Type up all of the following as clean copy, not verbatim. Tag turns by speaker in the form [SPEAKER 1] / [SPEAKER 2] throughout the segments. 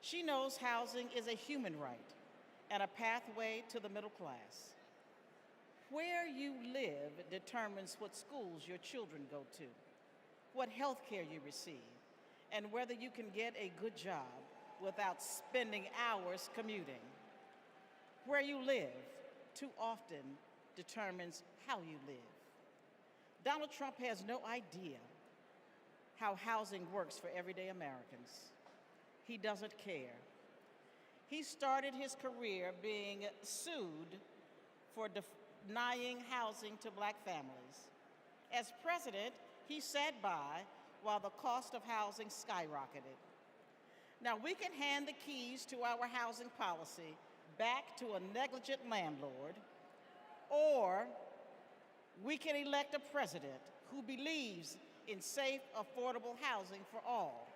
[SPEAKER 1] She knows housing is a human right and a pathway to the middle class. Where you live determines what schools your children go to, what health care you receive, and whether you can get a good job without spending hours commuting. Where you live, too often, determines how you live. Donald Trump has no idea how housing works for everyday Americans. He doesn't care. He started his career being sued for denying housing to Black families. As president, he sat by while the cost of housing skyrocketed. Now, we can hand the keys to our housing policy back to a negligent landlord, or we can elect a president who believes in safe, affordable housing for all.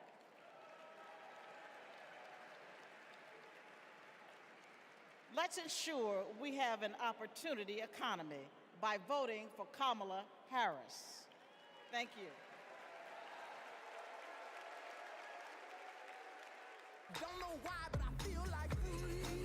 [SPEAKER 1] Let's ensure we have an opportunity economy by voting for Kamala Harris. Thank you.
[SPEAKER 2] Don't know why, but I feel like freedom.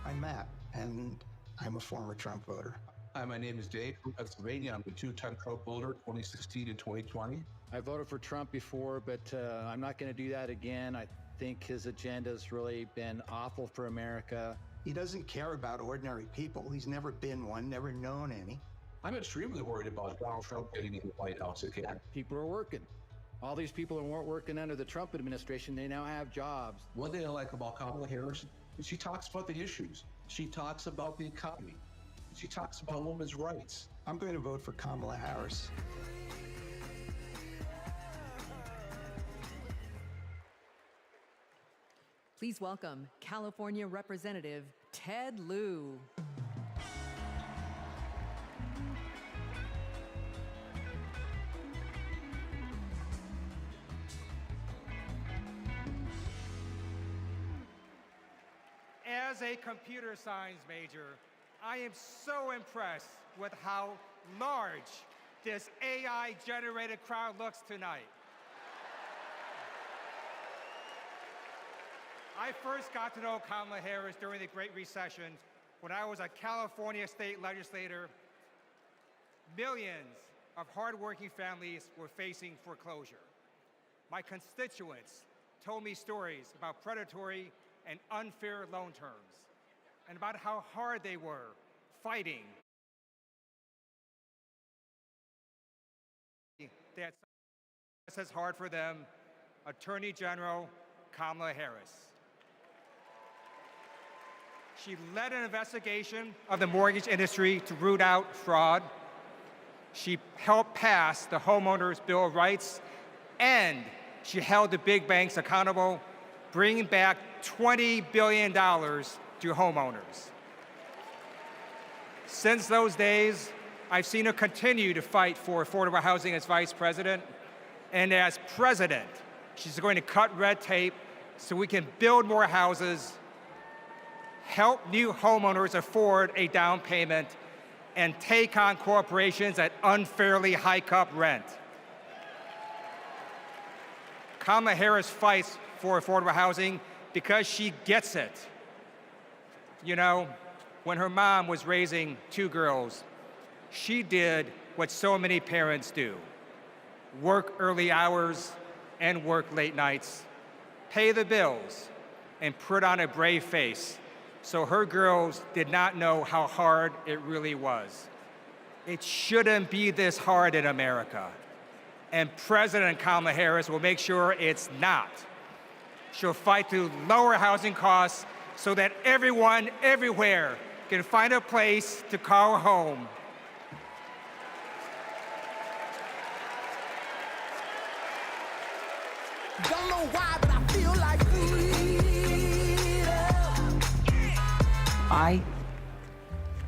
[SPEAKER 3] I'm Matt, and I'm a former Trump voter.
[SPEAKER 4] Hi, my name is Dave from Pennsylvania. I'm a two-time Trump voter, 2016 and 2020.
[SPEAKER 5] I voted for Trump before, but I'm not going to do that again. I think his agenda has really been awful for America.
[SPEAKER 3] He doesn't care about ordinary people. He's never been one, never known any.
[SPEAKER 4] I'm extremely worried about Donald Trump getting in the White House again.
[SPEAKER 5] People are working. All these people who weren't working under the Trump administration, they now have jobs.
[SPEAKER 4] One thing I like about Kamala Harris is she talks about the issues. She talks about the economy. She talks about women's rights.
[SPEAKER 3] I'm going to vote for Kamala Harris.
[SPEAKER 6] Please welcome California Representative Ted Lieu.
[SPEAKER 7] As a computer science major, I am so impressed with how large this AI-generated crowd looks tonight. I first got to know Kamala Harris during the Great Recession when I was a California state legislator. Millions of hardworking families were facing foreclosure. My constituents told me stories about predatory and unfair loan terms, and about how hard they were fighting that as hard for them, Attorney General Kamala Harris. She led an investigation of the mortgage industry to root out fraud. She helped pass the Homeowners Bill of Rights, and she held the big banks accountable, bringing back $20 billion to homeowners. Since those days, I've seen her continue to fight for affordable housing as vice president. And as president, she's going to cut red tape so we can build more houses, help new homeowners afford a down payment, and take on corporations that unfairly hike up rent. Kamala Harris fights for affordable housing because she gets it. You know, when her mom was raising two girls, she did what so many parents do: work early hours and work late nights, pay the bills, and put on a brave face so her girls did not know how hard it really was. It shouldn't be this hard in America, and President Kamala Harris will make sure it's not. She'll fight to lower housing costs so that everyone, everywhere, can find a place to call home.
[SPEAKER 2] Don't know why, but I feel like freedom.
[SPEAKER 8] I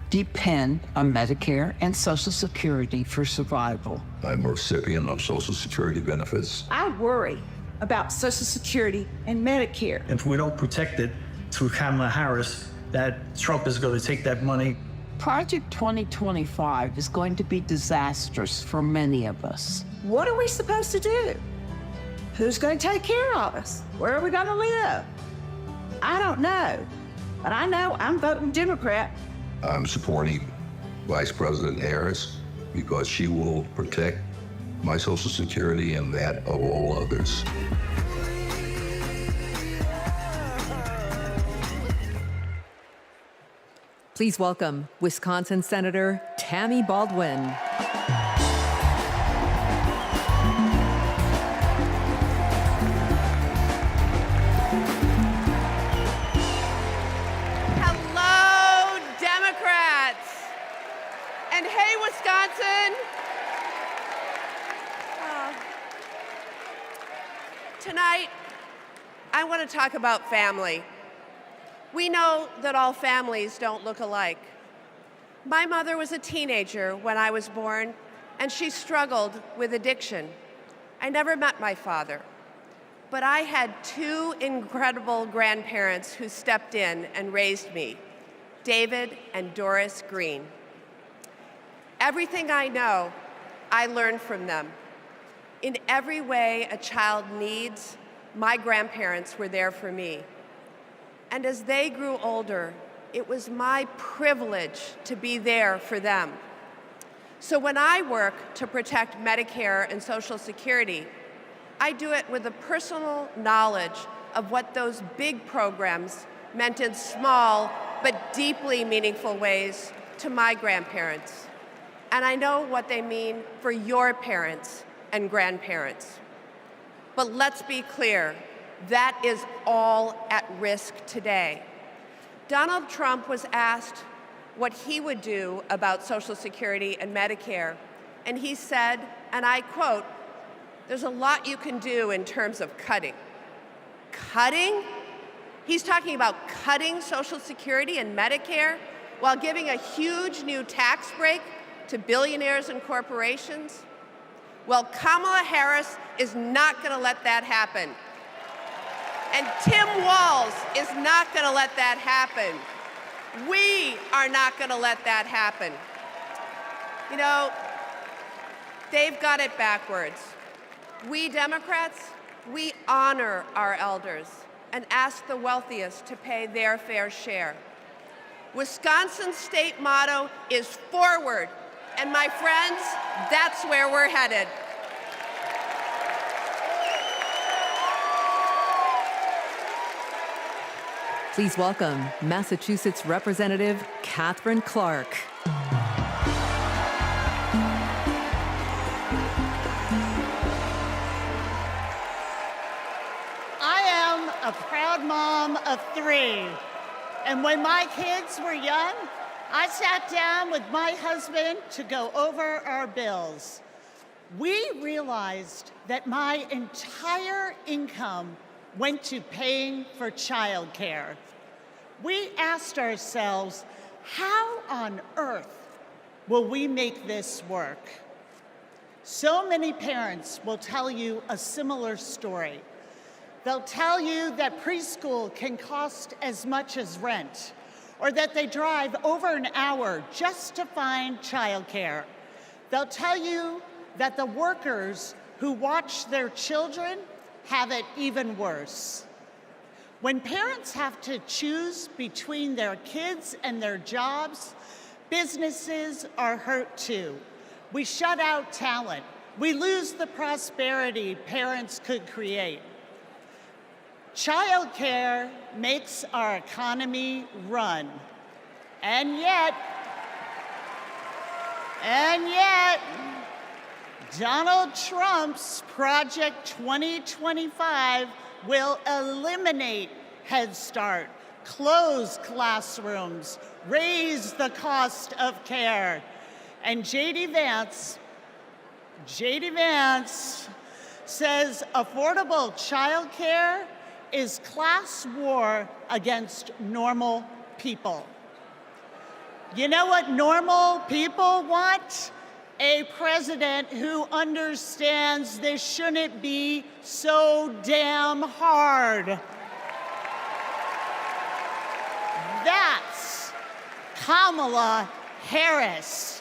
[SPEAKER 8] depend on Medicare and Social Security for survival.
[SPEAKER 9] I'm a recipient of Social Security benefits.
[SPEAKER 10] I worry about Social Security and Medicare.
[SPEAKER 11] If we don't protect it through Kamala Harris, that Trump is going to take that money.
[SPEAKER 8] Project 2025 is going to be disastrous for many of us.
[SPEAKER 10] What are we supposed to do? Who's going to take care of us? Where are we going to live? I don't know, but I know I'm voting Democrat.
[SPEAKER 9] I'm supporting Vice President Harris because she will protect my Social Security and that of all others.
[SPEAKER 6] Please welcome Wisconsin Senator Tammy Baldwin.
[SPEAKER 12] Hello, Democrats. And hey, Wisconsin. Tonight, I want to talk about family. We know that all families don't look alike. My mother was a teenager when I was born, and she struggled with addiction. I never met my father, but I had two incredible grandparents who stepped in and raised me, David and Doris Green. Everything I know, I learned from them. In every way a child needs, my grandparents were there for me. And as they grew older, it was my privilege to be there for them. So when I work to protect Medicare and Social Security, I do it with a personal knowledge of what those big programs meant in small but deeply meaningful ways to my grandparents. And I know what they mean for your parents and grandparents. But let's be clear, that is all at risk today. Donald Trump was asked what he would do about Social Security and Medicare, and he said, and I quote, "There's a lot you can do in terms of cutting." Cutting? He's talking about cutting Social Security and Medicare while giving a huge new tax break to billionaires and corporations? Well, Kamala Harris is not going to let that happen. And Tim Walz is not going to let that happen. We are not going to let that happen. You know, they've got it backwards. We Democrats, we honor our elders and ask the wealthiest to pay their fair share. Wisconsin's state motto is forward, and my friends, that's where we're headed.
[SPEAKER 6] Please welcome Massachusetts Representative Catherine Clark.
[SPEAKER 1] I am a proud mom of 3. And when my kids were young, I sat down with my husband to go over our bills. We realized that my entire income went to paying for childcare. We asked ourselves, how on earth will we make this work? So many parents will tell you a similar story. They'll tell you that preschool can cost as much as rent, or that they drive over an hour just to find childcare. They'll tell you that the workers who watch their children have it even worse. When parents have to choose between their kids and their jobs, businesses are hurt too. We shut out talent. We lose the prosperity parents could create. Childcare makes our economy run. And yet, Donald Trump's Project 2025 will eliminate Head Start, close classrooms, raise the cost of care. And J.D. Vance says affordable childcare is class war against normal people. You know what normal people want? A president who understands this shouldn't be so damn hard. That's Kamala Harris.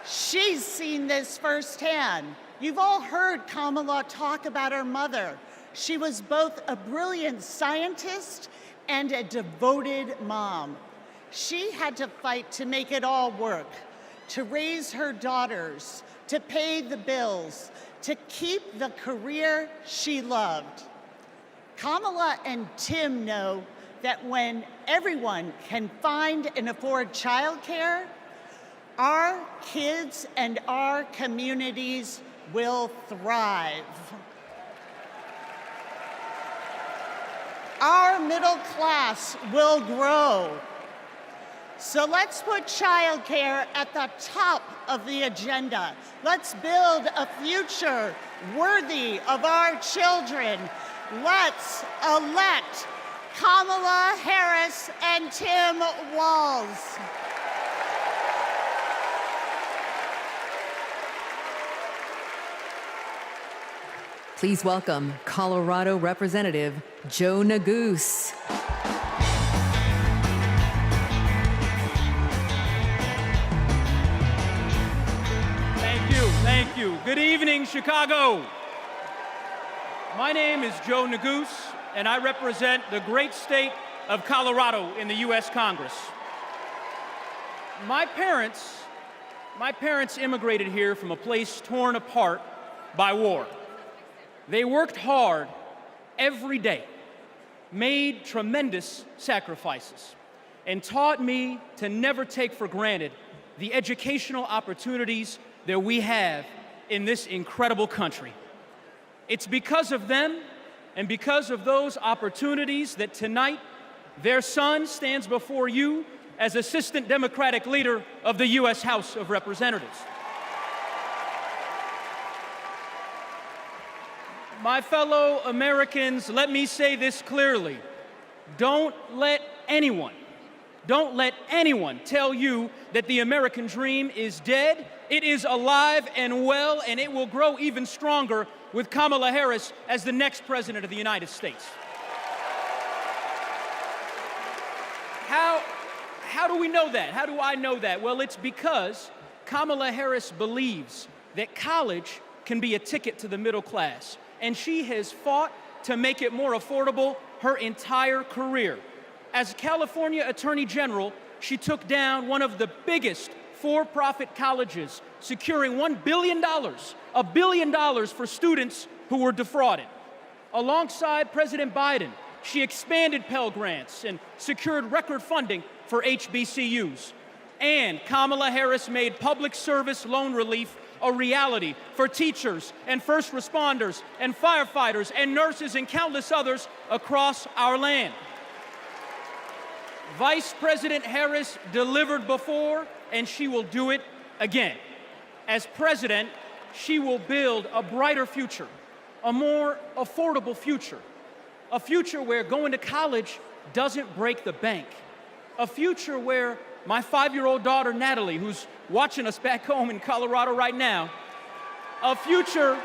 [SPEAKER 1] She's seen this firsthand.
[SPEAKER 10] You've all heard Kamala talk about her mother. She was both a brilliant scientist and a devoted mom. She had to fight to make it all work, to raise her daughters, to pay the bills, to keep the career she loved. Kamala and Tim know that when everyone can find and afford childcare, our kids and our communities will thrive. Our middle class will grow. So let's put childcare at the top of the agenda. Let's build a future worthy of our children. Let's elect Kamala Harris and Tim Walz.
[SPEAKER 6] Please welcome Colorado Representative Joe Neguse.
[SPEAKER 13] Thank you. Good evening, Chicago. My name is Joe Neguse, and I represent the great state of Colorado in the U.S. Congress. My parents immigrated here from a place torn apart by war. They worked hard every day, made tremendous sacrifices, and taught me to never take for granted the educational opportunities that we have in this incredible country. It's because of them and because of those opportunities that tonight their son stands before you as Assistant Democratic Leader of the U.S. House of Representatives. My fellow Americans, let me say this clearly. Don't let anyone tell you that the American dream is dead. It is alive and well, and it will grow even stronger with Kamala Harris as the next president of the United States. How do we know that? How do I know that? Well, it's because Kamala Harris believes that college can be a ticket to the middle class, and she has fought to make it more affordable her entire career. As California Attorney General, she took down one of the biggest for-profit colleges, securing $1 billion for students who were defrauded. Alongside President Biden, she expanded Pell Grants and secured record funding for HBCUs. And Kamala Harris made public service loan relief a reality for teachers and first responders and firefighters and nurses and countless others across our land. Vice President Harris delivered before, and she will do it again. As president, she will build a brighter future, a more affordable future, a future where going to college doesn't break the bank, a future where my 5-year-old daughter, Natalie, who's watching us back home in Colorado right now, a future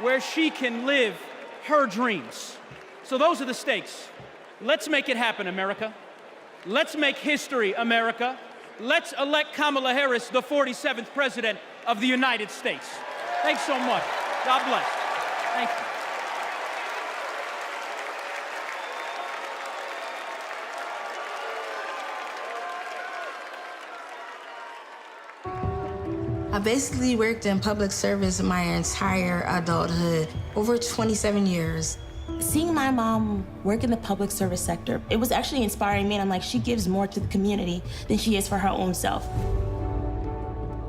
[SPEAKER 13] where she can live her dreams. So those are the stakes. Let's make it happen, America. Let's make history, America. Let's elect Kamala Harris, the 47th President of the United States. Thanks so much. God bless. Thank you.
[SPEAKER 14] I basically worked in public service my entire adulthood, over 27 years.
[SPEAKER 15] Seeing my mom work in the public service sector, it was actually inspiring me, and I'm like, she gives more to the community than she is for her own self.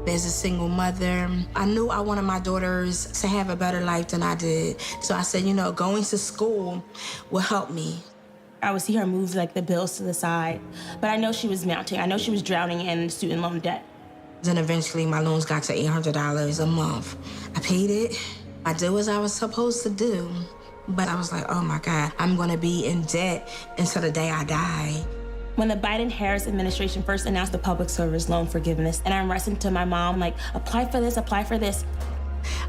[SPEAKER 14] As a single mother, I knew I wanted my daughters to have a better life than I did. So I said, you know, going to school will help me.
[SPEAKER 15] I would see her move like the bills to the side, but I know she was mounting. I know she was drowning in student loan debt.
[SPEAKER 14] Then eventually my loans got to $800 a month. I paid it. I did what I was supposed to do. But I was like, oh my God, I'm gonna be in debt until the day I die.
[SPEAKER 15] When the Biden-Harris administration first announced the public service loan forgiveness, and I'm rushing to my mom, like, apply for this, apply for this.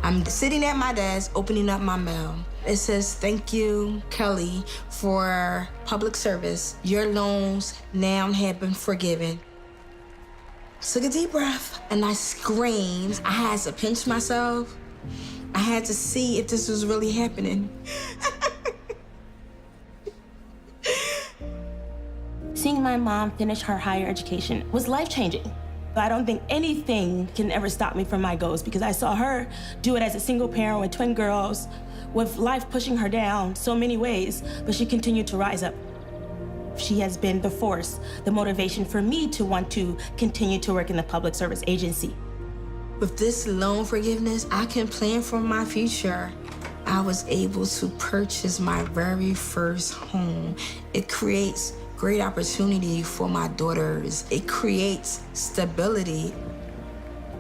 [SPEAKER 14] I'm sitting at my desk, opening up my mail. It says, thank you, Kelly, for public service. Your loans now have been forgiven. Took a deep breath, and I screamed. I had to pinch myself. I had to see if this was really happening.
[SPEAKER 15] Seeing my mom finish her higher education was life-changing. I don't think anything can ever stop me from my goals because I saw her do it as a single parent with twin girls, with life pushing her down so many ways, but she continued to rise up. She has been the force, the motivation for me to want to continue to work in the public service agency.
[SPEAKER 14] With this loan forgiveness, I can plan for my future. I was able to purchase my very first home. It creates great opportunity for my daughters. It creates stability.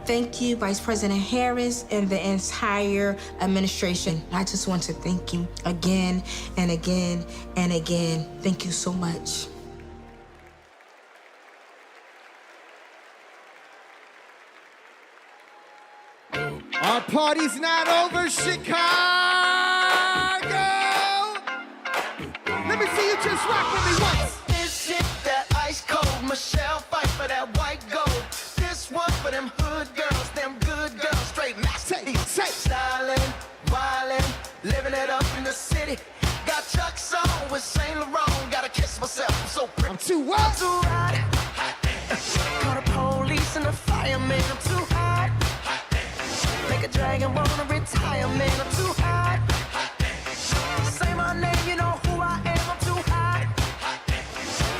[SPEAKER 14] Thank you, Vice President Harris and the entire administration. I just want to thank you again and again and again. Thank you so much.
[SPEAKER 2] Our party's not over, Chicago! Let me see you just rock with me once. This shit, that ice cold. Michelle fight for that white gold. This one for them hood girls, them good girls, straight masterpiece. Stylin', wildin', living it up in the city. Got Chuck's on with Saint Laurent. Gotta kiss myself, I'm so pretty. I'm too what? I'm too hot. Call the police and the fireman. I'm too hot. Make a dragon wanna retire, man. I'm too hot. Say my name, you know who I am. I'm too hot.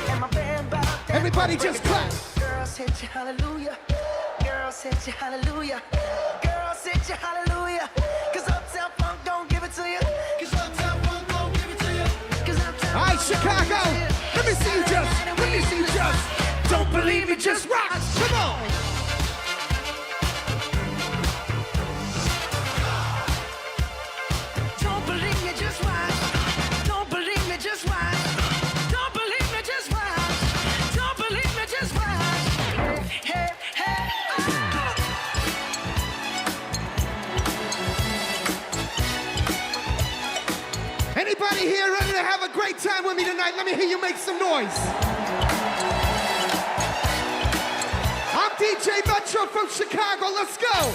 [SPEAKER 2] And my band bout that. Everybody just clap. Girls hit you, hallelujah. Girls hit you, hallelujah. Girls hit you, hallelujah. Cause Uptown Funk don't give it to you. Cause Uptown Funk don't give it to you. Cause Uptown All right, Chicago. Let me see you just. Let me see you just. Don't believe it, just rock. Come on. Anybody here ready to have a great time with me tonight? Let me hear you make some noise. I'm DJ Metro from Chicago. Let's go.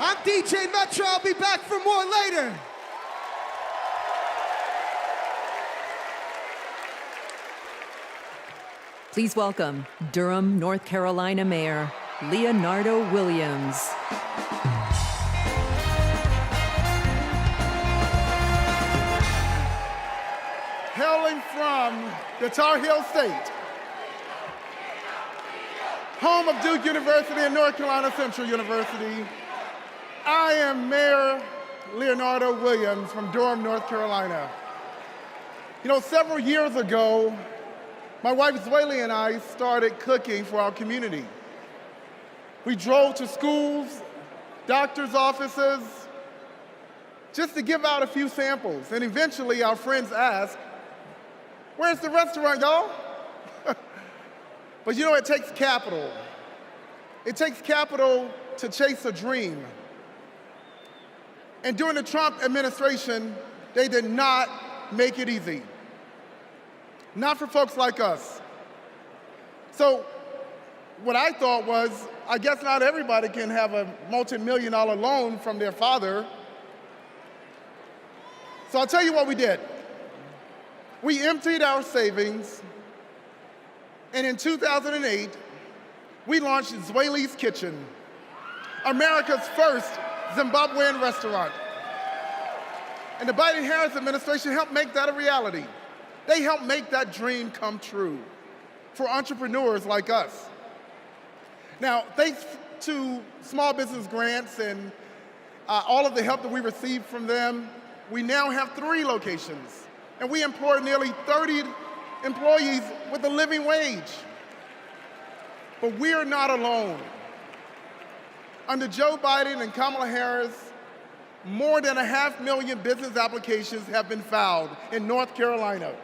[SPEAKER 2] I'm DJ Metro. I'll be back for more later.
[SPEAKER 6] Please welcome Durham, North Carolina Mayor Leonardo Williams.
[SPEAKER 16] Hailing from the Tar Heel State, home of Duke University and North Carolina Central University, I am Mayor Leonardo Williams from Durham, North Carolina. You know, several years ago, my wife Zweli and I started cooking for our community. We drove to schools, doctors' offices, just to give out a few samples. And eventually our friends asked, "Where's the restaurant, y'all?" But you know, it takes capital. It takes capital to chase a dream. And during the Trump administration, they did not make it easy. Not for folks like us. So what I thought was, I guess not everybody can have a multi-million-dollar loan from their father. So I'll tell you what we did. We emptied our savings, and in 2008, we launched Zweli's Kitchen, America's first Zimbabwean restaurant. And the Biden-Harris administration helped make that a reality. They helped make that dream come true for entrepreneurs like us. Now, thanks to small business grants and all of the help that we received from them, we now have 3 locations, and we employ nearly 30 employees with a living wage. But we are not alone. Under Joe Biden and Kamala Harris, more than 500,000 business applications have been filed in North Carolina.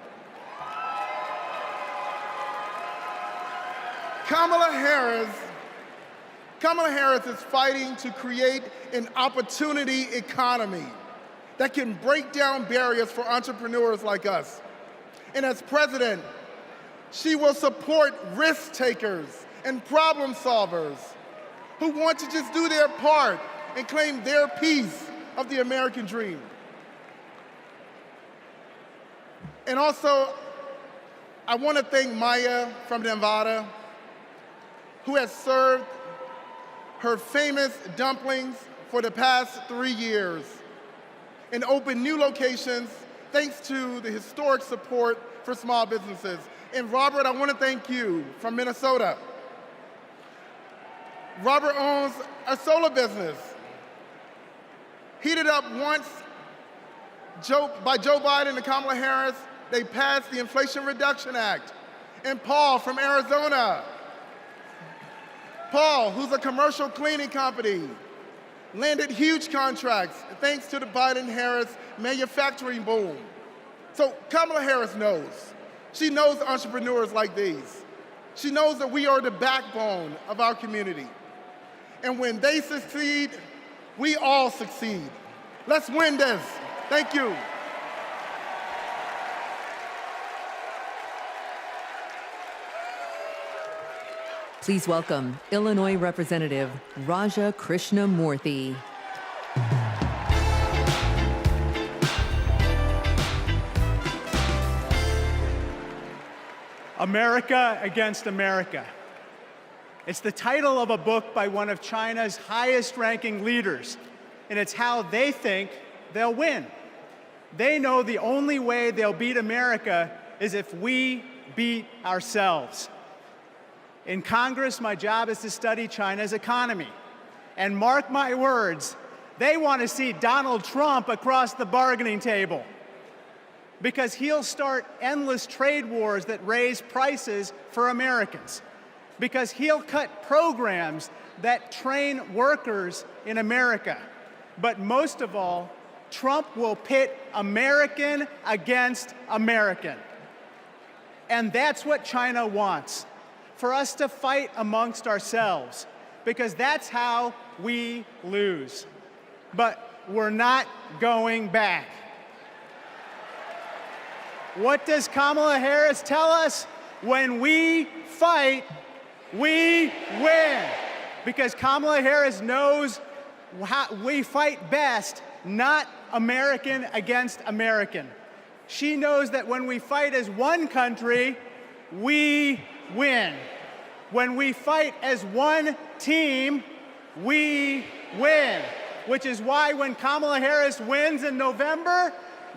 [SPEAKER 16] Kamala Harris is fighting to create an opportunity economy that can break down barriers for entrepreneurs like us. And as president, she will support risk takers and problem solvers who want to just do their part and claim their piece of the American dream. And also, I want to thank Maya from Nevada, who has served her famous dumplings for the past 3 years and opened new locations thanks to the historic support for small businesses. And Robert, I want to thank you from Minnesota. Robert owns a solar business, heated up once by Joe Biden and Kamala Harris. They passed the Inflation Reduction Act. And Paul from Arizona. Paul, who's a commercial cleaning company, landed huge contracts thanks to the Biden-Harris manufacturing boom. So Kamala Harris knows. She knows entrepreneurs like these. She knows that we are the backbone of our community. And when they succeed, we all succeed. Let's win this. Thank you.
[SPEAKER 6] Please welcome Illinois Representative Raja Krishnamurthy.
[SPEAKER 17] America Against America. It's the title of a book by one of China's highest-ranking leaders, and it's how they think they'll win. They know the only way they'll beat America is if we beat ourselves. In Congress, my job is to study China's economy. And mark my words, they want to see Donald Trump across the bargaining table, because he'll start endless trade wars that raise prices for Americans, because he'll cut programs that train workers in America. But most of all, Trump will pit American against American. And that's what China wants, for us to fight amongst ourselves, because that's how we lose. But we're not going back. What does Kamala Harris tell us? When we fight, we win. Because Kamala Harris knows how we fight best, not American against American. She knows that when we fight as one country, we win. When we fight as one team, we win. Which is why when Kamala Harris wins in November,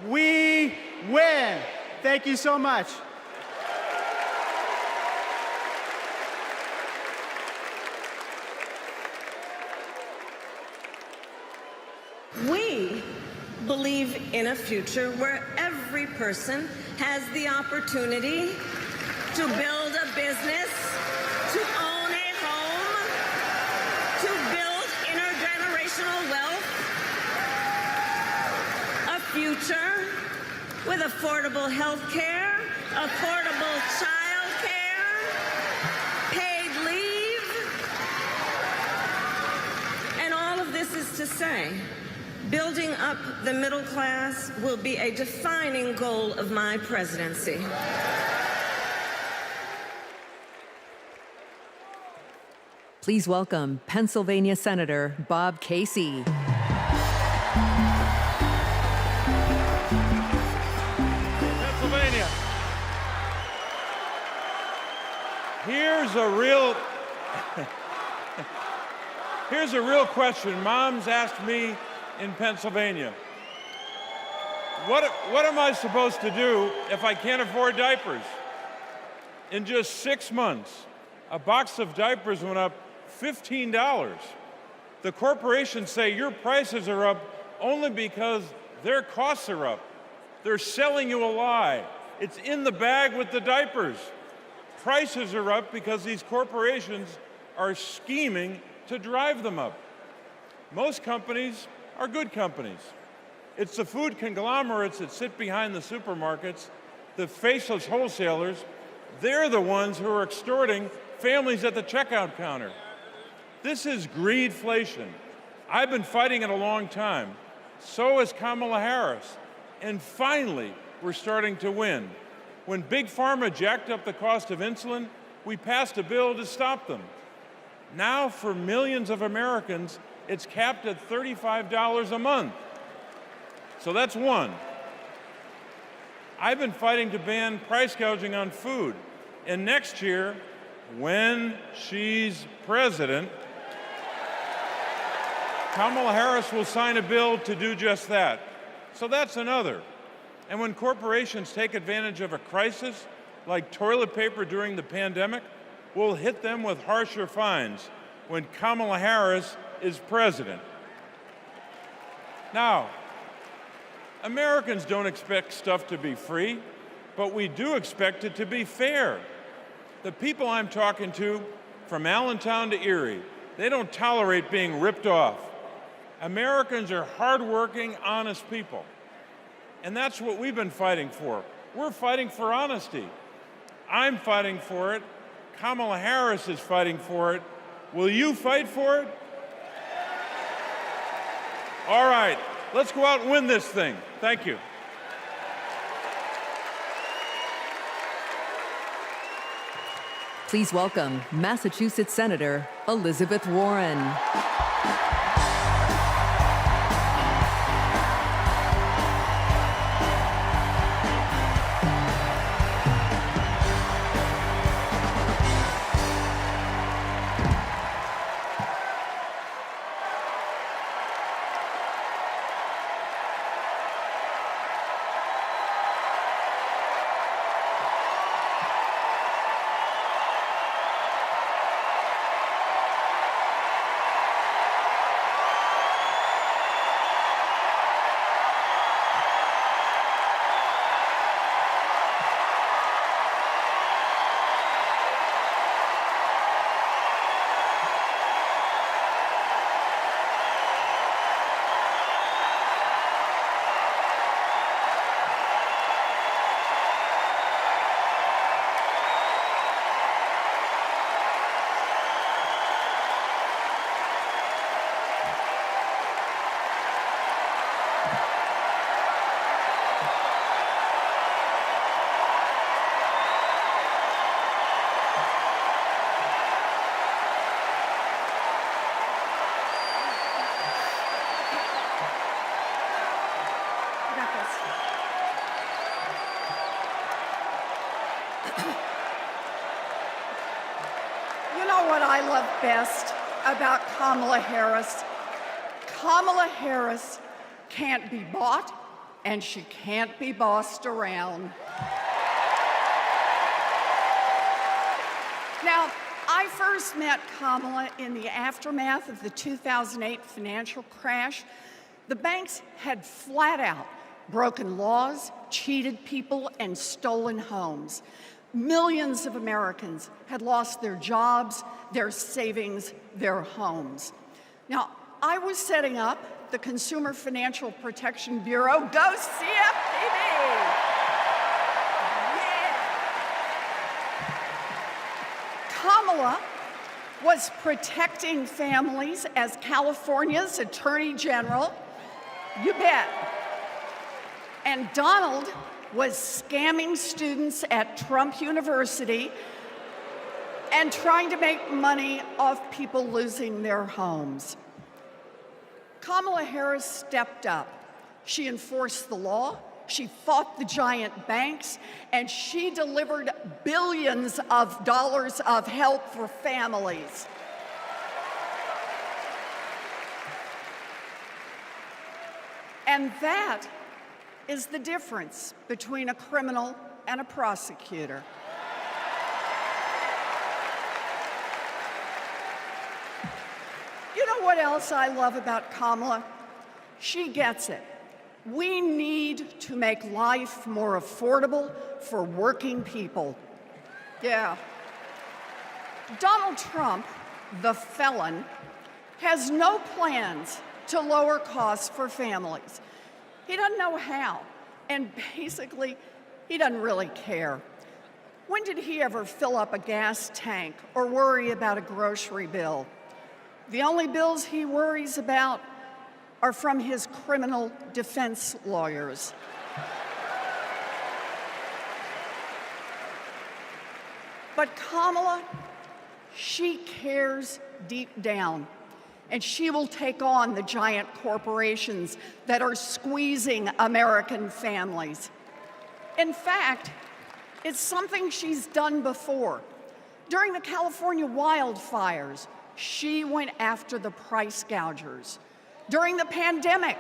[SPEAKER 17] we win. Thank you so much.
[SPEAKER 18] We believe in a future where every person has the opportunity to build a business, to own a home, to build intergenerational wealth, a future with affordable health care, affordable child care, paid leave. And all of this is to say, building up the middle class will be a defining goal of my presidency.
[SPEAKER 6] Please welcome Pennsylvania Senator Bob Casey.
[SPEAKER 19] Pennsylvania. Here's a real question. Moms asked me in Pennsylvania, what am I supposed to do if I can't afford diapers? In just 6 months, a box of diapers went up $15. The corporations say your prices are up only because their costs are up. They're selling you a lie. It's in the bag with the diapers. Prices are up because these corporations are scheming to drive them up. Most companies are good companies. It's the food conglomerates that sit behind the supermarkets, the faceless wholesalers. They're the ones who are extorting families at the checkout counter. This is greedflation. I've been fighting it a long time. So has Kamala Harris. And finally, we're starting to win. When Big Pharma jacked up the cost of insulin, we passed a bill to stop them. Now, for millions of Americans, it's capped at $35 a month. So that's one. I've been fighting to ban price gouging on food. And next year, when she's president, Kamala Harris will sign a bill to do just that. So that's another. And when corporations take advantage of a crisis, like toilet paper during the pandemic, we'll hit them with harsher fines when Kamala Harris is president. Now, Americans don't expect stuff to be free, but we do expect it to be fair. The people I'm talking to, from Allentown to Erie, they don't tolerate being ripped off. Americans are hardworking, honest people. And that's what we've been fighting for. We're fighting for honesty. I'm fighting for it. Kamala Harris is fighting for it. Will you fight for it? All right, let's go out and win this thing. Thank you.
[SPEAKER 6] Please welcome Massachusetts Senator Elizabeth Warren.
[SPEAKER 20] What I love best about Kamala Harris? Kamala Harris can't be bought and she can't be bossed around. Now, I first met Kamala in the aftermath of the 2008 financial crash. The banks had flat out broken laws, cheated people, and stolen homes. Millions of Americans had lost their jobs, their savings, their homes. Now, I was setting up the Consumer Financial Protection Bureau. Go CFPB! Yeah! Kamala was protecting families as California's Attorney General. You bet. And Donald was scamming students at Trump University and trying to make money off people losing their homes. Kamala Harris stepped up. She enforced the law, she fought the giant banks, and she delivered billions of dollars of help for families. And that is the difference between a criminal and a prosecutor. You know what else I love about Kamala? She gets it. We need to make life more affordable for working people. Yeah. Donald Trump, the felon, has no plans to lower costs for families. He doesn't know how, and basically, he doesn't really care. When did he ever fill up a gas tank or worry about a grocery bill? The only bills he worries about are from his criminal defense lawyers. But Kamala, she cares deep down, and she will take on the giant corporations that are squeezing American families. In fact, it's something she's done before. During the California wildfires, she went after the price gougers. During the pandemic,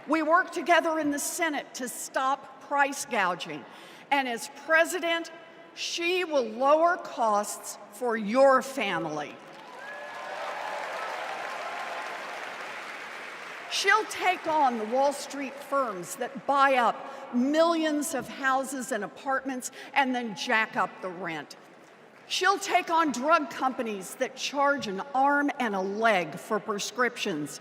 [SPEAKER 20] we worked together in the Senate to stop price gouging. And as president, she will lower costs for your family. She'll take on the Wall Street firms that buy up millions of houses and apartments and then jack up the rent. She'll take on drug companies that charge an arm and a leg for prescriptions.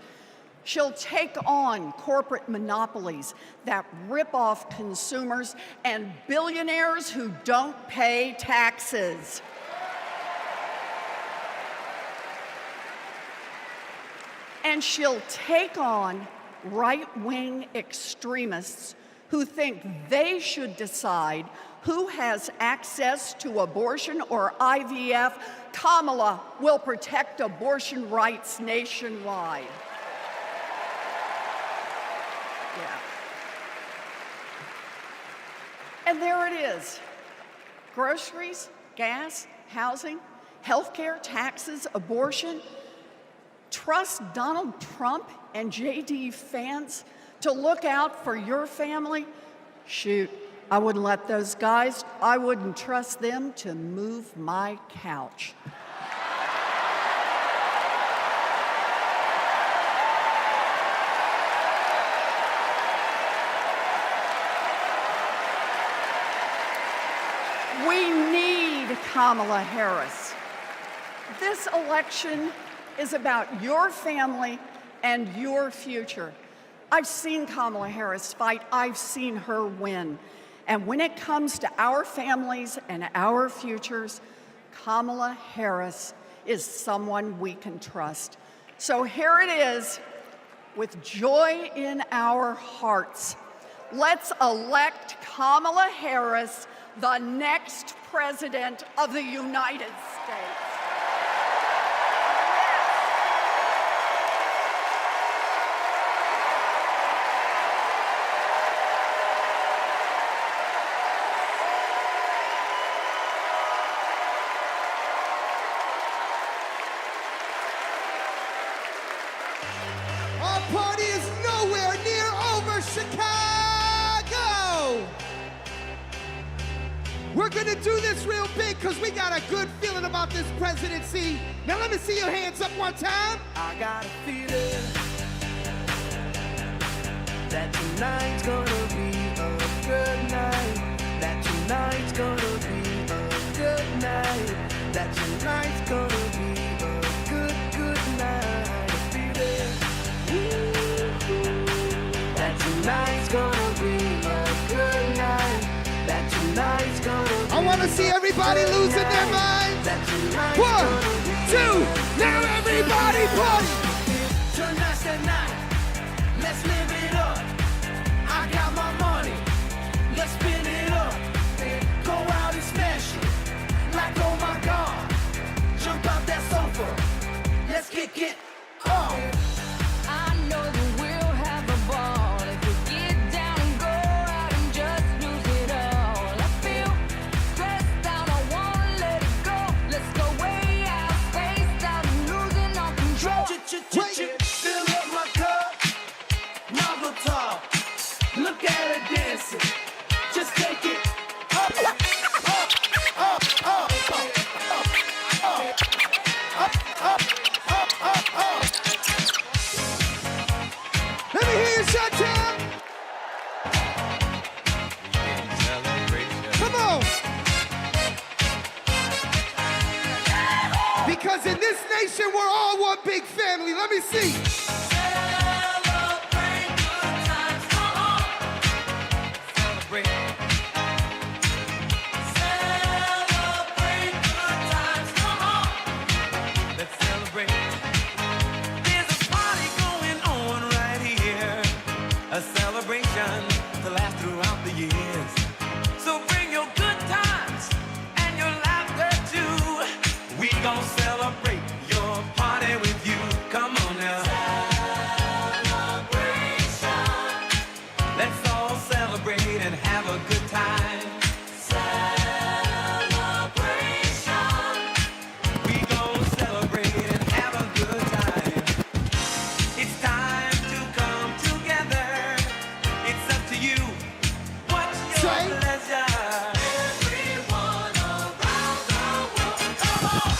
[SPEAKER 20] She'll take on corporate monopolies that rip off consumers and billionaires who don't pay taxes. And she'll take on right-wing extremists who think they should decide who has access to abortion or IVF. Kamala will protect abortion rights nationwide. Yeah. And there it is. Groceries, gas, housing, healthcare, taxes, abortion. Trust Donald Trump and JD Vance to look out for your family? Shoot, I wouldn't let those guys, I wouldn't trust them to move my couch. We need Kamala Harris. This election is about your family and your future. I've seen Kamala Harris fight. I've seen her win. And when it comes to our families and our futures, Kamala Harris is someone we can trust. So here it is, with joy in our hearts. Let's elect Kamala Harris the next president of the United States.
[SPEAKER 2] Our party is nowhere near over, Chicago! We're gonna do this real big because we got a good feeling about this presidency. Now let me see your hands up one time. I got a feeling that tonight's gonna be a good night. That tonight's gonna be a good night. That tonight's gonna be a good night. That tonight's gonna be a good night. That tonight's gonna be I want to see everybody losing their minds. 1, 2, now everybody party. Tonight's the night. Let's live it up. I got my money. Let's spin it up. Go out and smash it. Like, oh my God. Look at her dancing. Just take it up, up, up, up, up, up, up, up. Let me hear you shout time. Come on. Because in this nation, we're all one big family. Let me see. Celebrate good times. Come on. Celebrate. Celebrate good times. Come on. Let's celebrate. There's a party going on right here. A celebration to last throughout the years. So bring your good times and your laughter too. We gon' celebrate your party with you. Come on now. Celebration. Let's all celebrate and have a good time. Celebration. We gon' celebrate and have a good time. It's time to come together. It's up to you. What's your pleasure? Everyone around the world. Come on.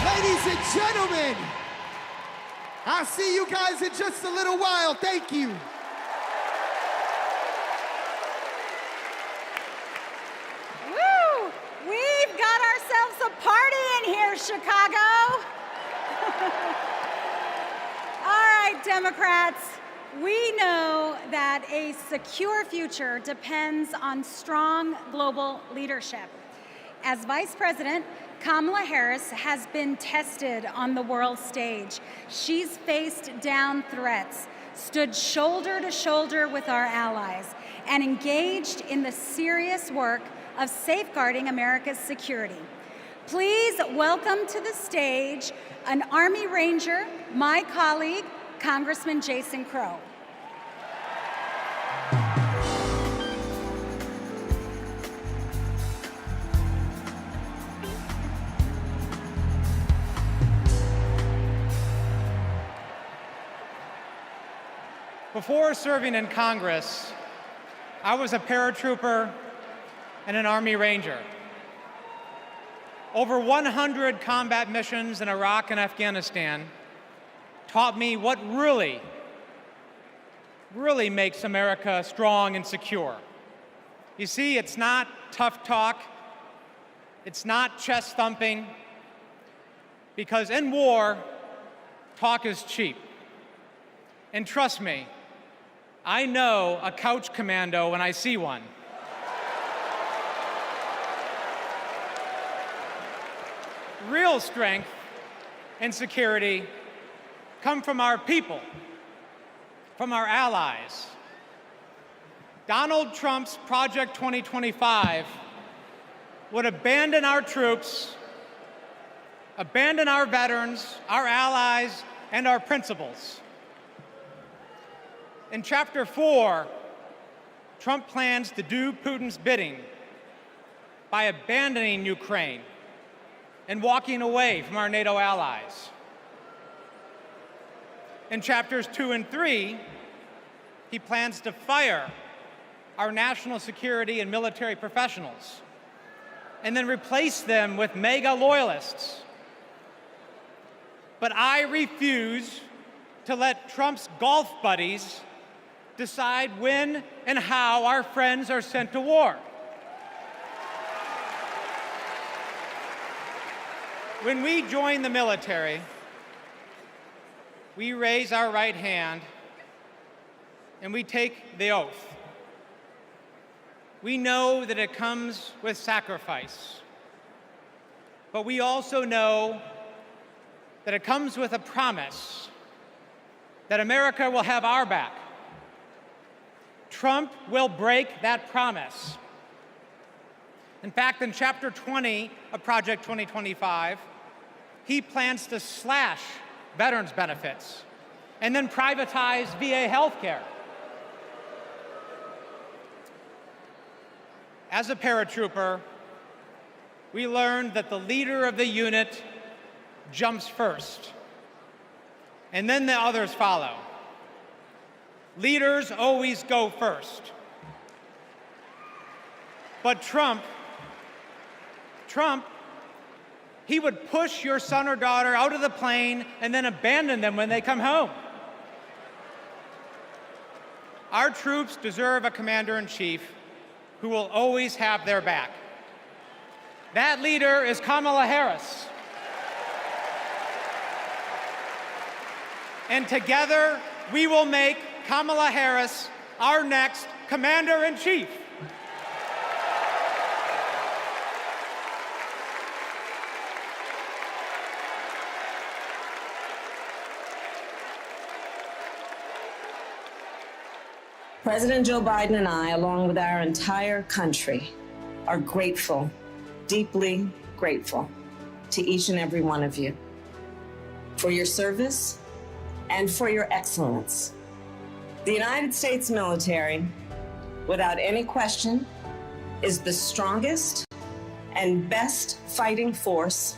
[SPEAKER 2] Ladies and gentlemen, I'll see you guys in just a little while. Thank you.
[SPEAKER 21] Woo! We've got ourselves a party in here, Chicago. All right, Democrats, we know that a secure future depends on strong global leadership. As Vice President, Kamala Harris has been tested on the world stage. She's faced down threats, stood shoulder to shoulder with our allies, and engaged in the serious work of safeguarding America's security. Please welcome to the stage an Army Ranger, my colleague, Congressman Jason Crow.
[SPEAKER 22] Before serving in Congress, I was a paratrooper and an Army Ranger. Over 100 combat missions in Iraq and Afghanistan taught me what really makes America strong and secure. You see, it's not tough talk, it's not chest thumping, because in war, talk is cheap. And trust me, I know a couch commando when I see one. Real strength and security come from our people, from our allies. Donald Trump's Project 2025 would abandon our troops, abandon our veterans, our allies, and our principles. In Chapter 4, Trump plans to do Putin's bidding by abandoning Ukraine and walking away from our NATO allies. In Chapters 2 and 3, he plans to fire our national security and military professionals and then replace them with MAGA loyalists. But I refuse to let Trump's golf buddies decide when and how our friends are sent to war. When we join the military, we raise our right hand and we take the oath. We know that it comes with sacrifice, but we also know that it comes with a promise that America will have our back. Trump will break that promise. In fact, in Chapter 20 of Project 2025, he plans to slash veterans' benefits and then privatize VA health care. As a paratrooper, we learned that the leader of the unit jumps first. and then the others follow. Leaders always go first. But Trump, he would push your son or daughter out of the plane and then abandon them when they come home. Our troops deserve a commander-in-chief who will always have their back. That leader is Kamala Harris. And together, we will make Kamala Harris our next commander-in-chief.
[SPEAKER 18] President Joe Biden and I, along with our entire country, are grateful, deeply grateful to each and every one of you for your service and for your excellence. The United States military, without any question, is the strongest and best fighting force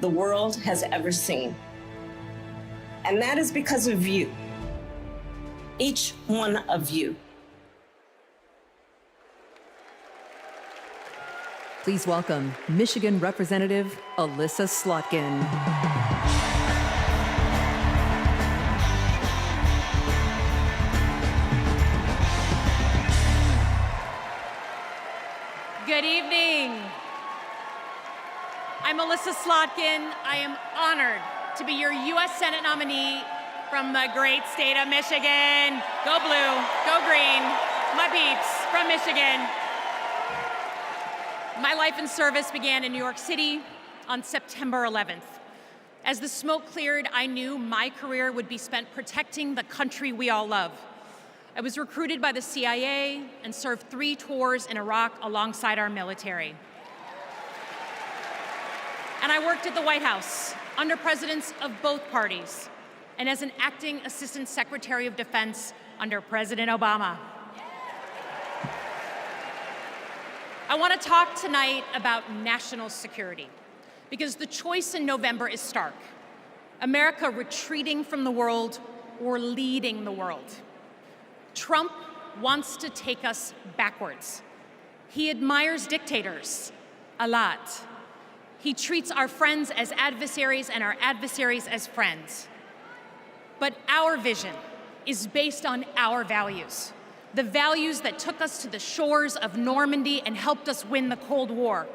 [SPEAKER 18] the world has ever seen. And that is because of you. Each one of you.
[SPEAKER 6] Please welcome Michigan Representative Alyssa Slotkin.
[SPEAKER 4] Good evening. I'm Alyssa Slotkin. I am honored to be your U.S. Senate nominee from the great state of Michigan. Go blue, go green, my peeps from Michigan. My life in service began in New York City on September 11th. As the smoke cleared, I knew my career would be spent protecting the country we all love. I was recruited by the CIA and served 3 tours in Iraq alongside our military. And I worked at the White House under presidents of both parties, and as an acting Assistant Secretary of Defense under President Obama. I want to talk tonight about national security, because the choice in November is stark. America retreating from the world or leading the world. Trump wants to take us backwards. He admires dictators a lot. He treats our friends as adversaries and our adversaries as friends. But our vision is based on our values, the values that took us to the shores of Normandy and helped us win the Cold War.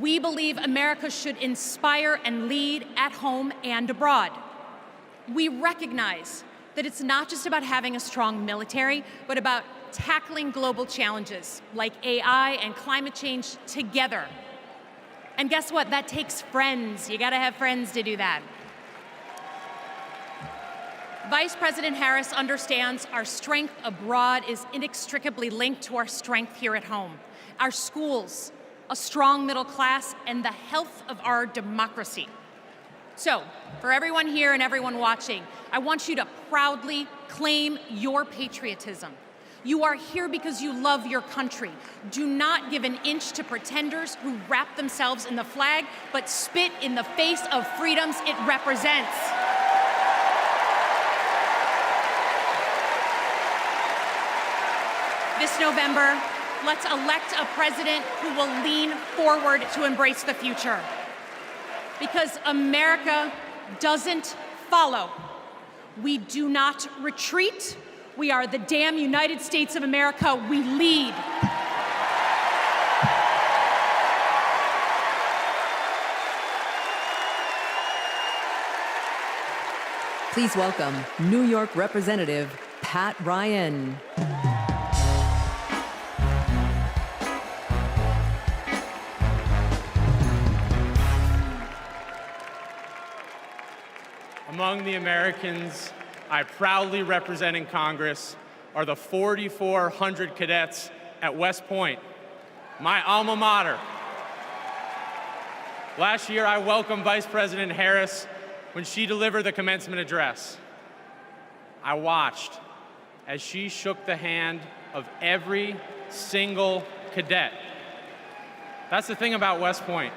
[SPEAKER 4] We believe America should inspire and lead at home and abroad. We recognize that it's not just about having a strong military, but about tackling global challenges like AI and climate change together. And guess what? That takes friends. You gotta have friends to do that. Vice President Harris understands our strength abroad is inextricably linked to our strength here at home. Our schools, a strong middle class, and the health of our democracy. So, for everyone here and everyone watching, I want you to proudly claim your patriotism. You are here because you love your country. Do not give an inch to pretenders who wrap themselves in the flag, but spit in the face of freedoms it represents. This November, let's elect a president who will lean forward to embrace the future. Because America doesn't follow. We do not retreat. We are the damn United States of America. We lead.
[SPEAKER 6] Please welcome New York Representative Pat Ryan.
[SPEAKER 5] Among the Americans I proudly represent in Congress are the 4,400 cadets at West Point, my alma mater. Last year, I welcomed Vice President Harris when she delivered the commencement address. I watched as she shook the hand of every single cadet. That's the thing about West Point.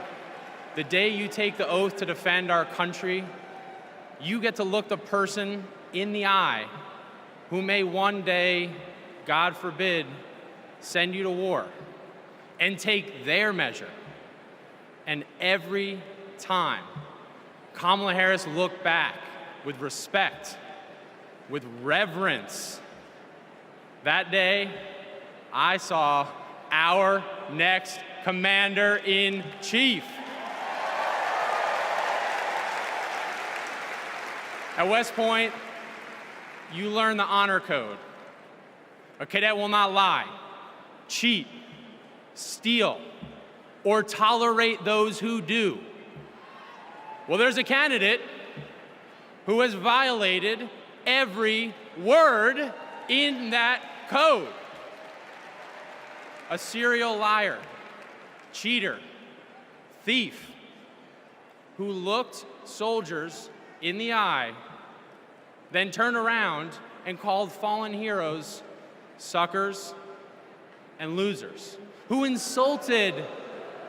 [SPEAKER 5] The day you take the oath to defend our country, you get to look the person in the eye who may one day, God forbid, send you to war and take their measure. And every time, Kamala Harris looked back with respect, with reverence. That day, I saw our next commander-in-chief. At West Point, you learn the honor code. A cadet will not lie, cheat, steal, or tolerate those who do. Well, there's a candidate who has violated every word in that code. A serial liar, cheater, thief, who looked soldiers in the eye, then turned around and called fallen heroes suckers and losers, who insulted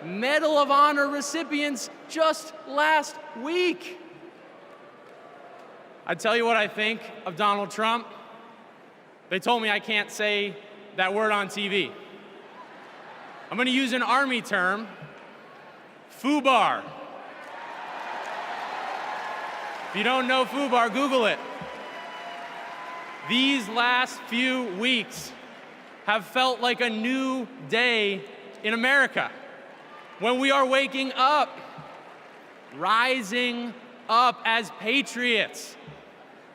[SPEAKER 5] Medal of Honor recipients just last week. I tell you what I think of Donald Trump. They told me I can't say that word on TV. I'm going to use an Army term, FUBAR. If you don't know FUBAR, Google it. These last few weeks have felt like a new day in America, when we are waking up, rising up as patriots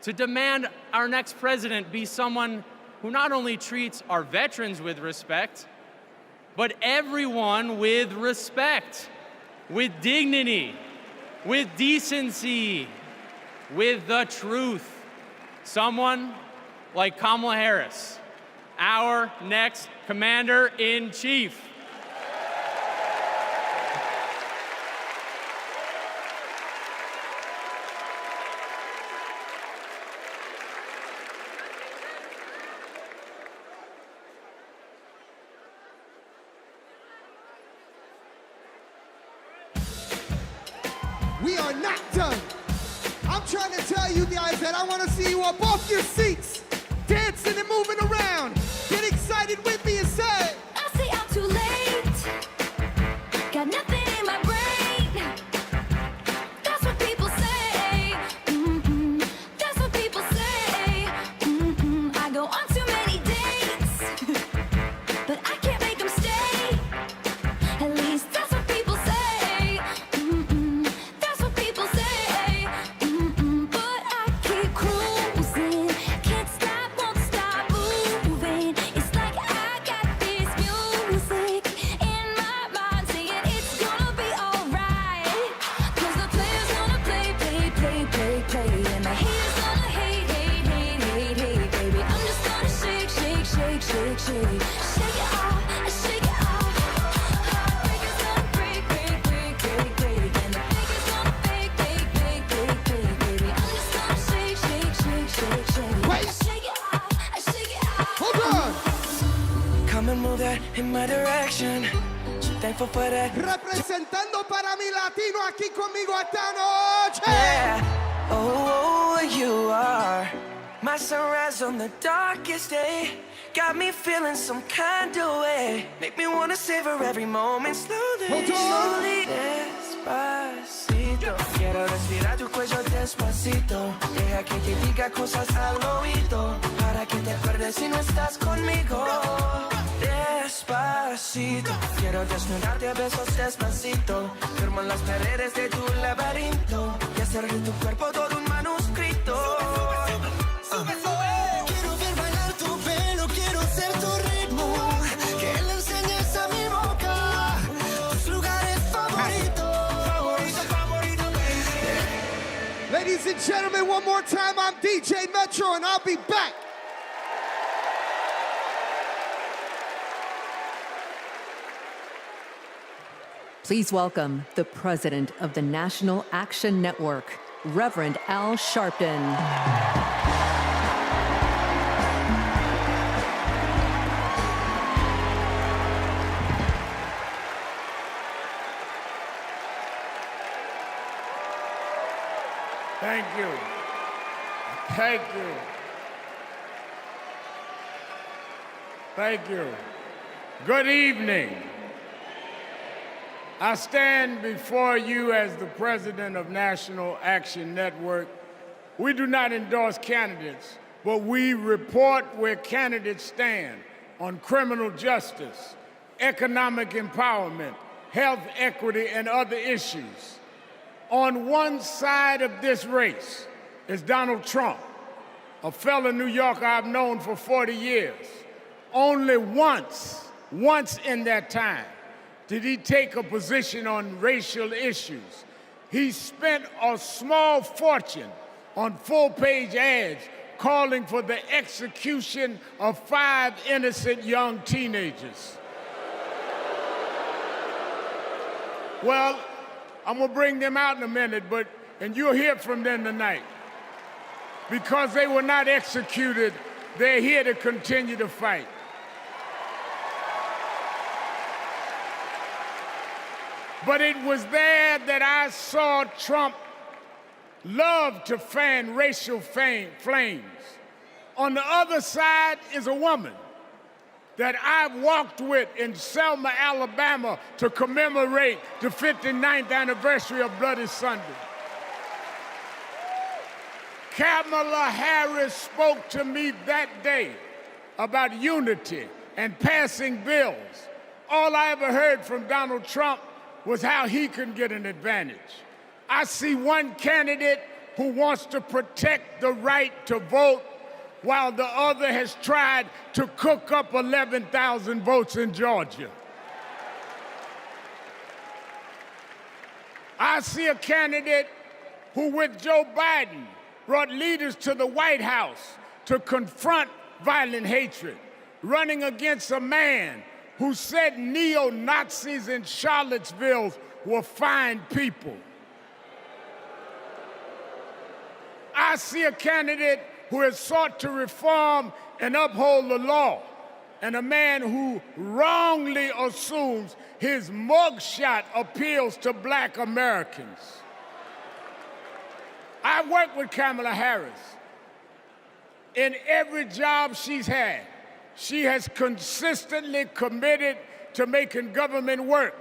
[SPEAKER 5] to demand our next president be someone who not only treats our veterans with respect, but everyone with respect, with dignity, with decency, with the truth. Someone like Kamala Harris, our next commander-in-chief.
[SPEAKER 2] We are not done. I'm trying to tell you guys that I want to see you up off your seats, dancing and moving around. Get excited with me and say,
[SPEAKER 3] I say I'm too late. Got nothing in my brain. That's what people say. That's what people say. I go on too many dates, but I can't make them stay. At least that's what people say. That's what people say. But I keep cruising. Can't stop, won't stop moving. It's like I got this music in my mind saying it's gonna be alright. 'Cause the players gonna play. And the haters gonna hate. Baby, I'm just gonna shake. Shake it off, shake it off. Heartbreakers gonna break. And the fakers gonna fake. Baby, I'm just gonna shake.
[SPEAKER 2] Wait.
[SPEAKER 3] Shake it off.
[SPEAKER 2] Hold on.
[SPEAKER 7] Come and move that in my direction. So thankful for that.
[SPEAKER 2] Representando para mi latino aquí conmigo esta noche.
[SPEAKER 7] Yeah. Oh, you are my sunrise on the darkest day. Got me feeling some kind of way. Make me wanna savor every moment slowly. Slowly. Despacito. Quiero respirar tu cuello despacito. Deja que te diga cosas al oído. Para que te acuerdes si no estás conmigo. Despacito. Quiero desnudarte a besos despacito. Firmo en las paredes de tu laberinto. Y hacer de tu cuerpo todo un manuscrito.
[SPEAKER 2] Quiero ver bailar tu pelo, quiero ser tu ritmo. Que le enseñes a mi boca tus lugares favoritos. Ladies and gentlemen, one more time, I'm DJ Metro and I'll be back.
[SPEAKER 6] Please welcome the president of the National Action Network, Reverend Al Sharpton.
[SPEAKER 8] Thank you. Thank you. Thank you. Good evening. I stand before you as the president of National Action Network. We do not endorse candidates, but we report where candidates stand on criminal justice, economic empowerment, health equity, and other issues. On one side of this race is Donald Trump, a fellow New Yorker I've known for 40 years. Only once in that time, did he take a position on racial issues. He spent a small fortune on full-page ads calling for the execution of 5 innocent young teenagers. Well, I'm gonna bring them out in a minute, and you'll hear from them tonight. Because they were not executed, they're here to continue to fight. But it was there that I saw Trump love to fan racial flames. On the other side is a woman that I've walked with in Selma, Alabama to commemorate the 59th anniversary of Bloody Sunday. Kamala Harris spoke to me that day about unity and passing bills. All I ever heard from Donald Trump was how he can get an advantage. I see one candidate who wants to protect the right to vote, while the other has tried to cook up 11,000 votes in Georgia. I see a candidate who, with Joe Biden, brought leaders to the White House to confront violent hatred, running against a man who said neo-Nazis in Charlottesville were fine people. I see a candidate who has sought to reform and uphold the law, and a man who wrongly assumes his mugshot appeals to Black Americans. I've worked with Kamala Harris. In every job she's had, she has consistently committed to making government work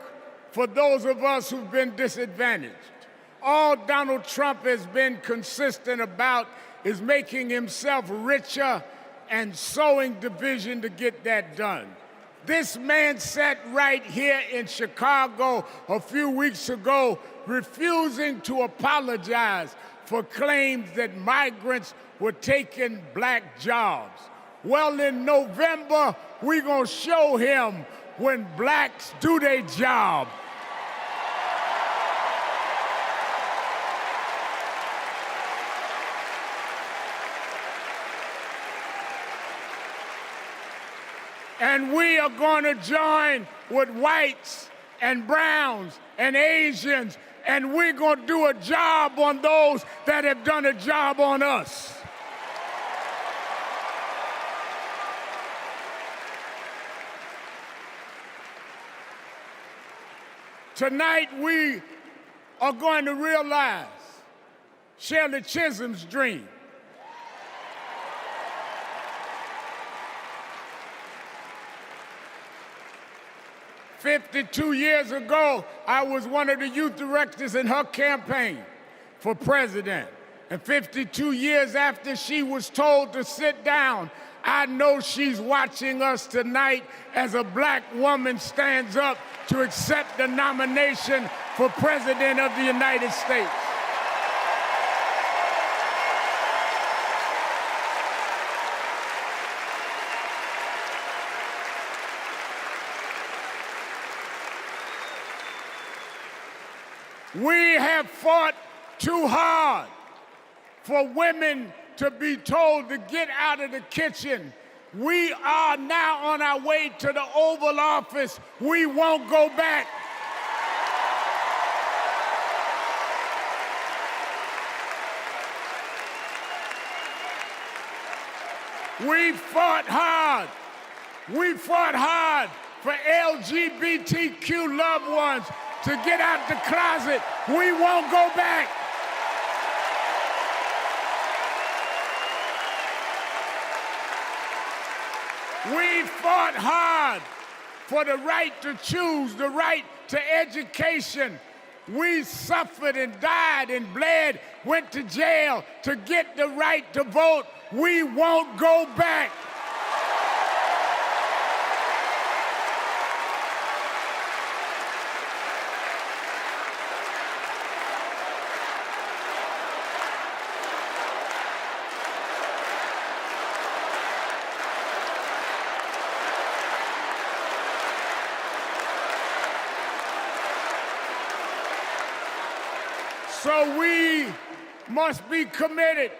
[SPEAKER 8] for those of us who've been disadvantaged. All Donald Trump has been consistent about is making himself richer and sowing division to get that done. This man sat right here in Chicago a few weeks ago, refusing to apologize for claims that migrants were taking Black jobs. Well, in November, we're gonna show him when Blacks do their job. And we are going to join with whites and browns and Asians, and we're going to do a job on those that have done a job on us. Tonight, we are going to realize Shirley Chisholm's dream. "52 years ago, I was one of the youth directors in her campaign for president. And 52 years after she was told to sit down, I know she's watching us tonight as a Black woman stands up to accept the nomination for President of the United States. We have fought too hard for women to be told to get out of the kitchen. We are now on our way to the Oval Office. We won't go back. We fought hard. We fought hard for LGBTQ loved ones to get out the closet. We won't go back. We fought hard for the right to choose, the right to education. We suffered and died and bled, went to jail to get the right to vote. We won't go back. So we must be committed,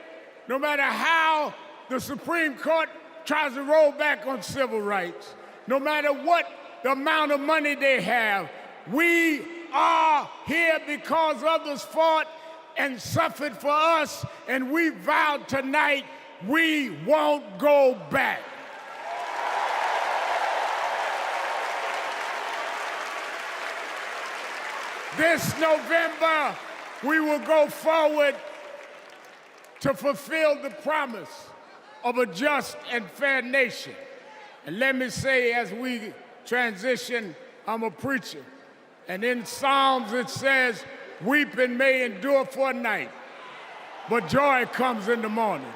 [SPEAKER 8] no matter how the Supreme Court tries to roll back on civil rights, no matter what the amount of money they have. We are here because others fought and suffered for us, and we vowed tonight we won't go back. This November, we will go forward to fulfill the promise of a just and fair nation. And let me say, as we transition, I'm a preacher. And in Psalms it says, weeping may endure for a night, but joy comes in the morning.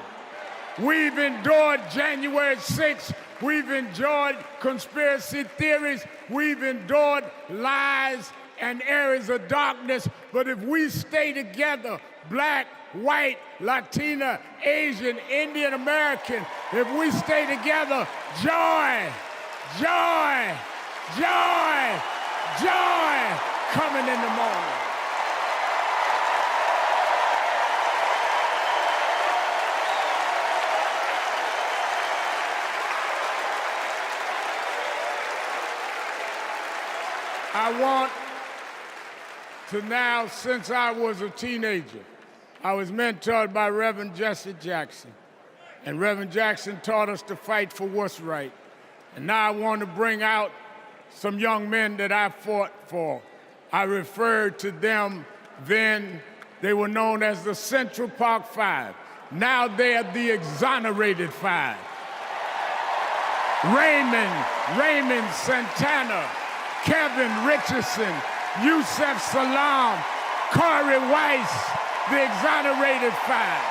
[SPEAKER 8] We've endured January 6th. We've endured conspiracy theories. We've endured lies and areas of darkness, but if we stay together, black, white, Latina, Asian, Indian American, if we stay together, joy, joy, joy, joy coming in the morning. I want to now, since I was a teenager, I was mentored by Reverend Jesse Jackson. And Reverend Jackson taught us to fight for what's right. And now I want to bring out some young men that I fought for. I referred to them then. They were known as the Central Park Five. Now they are the Exonerated Five. Raymond Santana, Kevin Richardson, Yusef Salam, Corey Weiss, the Exonerated Five.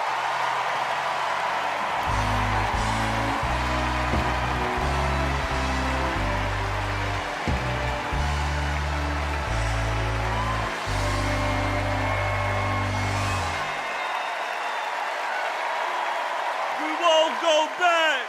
[SPEAKER 9] We won't go back.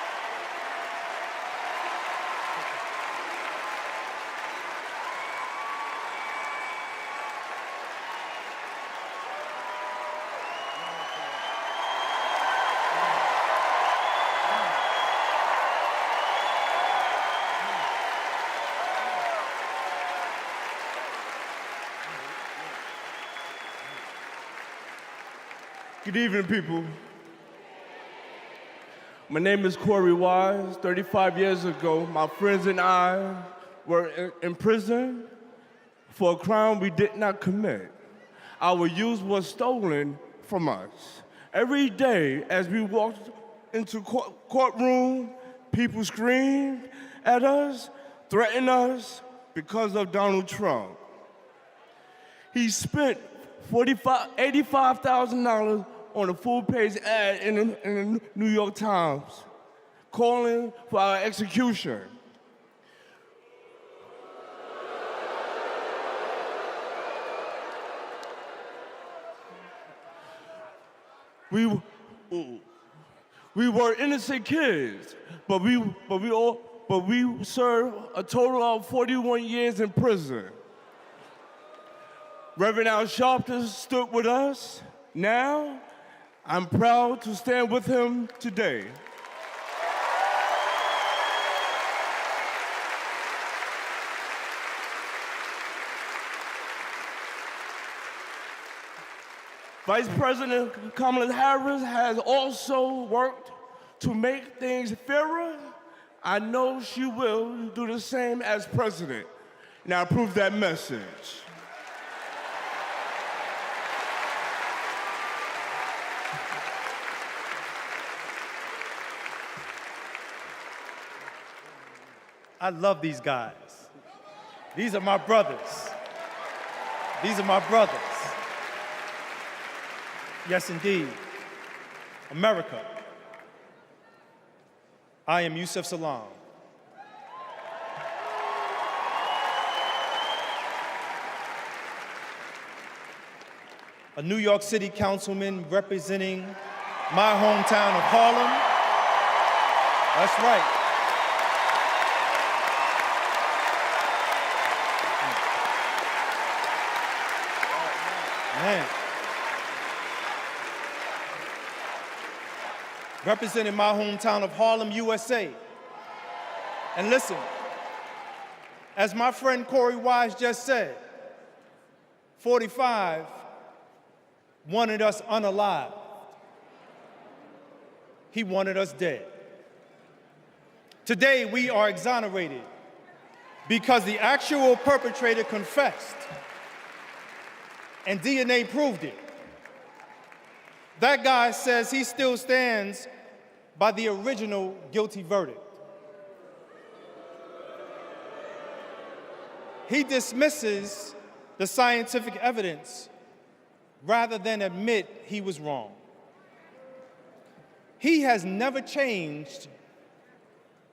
[SPEAKER 9] Good evening, people. My name is Corey Wise. 35 years ago, my friends and I were in prison for a crime we did not commit. Our youth was stolen from us. Every day as we walked into courtroom, people screamed at us, threatened us because of Donald Trump. He spent $85,000 on a full-page ad in the New York Times, calling for our execution. We were innocent kids, but we served a total of 41 years in prison. Reverend Al Sharpton stood with us. Now, I'm proud to stand with him today. Vice President Kamala Harris has also worked to make things fairer. I know she will do the same as president. Now, approve that message.
[SPEAKER 11] I love these guys. These are my brothers. These are my brothers. Yes, indeed. America. I am Yusuf Salaam. A New York City councilman representing my hometown of Harlem. That's right. Man. Representing my hometown of Harlem, USA. And listen, as my friend Corey Wise just said, 45 wanted us unalive. He wanted us dead. Today, we are exonerated because the actual perpetrator confessed and DNA proved it. That guy says he still stands by the original guilty verdict. He dismisses the scientific evidence rather than admit he was wrong. He has never changed,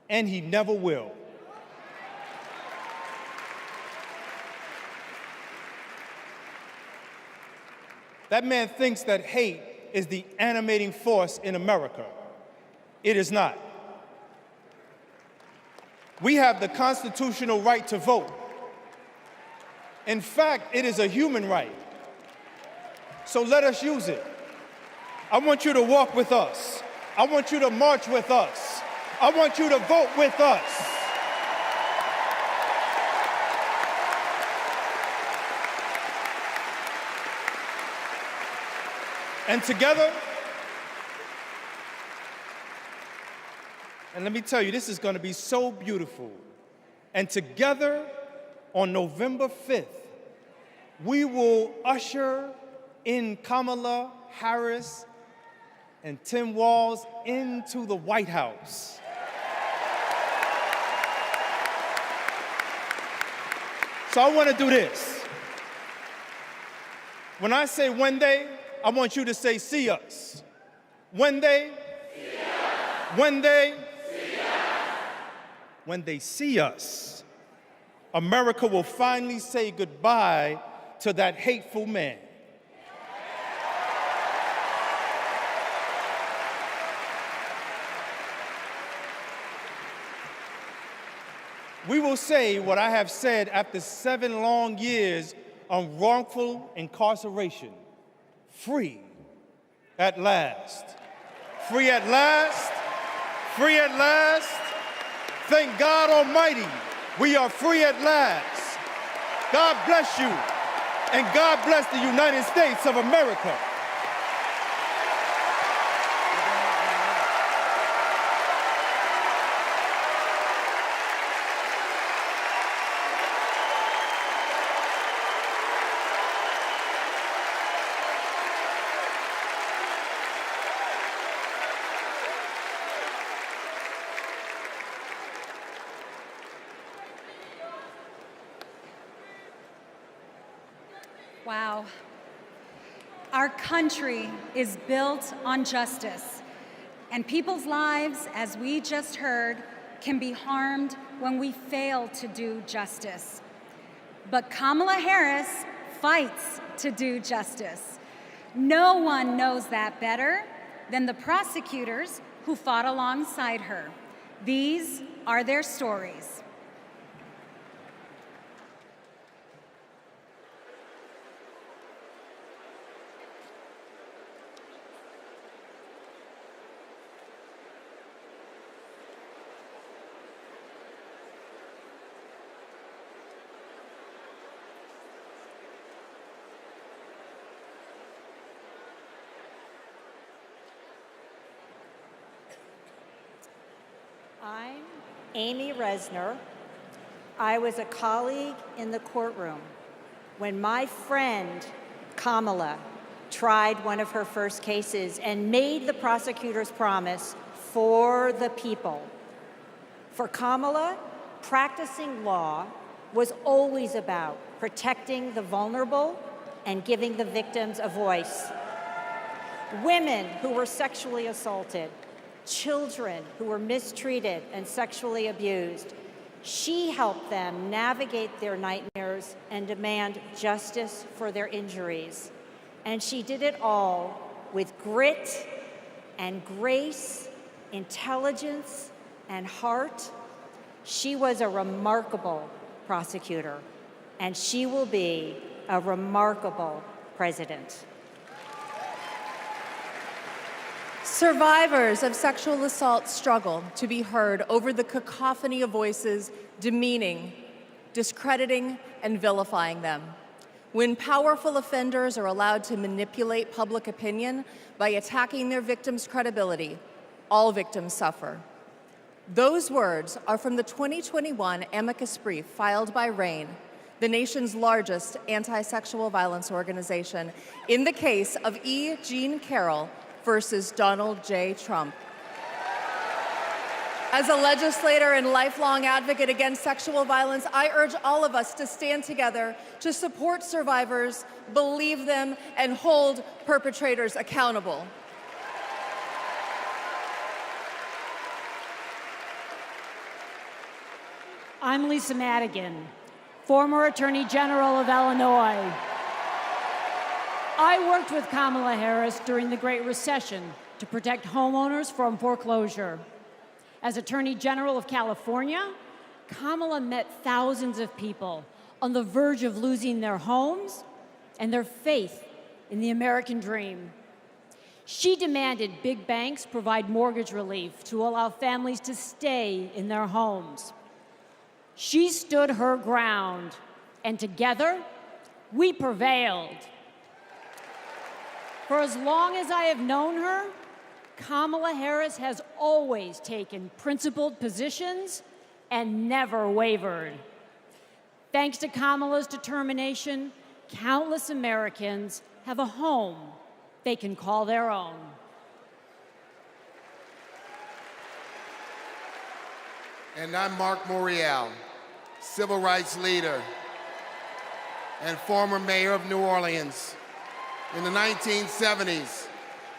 [SPEAKER 11] and he never will. That man thinks that hate is the animating force in America. It is not. We have the constitutional right to vote. In fact, it is a human right. So let us use it. I want you to walk with us. I want you to march with us. I want you to vote with us. And together, and let me tell you, this is going to be so beautiful. And together, on November 5th, we will usher in Kamala Harris and Tim Walz into the White House. So I want to do this. When I say when they, I want you to say see us. When they, see us. When they, see us. When they see us, America will finally say goodbye to that hateful man. We will say what I have said after 7 long years of wrongful incarceration. Free at last. Free at last. Free at last. Thank God Almighty, we are free at last. God bless you, and God bless the United States of America.
[SPEAKER 21] Wow. Our country is built on justice, and people's lives, as we just heard, can be harmed when we fail to do justice. But Kamala Harris fights to do justice. No one knows that better than the prosecutors who fought alongside her. These are their stories.
[SPEAKER 12] I'm Amy Resner. I was a colleague in the courtroom when my friend Kamala tried one of her first cases and made the prosecutor's promise for the people. For Kamala, practicing law was always about protecting the vulnerable and giving the victims a voice. Women who were sexually assaulted, children who were mistreated and sexually abused. She helped them navigate their nightmares and demand justice for their injuries. And she did it all with grit and grace, intelligence and heart. She was a remarkable prosecutor, and she will be a remarkable president.
[SPEAKER 1] Survivors of sexual assault struggle to be heard over the cacophony of voices demeaning, discrediting, and vilifying them. When powerful offenders are allowed to manipulate public opinion by attacking their victims' credibility, all victims suffer. Those words are from the 2021 amicus brief filed by RAINN, the nation's largest anti-sexual violence organization, in the case of E. Jean Carroll versus Donald J. Trump. As a legislator and lifelong advocate against sexual violence, I urge all of us to stand together to support survivors, believe them, and hold perpetrators accountable.
[SPEAKER 10] I'm Lisa Madigan, former Attorney General of Illinois. I worked with Kamala Harris during the Great Recession to protect homeowners from foreclosure. As Attorney General of California, Kamala met thousands of people on the verge of losing their homes and their faith in the American dream. She demanded big banks provide mortgage relief to allow families to stay in their homes. She stood her ground, and together, we prevailed. For as long as I have known her, Kamala Harris has always taken principled positions and never wavered. Thanks to Kamala's determination, countless Americans have a home they can call their own.
[SPEAKER 23] And I'm Mark Morial, civil rights leader and former mayor of New Orleans. In the 1970s,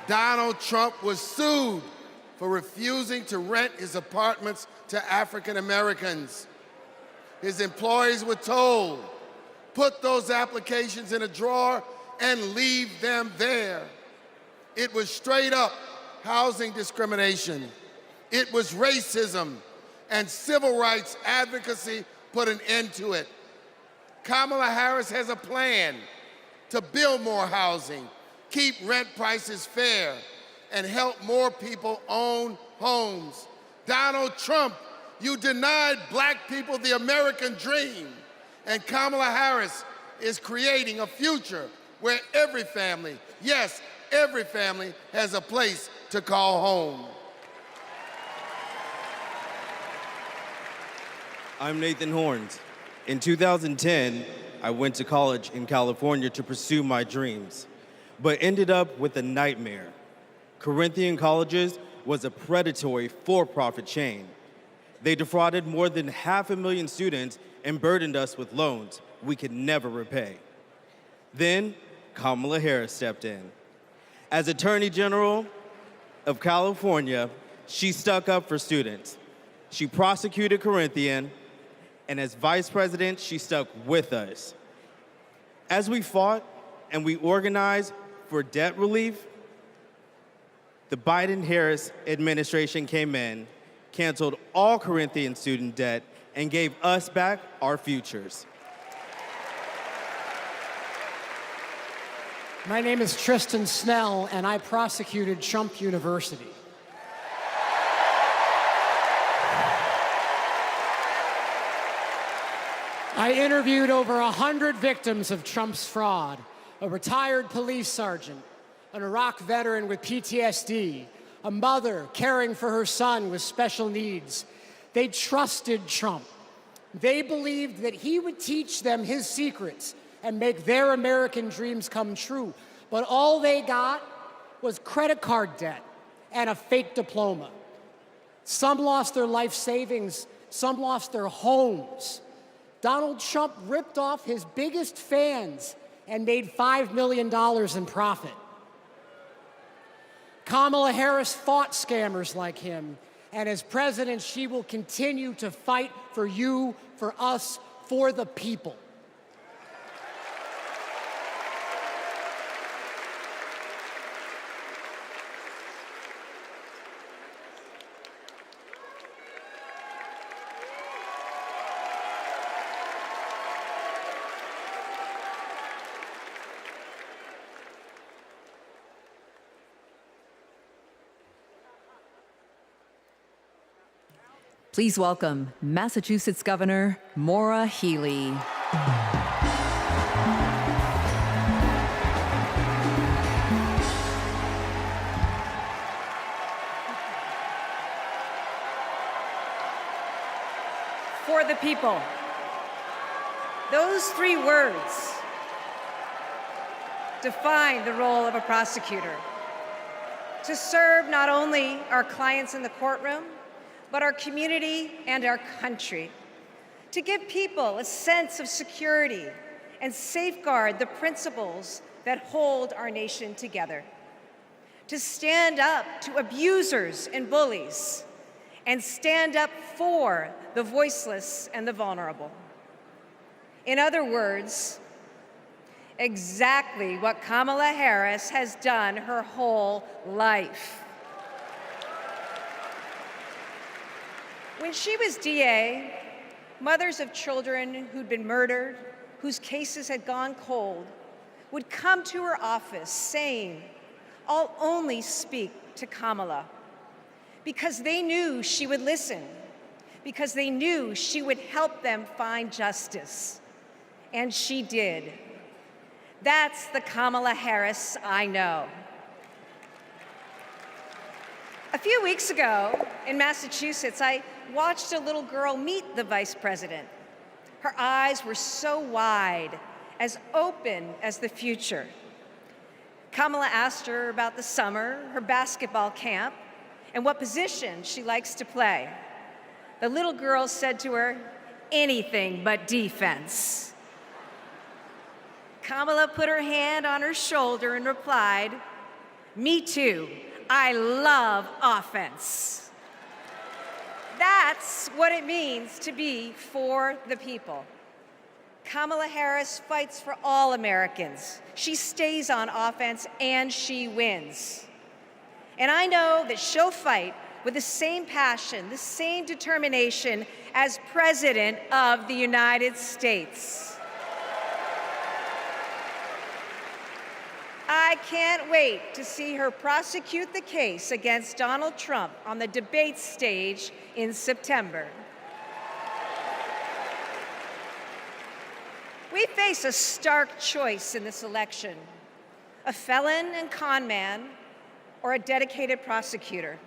[SPEAKER 23] Donald Trump was sued for refusing to rent his apartments to African Americans. His employees were told, put those applications in a drawer and leave them there. It was straight up housing discrimination. It was racism, and civil rights advocacy put an end to it. Kamala Harris has a plan to build more housing, keep rent prices fair, and help more people own homes. Donald Trump, you denied black people the American dream, and Kamala Harris is creating a future where every family, yes, every family has a place to call home.
[SPEAKER 24] I'm Nathan Horns. In 2010, I went to college in California to pursue my dreams, but ended up with a nightmare. Corinthian Colleges was a predatory for-profit chain. They defrauded more than 500,000 students and burdened us with loans we could never repay. Then, Kamala Harris stepped in. As Attorney General of California, she stuck up for students. She prosecuted Corinthian, and as Vice President, she stuck with us. As we fought and we organized for debt relief, the Biden-Harris administration came in, canceled all Corinthian student debt, and gave us back our futures.
[SPEAKER 25] My name is Tristan Snell, and I prosecuted Trump University. I interviewed over 100 victims of Trump's fraud, a retired police sergeant, an Iraq veteran with PTSD, a mother caring for her son with special needs. They trusted Trump. They believed that he would teach them his secrets and make their American dreams come true. But all they got was credit card debt and a fake diploma. Some lost their life savings Some lost their homes. Donald Trump ripped off his biggest fans and made $5 million in profit. Kamala Harris fought scammers like him, and as president, she will continue to fight for you, for us, for the people.
[SPEAKER 6] Please welcome Massachusetts Governor Maura Healey.
[SPEAKER 13] For the people. Those three words define the role of a prosecutor. To serve not only our clients in the courtroom, but our community and our country. To give people a sense of security and safeguard the principles that hold our nation together. To stand up to abusers and bullies, and stand up for the voiceless and the vulnerable. In other words, exactly what Kamala Harris has done her whole life. When she was DA, mothers of children who'd been murdered, whose cases had gone cold, would come to her office saying, "I'll only speak to Kamala," because they knew she would listen, because they knew she would help them find justice. And she did. That's the Kamala Harris I know. A few weeks ago in Massachusetts, I watched a little girl meet the vice president. Her eyes were so wide, as open as the future. Kamala asked her about the summer, her basketball camp, and what position she likes to play. The little girl said to her, "Anything but defense." Kamala put her hand on her shoulder and replied, "Me too. I love offense." That's what it means to be for the people. Kamala Harris fights for all Americans. She stays on offense and she wins. And I know that she'll fight with the same passion, the same determination as President of the United States. I can't wait to see her prosecute the case against Donald Trump on the debate stage in September. We face a stark choice in this election: a felon and con man, or a dedicated prosecutor.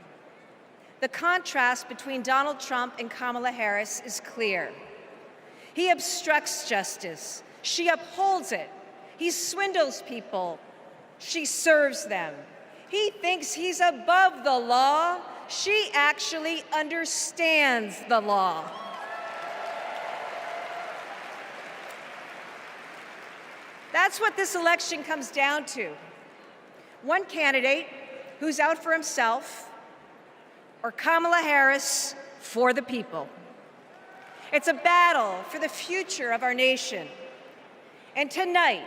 [SPEAKER 13] The contrast between Donald Trump and Kamala Harris is clear. He obstructs justice. She upholds it. He swindles people. She serves them. He thinks he's above the law. She actually understands the law. That's what this election comes down to. One candidate who's out for himself, or Kamala Harris for the people. It's a battle for the future of our nation. And tonight,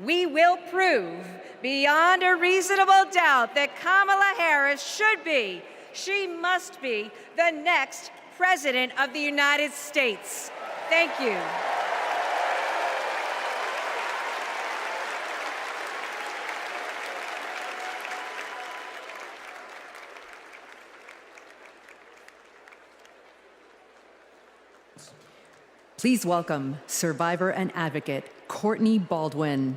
[SPEAKER 13] we will prove beyond a reasonable doubt that Kamala Harris should be, she must be, the next President of the United States. Thank you.
[SPEAKER 6] Please welcome survivor and advocate Courtney Baldwin.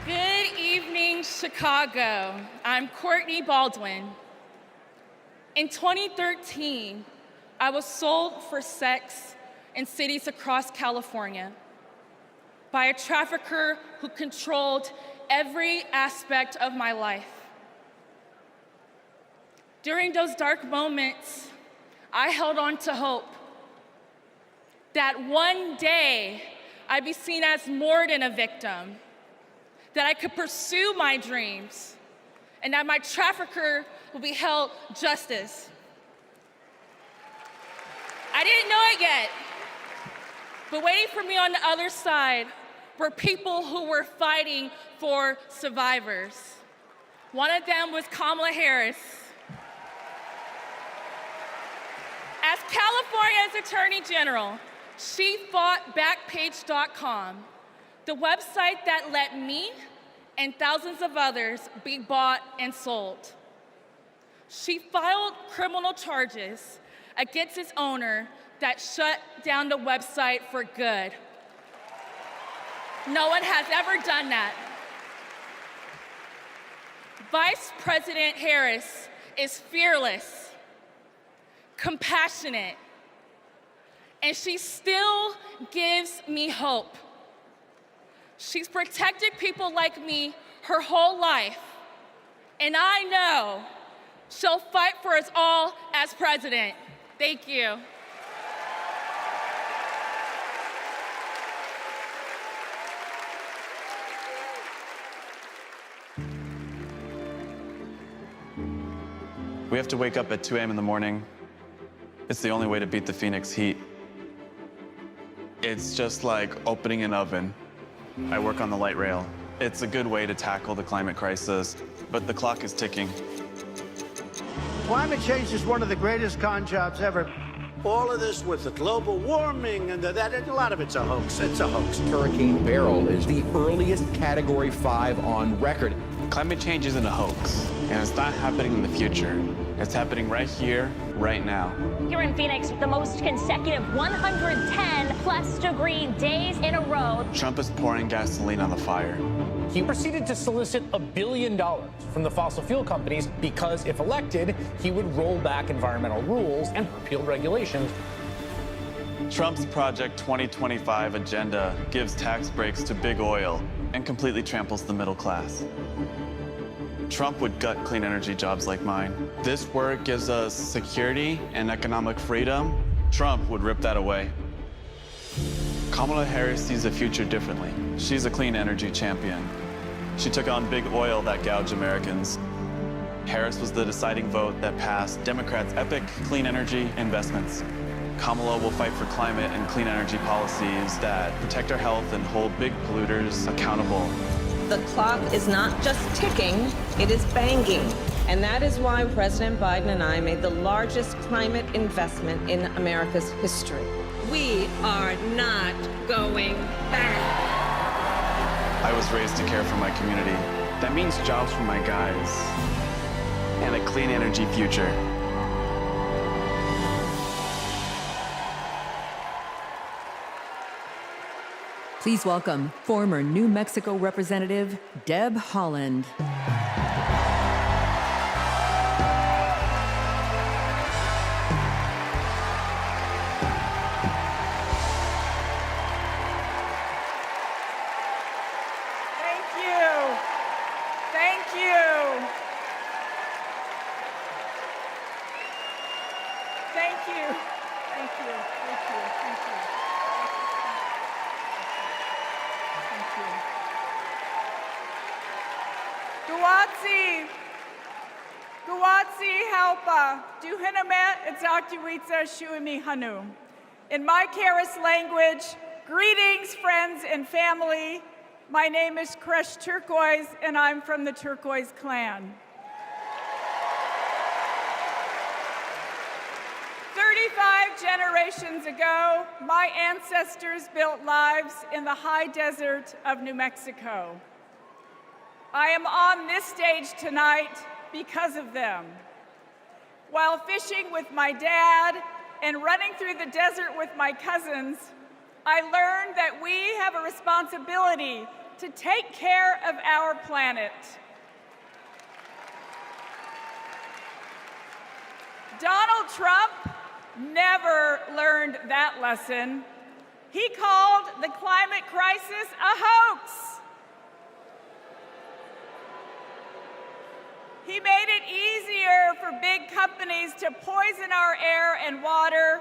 [SPEAKER 14] Good evening, Chicago. I'm Courtney Baldwin. In 2013, I was sold for sex in cities across California by a trafficker who controlled every aspect of my life. During those dark moments, I held on to hope that one day I'd be seen as more than a victim, that I could pursue my dreams, and that my trafficker will be held justice. I didn't know it yet, but waiting for me on the other side were people who were fighting for survivors. One of them was Kamala Harris. As California's Attorney General, she fought Backpage.com, the website that let me and thousands of others be bought and sold. She filed criminal charges against its owner that shut down the website for good. No one has ever done that. Vice President Harris is fearless, compassionate, and she still gives me hope. She's protected people like me her whole life, and I know she'll fight for us all as president. Thank you.
[SPEAKER 15] We have to wake up at 2 a.m. in the morning. It's the only way to beat the Phoenix heat. It's just like opening an oven. I work on the light rail. It's a good way to tackle the climate crisis, but the clock is ticking.
[SPEAKER 16] Climate change is one of the greatest con jobs ever. All of this with the global warming and a lot of it's a hoax. It's a hoax.
[SPEAKER 17] Hurricane Beryl is the earliest Category 5 on record.
[SPEAKER 15] Climate change isn't a hoax, and it's not happening in the future. It's happening right here, right now.
[SPEAKER 19] Here in Phoenix, the most consecutive 110+ degree days in a row.
[SPEAKER 15] Trump is pouring gasoline on the fire.
[SPEAKER 20] He proceeded to solicit $1 billion from the fossil fuel companies because, if elected, he would roll back environmental rules and repeal regulations.
[SPEAKER 15] Trump's Project 2025 agenda gives tax breaks to big oil and completely tramples the middle class. Trump would gut clean energy jobs like mine. This work gives us security and economic freedom. Trump would rip that away. Kamala Harris sees the future differently. She's a clean energy champion. She took on big oil that gouged Americans. Harris was the deciding vote that passed Democrats' epic clean energy investments. Kamala will fight for climate and clean energy policies that protect our health and hold big polluters accountable.
[SPEAKER 18] The clock is not just ticking, it is banging. And that is why President Biden and I made the largest climate investment in America's history. We are not going back.
[SPEAKER 15] I was raised to care for my community. That means jobs for my guys and a clean energy future.
[SPEAKER 6] Please welcome former New Mexico Representative Deb Haaland.
[SPEAKER 26] In my Karis language, greetings, friends and family. My name is Kresh Turquoise, and I'm from the Turquoise clan. 35 generations ago, my ancestors built lives in the high desert of New Mexico. I am on this stage tonight because of them. While fishing with my dad and running through the desert with my cousins, I learned that we have a responsibility to take care of our planet. Donald Trump never learned that lesson. He called the climate crisis a hoax. He made it easier for for big companies to poison our air and water,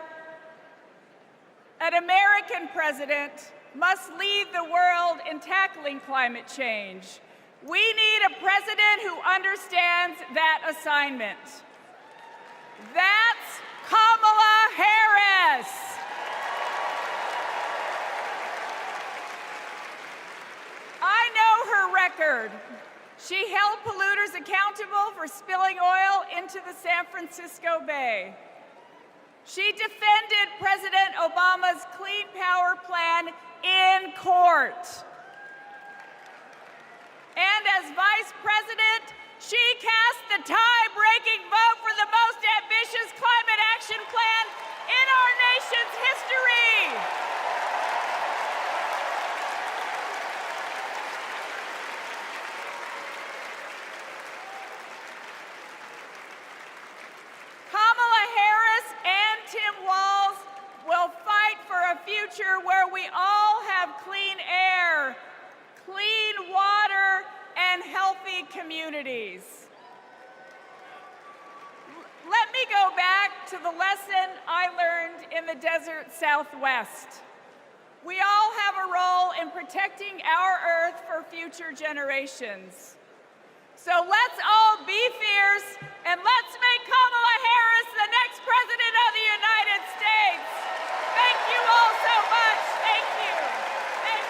[SPEAKER 26] an American president must lead the world in tackling climate change. We need a president who understands that assignment. That's Kamala Harris. I know her record. She held polluters accountable for spilling oil into the San Francisco Bay. She defended President Obama's Clean Power Plan in court. And as vice president, she cast the tie-breaking vote for the most ambitious climate action plan in our nation's history. Kamala Harris and Tim Walz will fight for a future where we all have clean air, clean water, and healthy communities. Let me go back to the lesson I learned in the desert Southwest. We all have a role in protecting our Earth for future generations. So let's all be fierce, and let's make Kamala Harris the next President of the United States. Thank you all so much. Thank you. Thank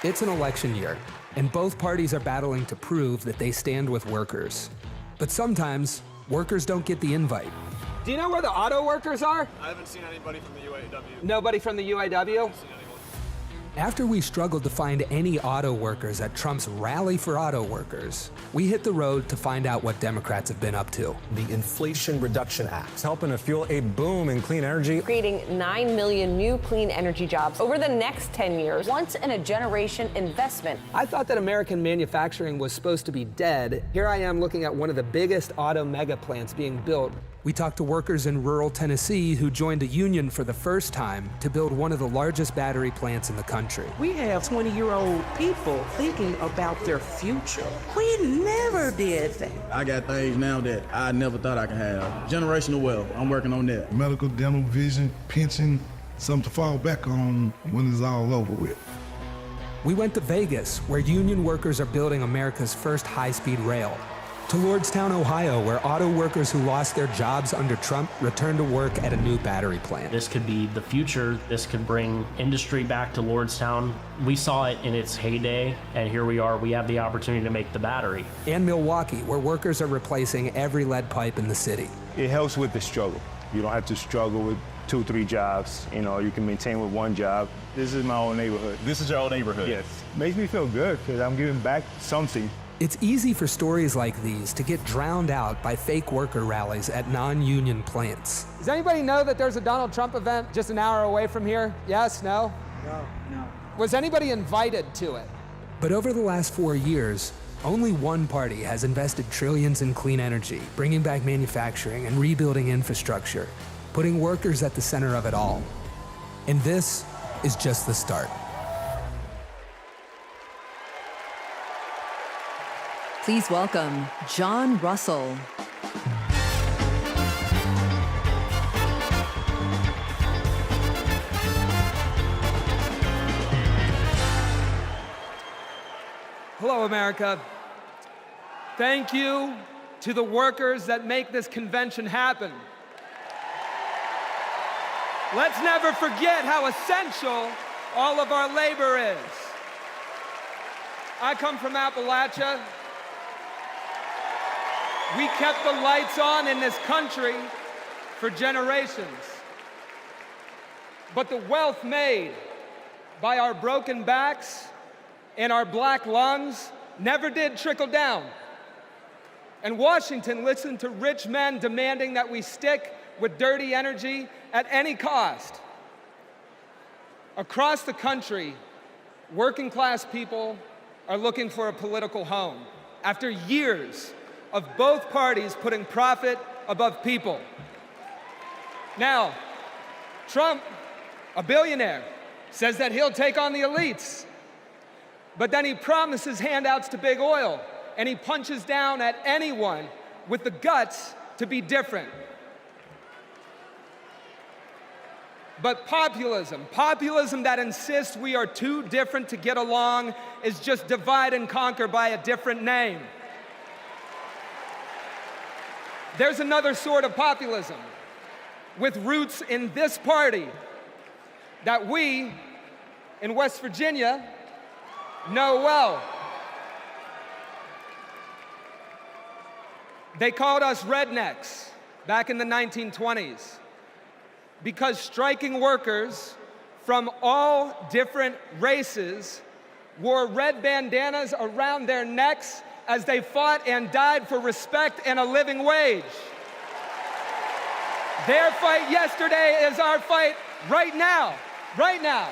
[SPEAKER 26] you.
[SPEAKER 2] It's an election year, and both parties are battling to prove that they stand with workers. But sometimes, workers don't get the invite.
[SPEAKER 3] Do you know where the auto workers are?
[SPEAKER 4] I haven't seen anybody from the UAW.
[SPEAKER 3] Nobody from the UAW?
[SPEAKER 2] After we struggled to find any auto workers at Trump's Rally for Auto Workers, we hit the road to find out what Democrats have been up to.
[SPEAKER 5] The Inflation Reduction Act is helping to fuel a boom in clean energy,
[SPEAKER 7] creating 9 million new clean energy jobs over the next 10 years, once in a generation investment.
[SPEAKER 2] I thought that American manufacturing was supposed to be dead. Here I am looking at one of the biggest auto mega plants being built. We talked to workers in rural Tennessee who joined a union for the first time to build one of the largest battery plants in the country.
[SPEAKER 22] We have 20-year-old people thinking about their future. We never did that.
[SPEAKER 27] I got things now that I never thought I could have. Generational wealth, I'm working on that.
[SPEAKER 28] Medical, dental, vision, pension, something to fall back on when it's all over with.
[SPEAKER 2] We went to Vegas, where union workers are building America's first high-speed rail. To Lordstown, Ohio, where auto workers who lost their jobs under Trump returned to work at a new battery plant.
[SPEAKER 29] This could be the future. This could bring industry back to Lordstown. We saw it in its heyday, and here we are. We have the opportunity to make the battery.
[SPEAKER 2] And Milwaukee, where workers are replacing every lead pipe in the city.
[SPEAKER 30] It helps with the struggle. You don't have to struggle with 2, 3 jobs. You know, you can maintain with one job. This is my own neighborhood.
[SPEAKER 4] This is your old neighborhood?
[SPEAKER 30] Yes. Makes me feel good because I'm giving back something.
[SPEAKER 2] It's easy for stories like these to get drowned out by fake worker rallies at non-union plants.
[SPEAKER 3] Does anybody know that there's a Donald Trump event just an hour away from here? Yes? No?
[SPEAKER 22] No.
[SPEAKER 3] Was anybody invited to it?
[SPEAKER 2] But over the last 4 years, only one party has invested trillions in clean energy, bringing back manufacturing and rebuilding infrastructure, putting workers at the center of it all. And this is just the start.
[SPEAKER 6] Please welcome John Russell.
[SPEAKER 3] Hello, America. Thank you to the workers that make this convention happen. Let's never forget how essential all of our labor is. I come from Appalachia. We kept the lights on in this country for generations. But the wealth made by our broken backs and our black lungs never did trickle down. And Washington listened to rich men demanding that we stick with dirty energy at any cost. Across the country, working class people are looking for a political home after years of both parties putting profit above people. Now, Trump a billionaire, says that he'll take on the elites. But then he promises handouts to big oil, and he punches down at anyone with the guts to be different. But populism that insists we are too different to get along, is just divide and conquer by a different name. There's another sort of populism with roots in this party that we in West Virginia know well. They called us rednecks back in the 1920s because striking workers from all different races wore red bandanas around their necks as they fought and died for respect and a living wage. Their fight yesterday is our fight right now, right now.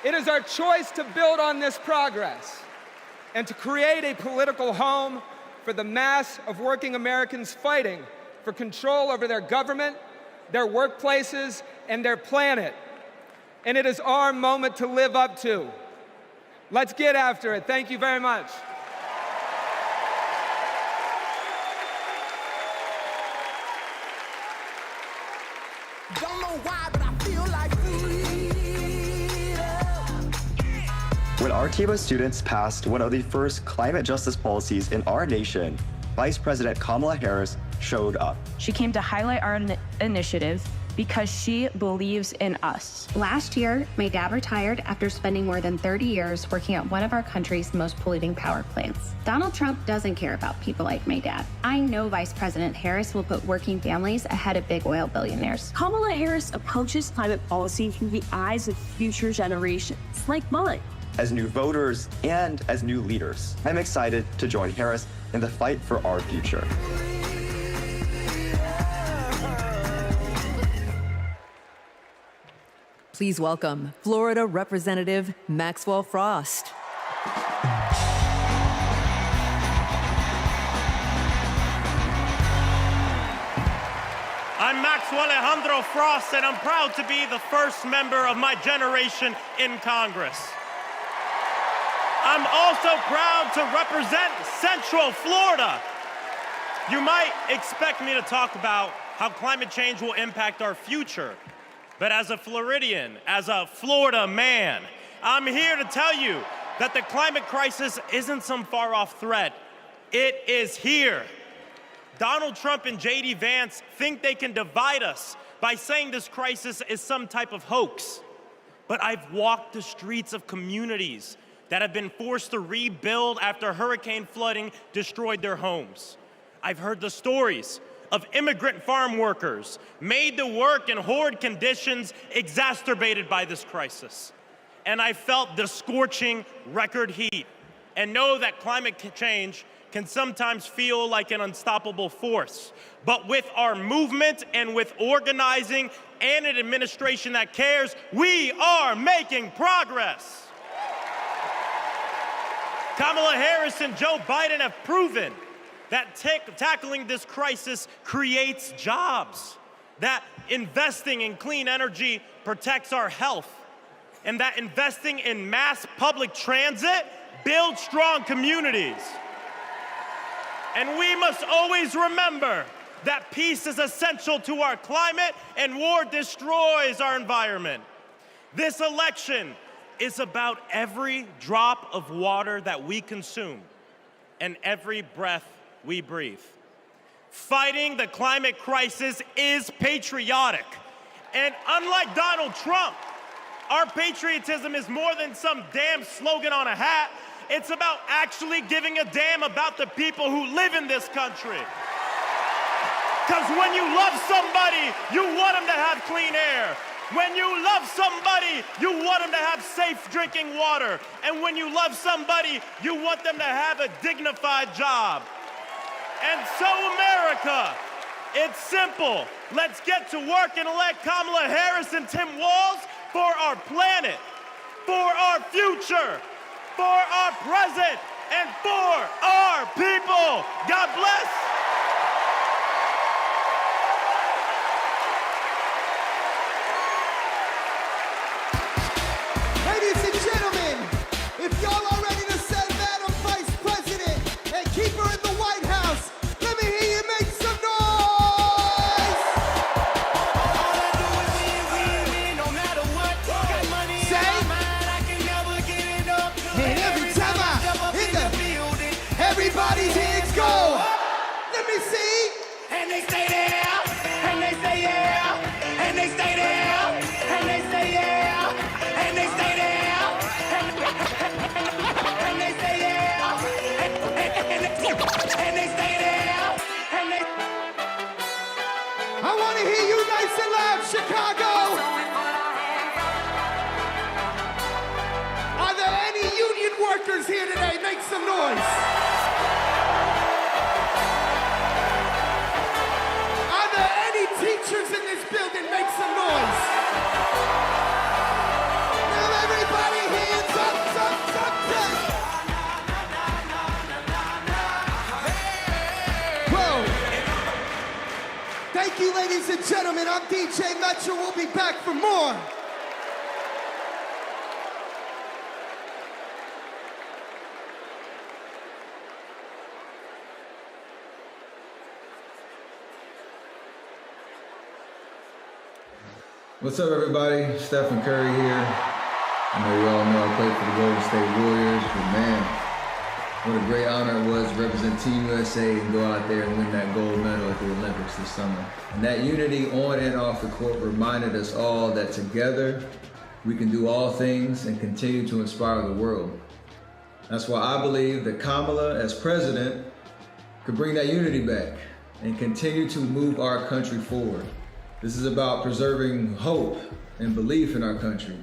[SPEAKER 3] It is our choice to build on this progress and to create a political home for the mass of working Americans fighting for control over their government, their workplaces, and their planet. And it is our moment to live up to. Let's get after it. Thank you very much.
[SPEAKER 1] Don't know why, but I feel like
[SPEAKER 8] When our team of students passed one of the first climate justice policies in our nation, Vice President Kamala Harris showed up.
[SPEAKER 9] She came to highlight our initiative because she believes in us.
[SPEAKER 10] Last year, my dad retired after spending more than 30 years working at one of our country's most polluting power plants. Donald Trump doesn't care about people like my dad. I know Vice President Harris will put working families ahead of big oil billionaires.
[SPEAKER 11] Kamala Harris approaches climate policy through the eyes of future generations, like mine.
[SPEAKER 8] As new voters and as new leaders, I'm excited to join Harris in the fight for our future.
[SPEAKER 6] Please welcome Florida Representative Maxwell Frost.
[SPEAKER 12] I'm Maxwell Alejandro Frost, and I'm proud to be the first member of my generation in Congress. I'm also proud to represent Central Florida. You might expect me to talk about how climate change will impact our future. But as a Floridian, as a Florida man, I'm here to tell you that the climate crisis isn't some far-off threat. It is here. Donald Trump and J.D. Vance think they can divide us by saying this crisis is some type of hoax. But I've walked the streets of communities that have been forced to rebuild after hurricane flooding destroyed their homes. I've heard the stories of immigrant farm workers made to work in horrid conditions exacerbated by this crisis. And I felt the scorching record heat and know that climate change can sometimes feel like an unstoppable force. But with our movement and with organizing and an administration that cares, we are making progress. Kamala Harris and Joe Biden have proven that tackling this crisis creates jobs, that investing in clean energy protects our health, and that investing in mass public transit builds strong communities. And we must always remember that peace is essential to our climate and war destroys our environment. This election is about every drop of water that we consume and every breath we breathe. Fighting the climate crisis is patriotic. And unlike Donald Trump, our patriotism is more than some damn slogan on a hat. It's about actually giving a damn about the people who live in this country. Because when you love somebody, you want them to have clean air. When you love somebody, you want them to have safe drinking water. And when you love somebody, you want them to have a dignified job. And so, America, it's simple. Let's get to work and elect Kamala Harris and Tim Walz for our planet, for our future, for our present, and for our people. God bless.
[SPEAKER 1] noise. Are there any teachers in this building? Make some noise. Now everybody hands up. Whoa. Thank you, ladies and gentlemen. I'm DJ Metro. We'll be back for more.
[SPEAKER 13] What's up, everybody? Stephen Curry here. I know you all know I played for the Golden State Warriors, but man, what a great honor it was to represent Team USA and go out there and win that gold medal at the Olympics this summer. And that unity on and off the court reminded us all that together we can do all things and continue to inspire the world. That's why I believe that Kamala, as president, could bring that unity back and continue to move our country forward. This is about preserving hope and belief in our country,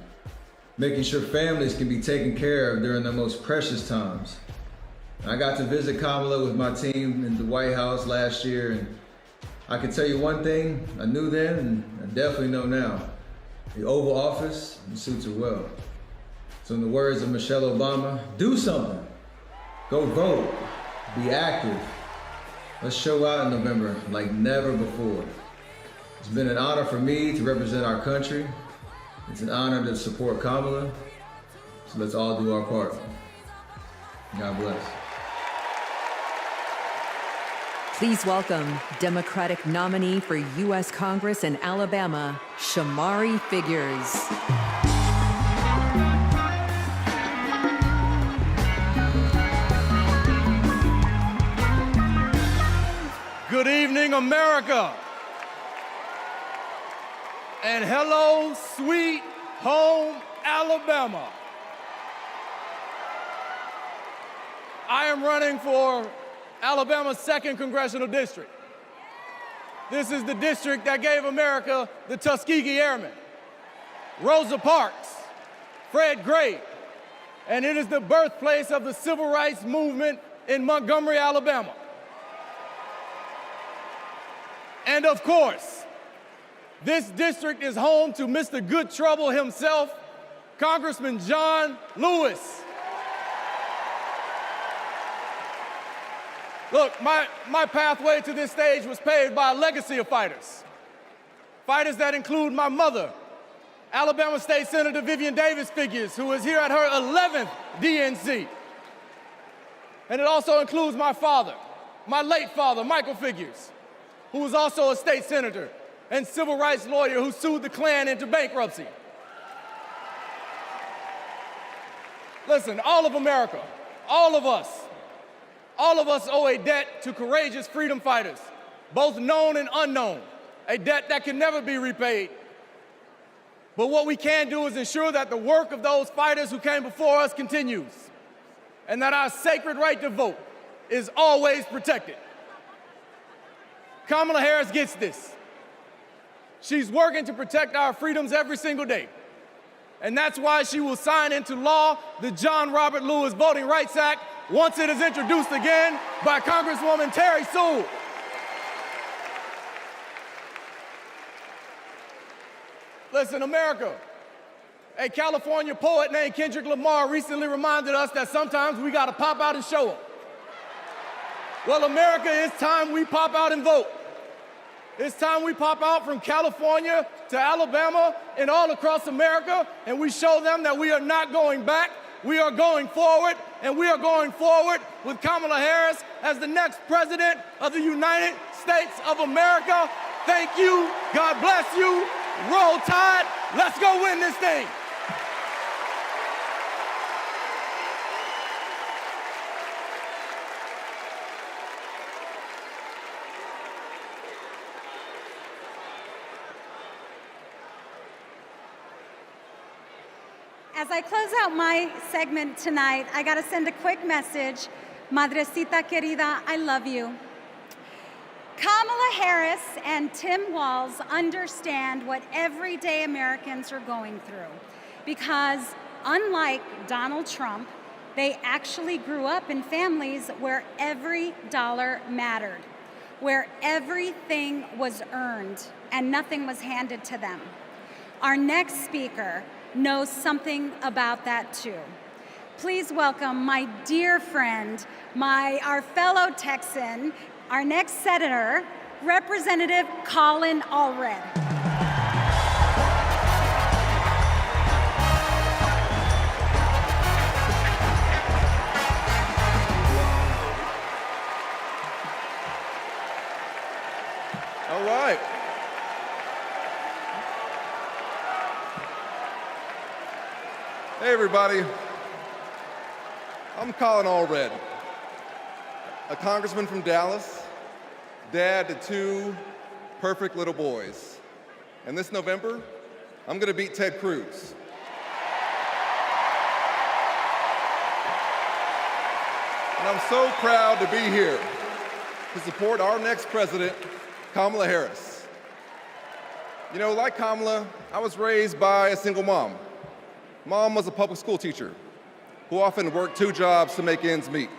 [SPEAKER 13] making sure families can be taken care of during their most precious times. I got to visit Kamala with my team in the White House last year, and I can tell you one thing I knew then and I definitely know now. The Oval Office suits her well. So in the words of Michelle Obama, do something. Go vote, be active. Let's show out in November like never before. It's been an honor for me to represent our country. It's an honor to support Kamala. So let's all do our part. God bless.
[SPEAKER 6] Please welcome Democratic nominee for U.S. Congress in Alabama, Shamari Figures.
[SPEAKER 14] Good evening, America. And hello, sweet home, Alabama. I am running for Alabama's 2nd Congressional District. This is the district that gave America the Tuskegee Airmen, Rosa Parks, Fred Gray, and it is the birthplace of the civil rights movement in Montgomery, Alabama. And of course, this district is home to Mr. Good Trouble himself, Congressman John Lewis. Look, my pathway to this stage was paved by a legacy of fighters. Fighters that include my mother, Alabama State Senator Vivian Davis Figures, who is here at her 11th DNC. And it also includes my father, my late father, Michael Figures, who was also a state senator and civil rights lawyer who sued the Klan into bankruptcy. Listen, all of America, all of us owe a debt to courageous freedom fighters, both known and unknown, a debt that can never be repaid. But what we can do is ensure that the work of those fighters who came before us continues, and that our sacred right to vote is always protected. Kamala Harris gets this. She's working to protect our freedoms every single day. And that's why she will sign into law the John Robert Lewis Voting Rights Act once it is introduced again by Congresswoman Terry Sewell. Listen, America, a California poet named Kendrick Lamar recently reminded us that sometimes we gotta pop out and show them. Well, America, it's time we pop out and vote. It's time we pop out from California to Alabama and all across America, and we show them that we are not going back, we are going forward, and we are going forward with Kamala Harris as the next president of the United States of America. Thank you, God bless you, roll tide, let's go win this thing.
[SPEAKER 16] As I close out my segment tonight, I got to send a quick message. Madrecita querida, I love you. Kamala Harris and Tim Walz understand what everyday Americans are going through because unlike Donald Trump, They actually grew up in families where every dollar mattered, where everything was earned and nothing was handed to them. Our next speaker knows something about that too. Please welcome my dear friend, our fellow Texan, our next senator, Representative Colin Allred.
[SPEAKER 15] All right. Hey, everybody. I'm Colin Allred, a congressman from Dallas, dad to 2 perfect little boys. And this November, I'm going to beat Ted Cruz. And I'm so proud to be here to support our next president, Kamala Harris. You know, like Kamala, I was raised by a single mom. Mom was a public school teacher who often worked 2 jobs to make ends meet.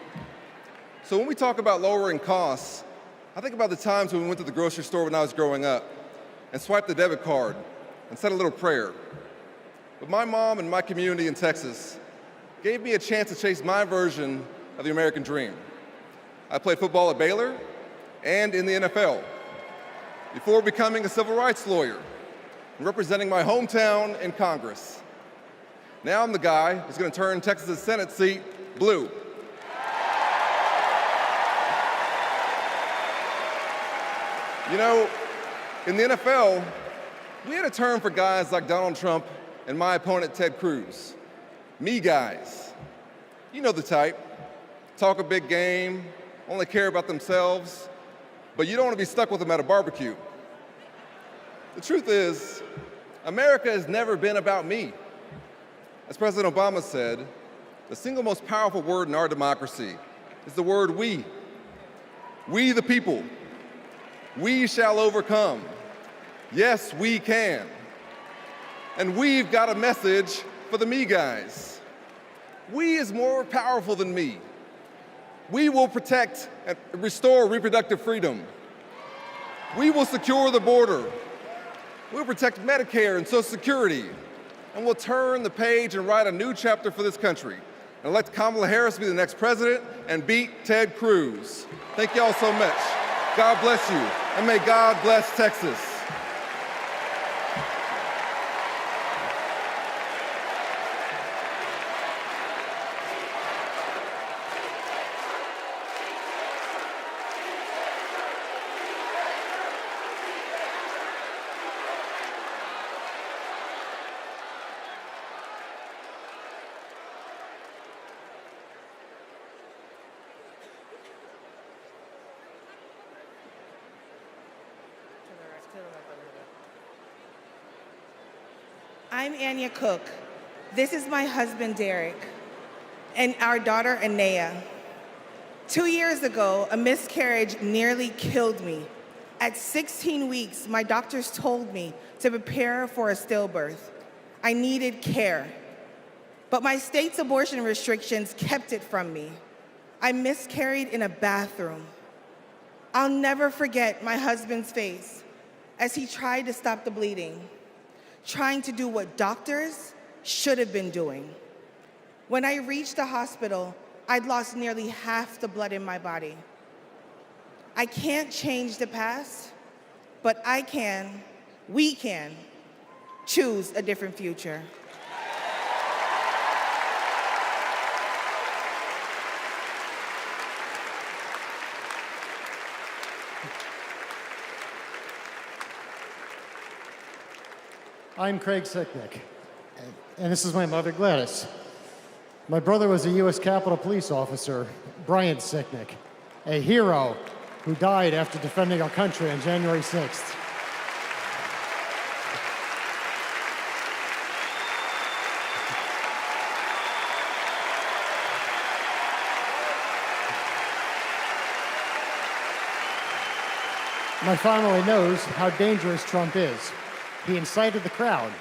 [SPEAKER 15] So when we talk about lowering costs, I think about the times when we went to the grocery store when I was growing up and swiped the debit card and said a little prayer. But my mom and my community in Texas gave me a chance to chase my version of the American dream. I played football at Baylor and in the NFL before becoming a civil rights lawyer and representing my hometown in Congress. Now I'm the guy who's going to turn Texas's Senate seat blue. You know, in the NFL, we had a term for guys like Donald Trump and my opponent Ted Cruz. Me guys. You know the type. Talk a big game, only care about themselves, but you don't want to be stuck with them at a barbecue. The truth is, America has never been about me. As President Obama said, the single most powerful word in our democracy is the word we. We the people. We shall overcome. Yes, we can. And we've got a message for the me guys. We is more powerful than me. We will protect and restore reproductive freedom. We will secure the border. We'll protect Medicare and Social Security. And we'll turn the page and write a new chapter for this country and elect Kamala Harris to be the next president and beat Ted Cruz. Thank you all so much. God bless you, and may God bless Texas.
[SPEAKER 17] I'm Anya Cook. This is my husband, Derek, and our daughter, Anaya. 2 years ago, a miscarriage nearly killed me. At 16 weeks, my doctors told me to prepare for a stillbirth. I needed care, but my state's abortion restrictions kept it from me. I miscarried in a bathroom. I'll never forget my husband's face as he tried to stop the bleeding, trying to do what doctors should have been doing. When I reached the hospital, I'd lost nearly half the blood in my body. I can't change the past, but we can choose a different future.
[SPEAKER 18] I'm Craig Sicknick, and this is my mother, Gladys. My brother was a U.S. Capitol Police officer, Brian Sicknick, a hero who died after defending our country on January 6th. My family knows how dangerous Trump is. He incited the crowd,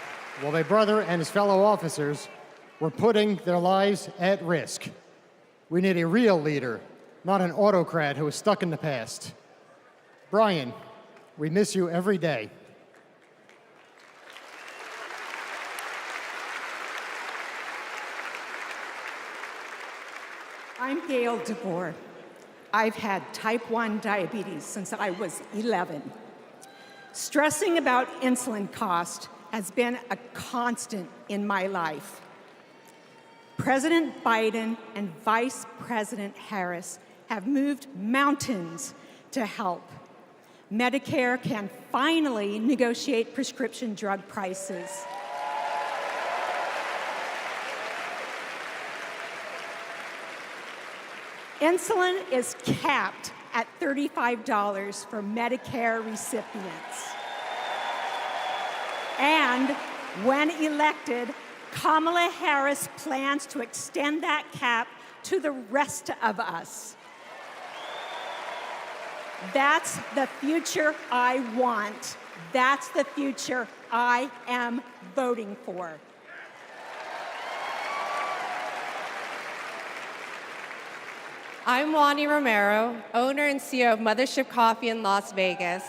[SPEAKER 18] while my brother and his fellow officers were putting their lives at risk. We need a real leader, not an autocrat who is stuck in the past. Brian, we miss you every day.
[SPEAKER 5] I'm Gail DeBoer. I've had type 1 diabetes since I was 11. Stressing about insulin cost has been a constant in my life. President Biden and Vice President Harris have moved mountains to help. Medicare can finally negotiate prescription drug prices. Insulin is capped at $35 for Medicare recipients. And when elected, Kamala Harris plans to extend that cap to the rest of us. That's the future I want. That's the future I am voting for.
[SPEAKER 7] I'm Wani Romero, owner and CEO of Mothership Coffee in Las Vegas.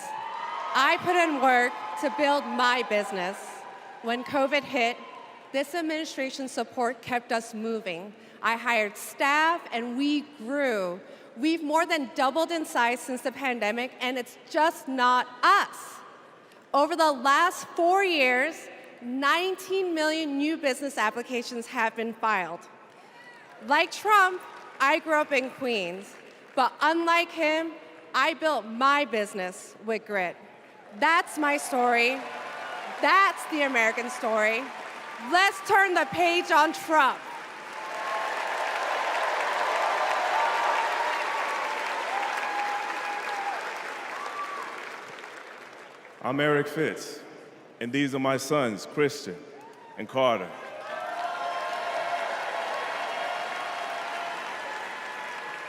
[SPEAKER 7] I put in work to build my business. When COVID hit, this administration's support kept us moving. I hired staff and we grew. We've more than doubled in size since the pandemic, and it's just not us. Over the last 4 years, 19 million new business applications have been filed. Like Trump, I grew up in Queens, but unlike him, I built my business with grit. That's my story. That's the American story. Let's turn the page on Trump.
[SPEAKER 19] I'm Eric Fitz, and these are my sons, Christian and Carter.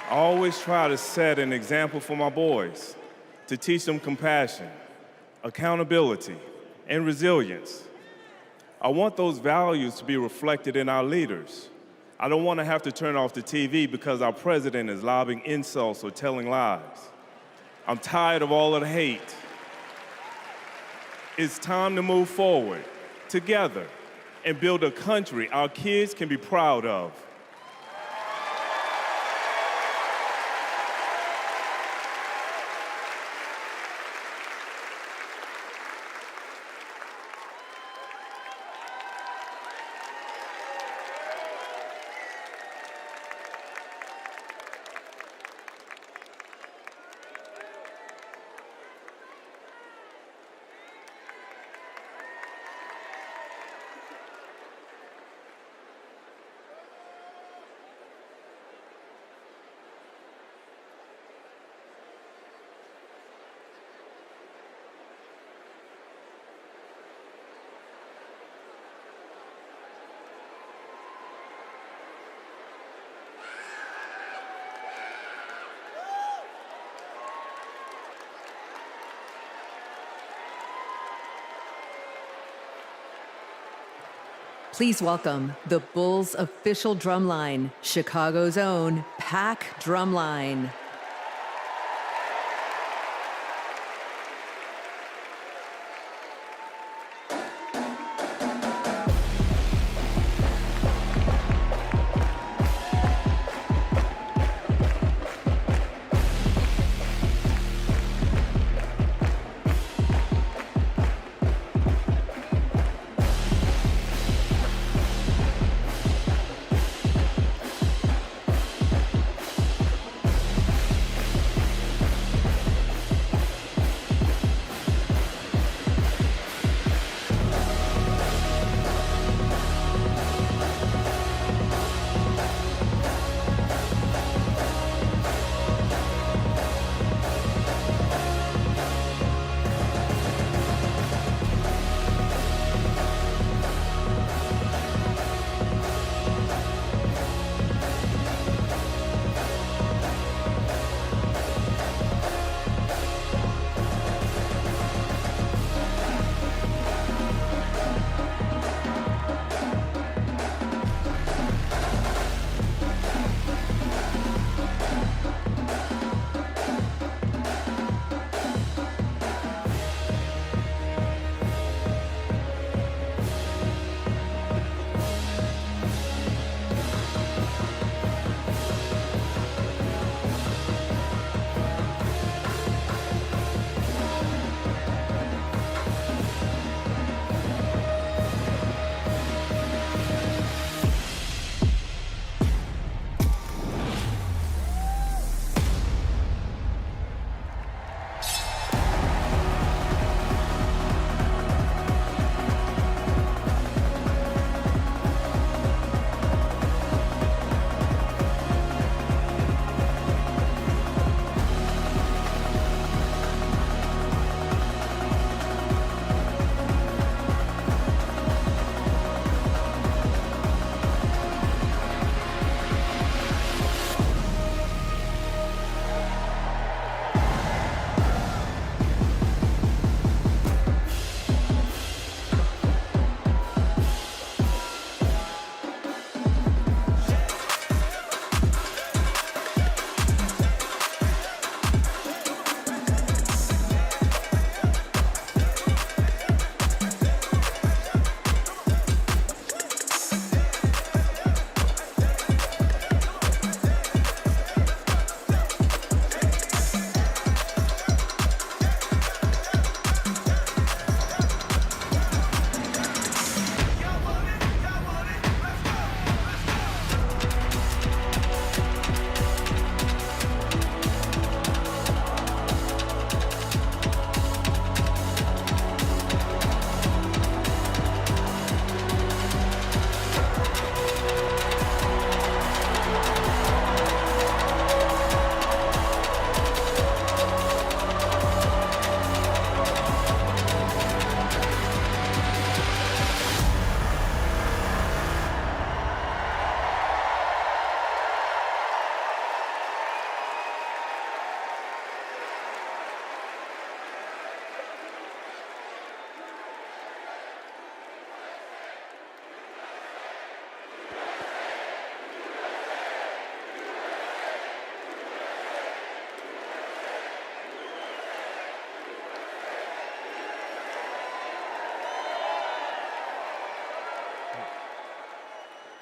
[SPEAKER 19] I always try to set an example for my boys, to teach them compassion, accountability, and resilience. I want those values to be reflected in our leaders. I don't want to have to turn off the TV because our president is lobbing insults or telling lies. I'm tired of all of the hate. It's time to move forward together and build a country our kids can be proud of.
[SPEAKER 6] Please welcome the Bulls' official drumline, Chicago's own Pack Drumline.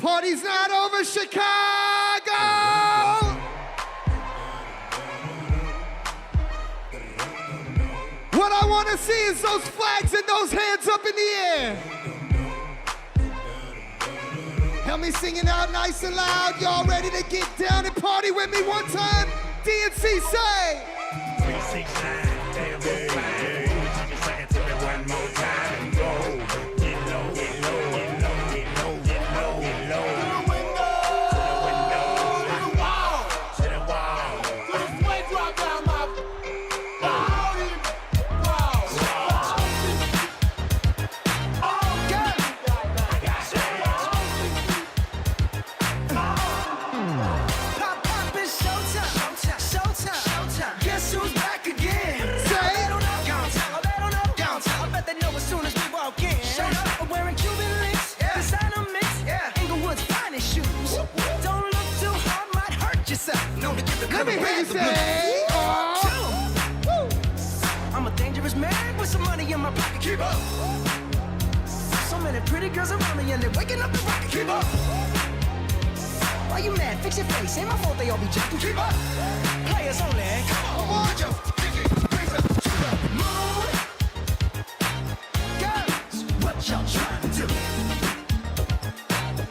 [SPEAKER 1] Party's not over, Chicago! What I want to see is those flags and those hands up in the air. Help me sing it out nice and loud. Y'all ready to get down and party with me one time? DNC say.
[SPEAKER 4] 369, damn, that's fine. Take a second to me one more time and go. Get low, get low, get low, get low, get low, get low. To the window, to the wall, to the wall. To the sweat drop down my body. Wow. Oh, yeah. I got Pop, pop, it's showtime, showtime, showtime. Guess who's back again? Say. I don't know. I bet they know as soon as we walk in. Shut up, I'm wearing Cuban links, designer mix, Inglewood's finest shoes. Don't look too hard, might hurt yourself. Known to give the
[SPEAKER 1] Let me hear you say.
[SPEAKER 4] I'm a dangerous man with some money in my pocket. Keep up. So many pretty girls around me and they're waking up the rocket. Keep up. Why you mad? Fix your face. Ain't my fault they all be jacking. Keep up. Players only. Come on, put your pinky rings up to the moon. Girls, what y'all trying to do?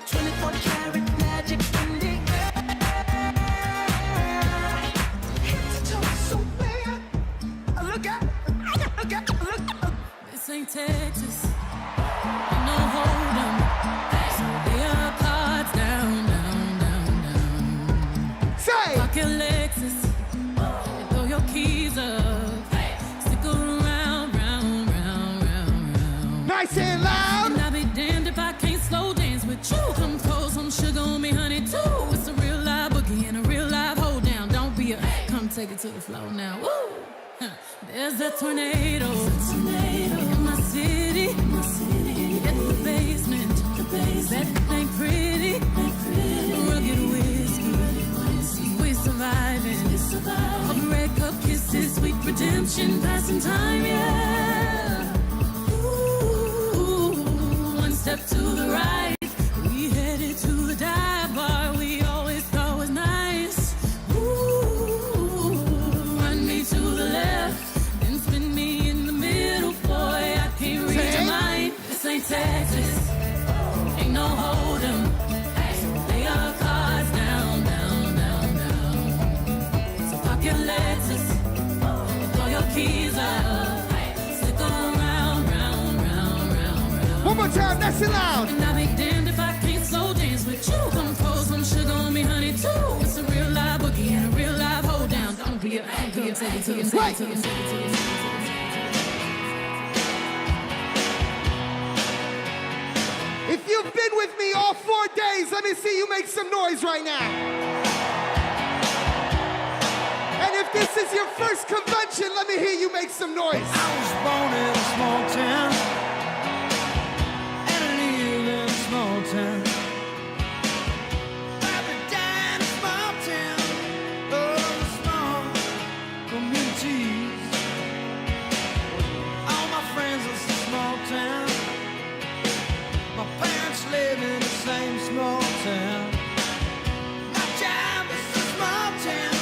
[SPEAKER 4] 24 karat magic in the air. Head to toe so bad. Look out. Look out. Look out.
[SPEAKER 20] This ain't Texas. Ain't no hold'em. So lay your cards down, down, down, down.
[SPEAKER 1] Say.
[SPEAKER 20] Lock your Lexus and throw your keys up. Stick around, round, round, round, round.
[SPEAKER 1] Nice and loud.
[SPEAKER 20] And I'll be damned if I can't slow dance with you. Come pour some sugar on me, honey, too. It's a real live boogie and a real live hold down. Don't be a come take it to the floor now. Woo! Huh. There's a tornado in my city. At the basement. That ain't pretty. Rugged whiskey. We surviving. All the red cup kisses, sweet redemption, passing time, yeah. Ooh, one step to the right. We headed to the dive bar we always thought was nice. Ooh, run me to the left, then spin me in the middle, boy. I can't read your mind. This ain't Texas, ain't no hold'em. So lay your cards down, down, down, down. So pop your Lexus, and throw your keys up. Stick around, round, round, round, round.
[SPEAKER 1] One more time, nice and loud.
[SPEAKER 20] And I'll be damned if I can't slow dance with you. Come pour some sugar on me, honey, too. It's a real live boogie and a real live hold down. Don't be a come take it to the right.
[SPEAKER 1] If you've been with me all 4 days, let me see you make some noise right now. And if this is your first convention, let me hear you make some noise.
[SPEAKER 4] I was born in a small town, and I live in a small town. Papa died in a small town, oh, small communities. All my friends are from small town. My parents live in the same small town. My job is a small town.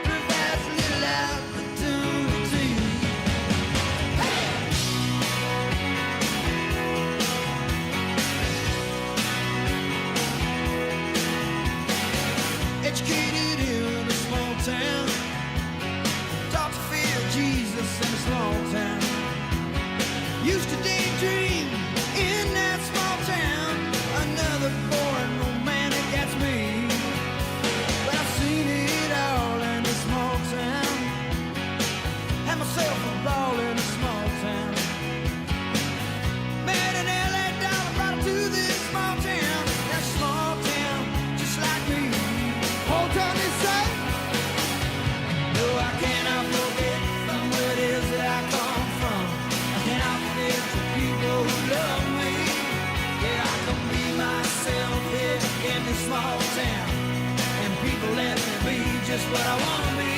[SPEAKER 4] Provides little opportunity. Educated in a small town. Taught to fear Jesus in a small town. Used to daydream in that small town. Another boring romance. just what I wanna be.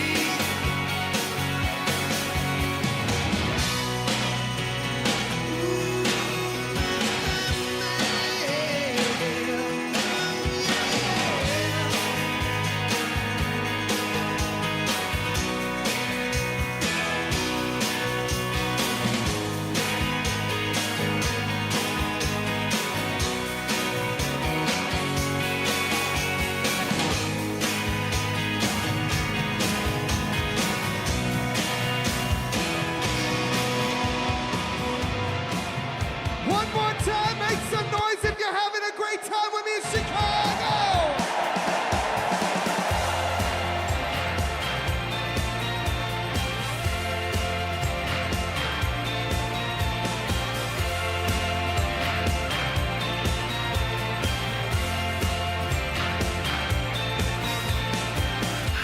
[SPEAKER 1] One more time, make some noise if you're having a great time with me in Chicago!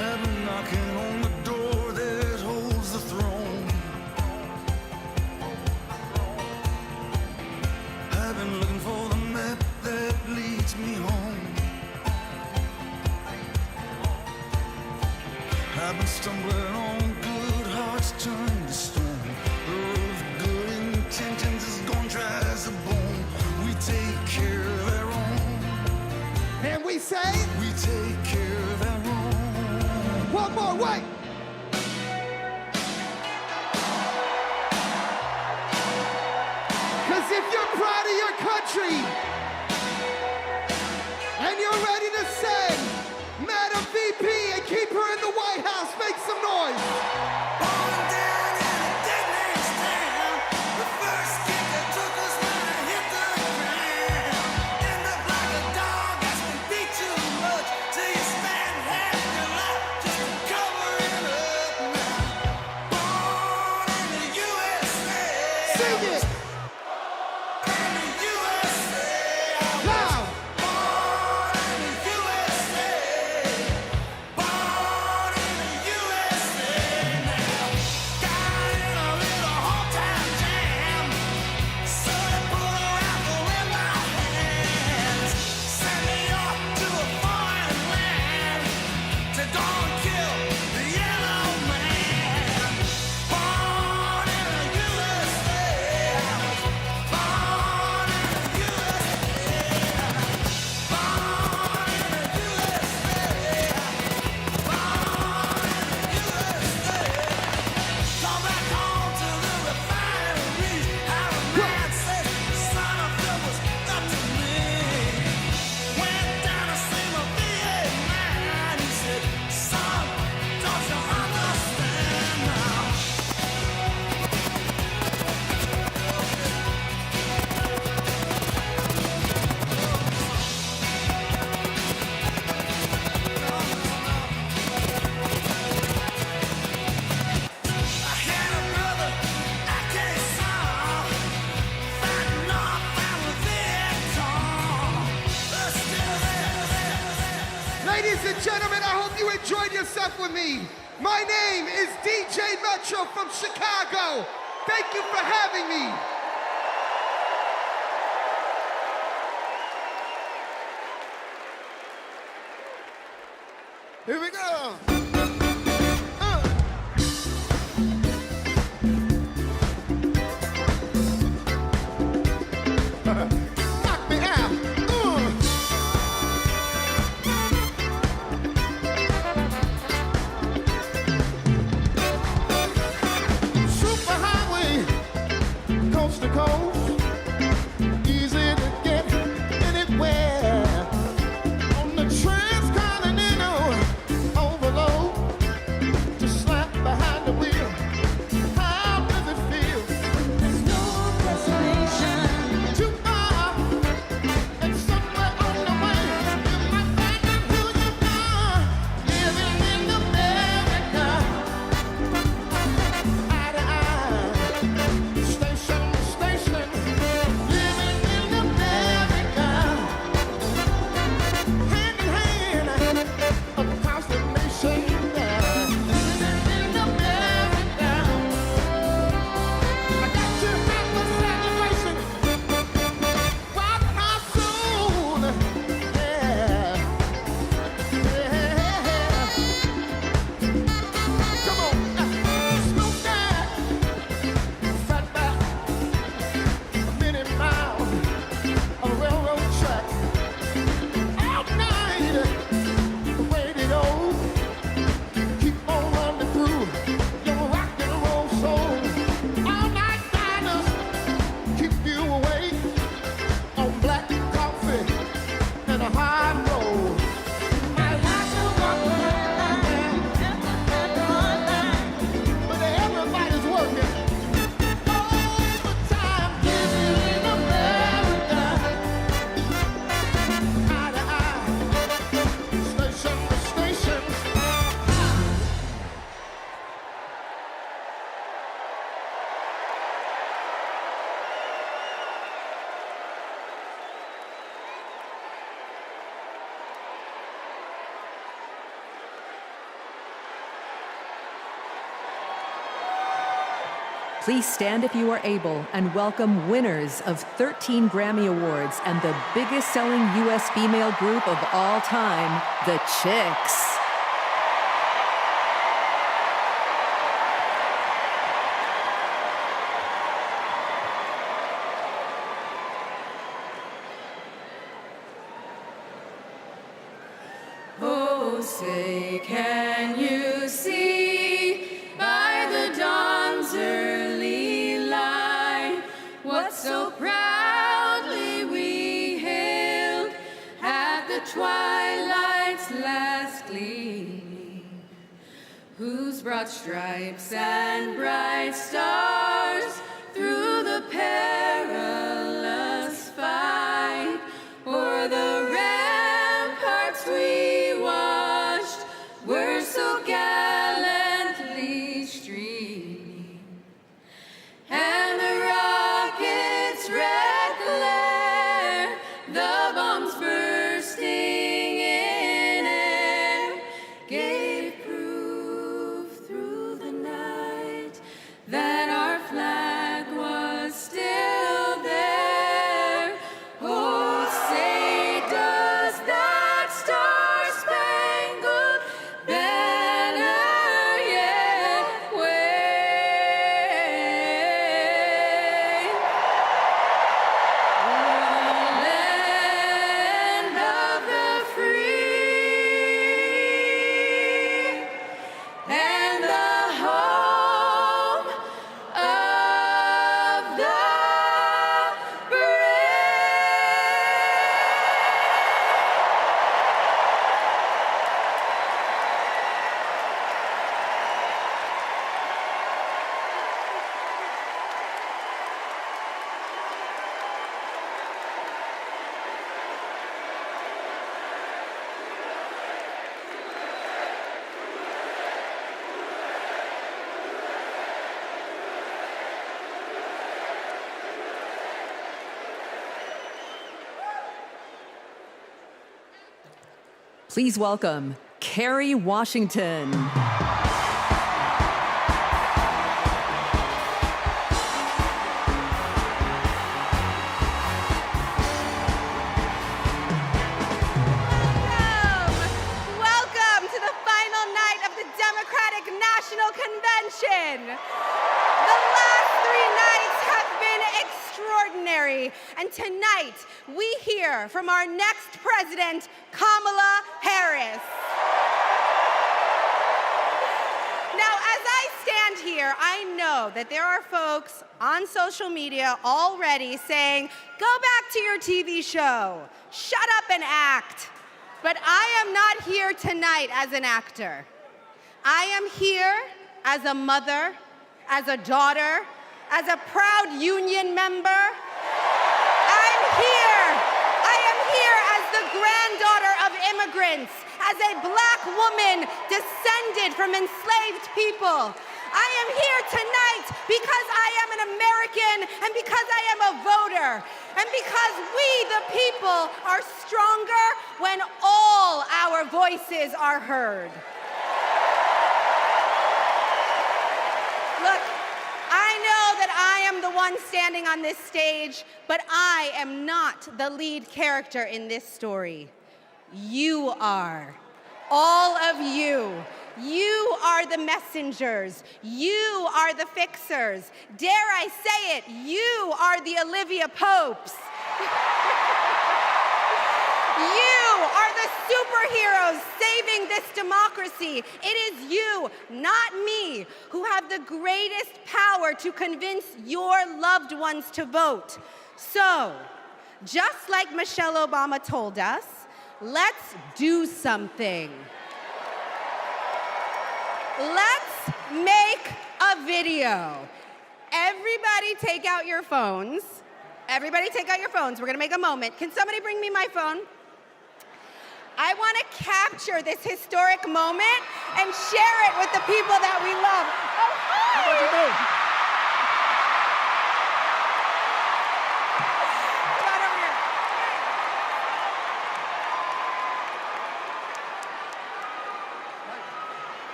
[SPEAKER 4] I've been knocking on the door that holds the throne. I've been looking for the map that leads me home. I've been stumbling on good hearts turned to stone. The road of good intentions is gone dry as a bone. We take care of our own.
[SPEAKER 1] And we say,
[SPEAKER 4] we take care of our own.
[SPEAKER 1] One more, wait! Cause if you're proud of your country and you're ready to send Madam VP and keep her in the White House, make some noise. Sing it. Loud. Ladies and gentlemen, I hope you enjoyed yourself with me. My name is DJ Metro from Chicago. Thank you for having me. Here we go. Knock me out. Superhighway, coast to coast, easy to get anywhere. On the transcontinental overload,
[SPEAKER 6] Please stand if you are able and welcome winners of 13 Grammy Awards and the biggest selling U.S. female group of all time, the Chicks.
[SPEAKER 20] Oh, say, can you see by the dawn's early light what so proudly we hailed at the twilight's last gleaming, whose broad stripes and bright stars through the perilous fight o'er the ramparts we watched were so gallantly streaming, and the rockets' red glare, the bombs bursting in air, gave proof through the night that our flag was still there. Oh, say, does that star-spangled banner yet wave? O'er the land of the free and the home of the
[SPEAKER 6] Please welcome Kerry Washington.
[SPEAKER 7] Welcome to the final night of the Democratic National Convention. The last 3 nights have been extraordinary, and tonight we hear from our next president, Kamala Harris. Now, as I stand here, I know that there are folks on social media already saying, go back to your TV show, shut up and act. But I am not here tonight as an actor. I am here as a mother, as a daughter, as a proud union member. I am here as the granddaughter of immigrants, as a black woman descended from enslaved people. I am here tonight because I am an American and because I am a voter and because we, the people, are stronger when all our voices are heard. Look, I know that I am the one standing on this stage, but I am not the lead character in this story. You are. All of you. You are the messengers. You are the fixers. Dare I say it, you are the Olivia Popes. You are the superheroes saving this democracy. It is you, not me, who have the greatest power to convince your loved ones to vote. So, just like Michelle Obama told us, let's do something. Let's make a video. Everybody take out your phones. Everybody take out your phones. We're gonna make a moment. Can somebody bring me my phone? I wanna capture this historic moment and share it with the people that we love. Oh, hi!
[SPEAKER 14] How about you doing?
[SPEAKER 7] Come on over here.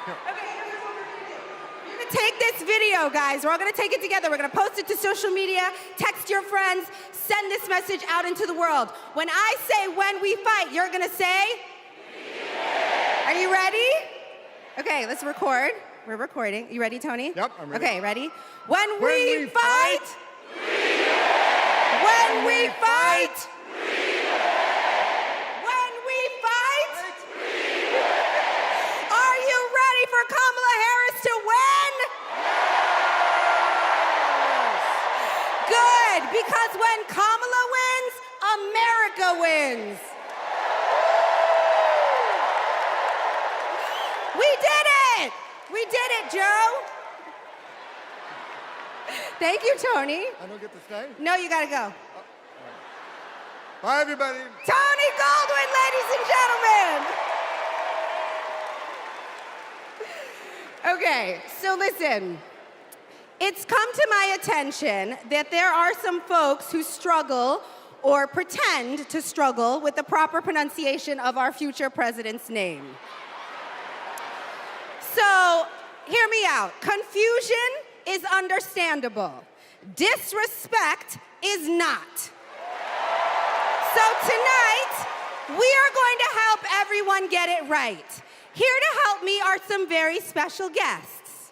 [SPEAKER 7] Okay, here's what we're gonna do. You're gonna take this
[SPEAKER 21] this video, guys. We're all gonna take it together. We're gonna post it to social media, text your friends, send this message out into the world. When I say when we fight, you're gonna say? Are you ready? Okay, let's record. We're recording. You ready, Tony?
[SPEAKER 18] Yep, I'm ready.
[SPEAKER 21] Okay, ready? When we fight, when we fight, when we fight, are you ready for Kamala Harris to win? Good, because when Kamala wins, America wins. We did it! We did it, Joe. Thank you, Tony.
[SPEAKER 18] I don't get to stay?
[SPEAKER 21] No, you gotta go.
[SPEAKER 18] Bye, everybody.
[SPEAKER 21] Tony Goldwyn, ladies and gentlemen. Okay, so listen. It's come to my attention that there are some folks who struggle or pretend to struggle with the proper pronunciation of our future president's name. So, hear me out. Confusion is understandable. Disrespect is not. So tonight, we are going to help everyone get it right. Here to help me are some very special guests.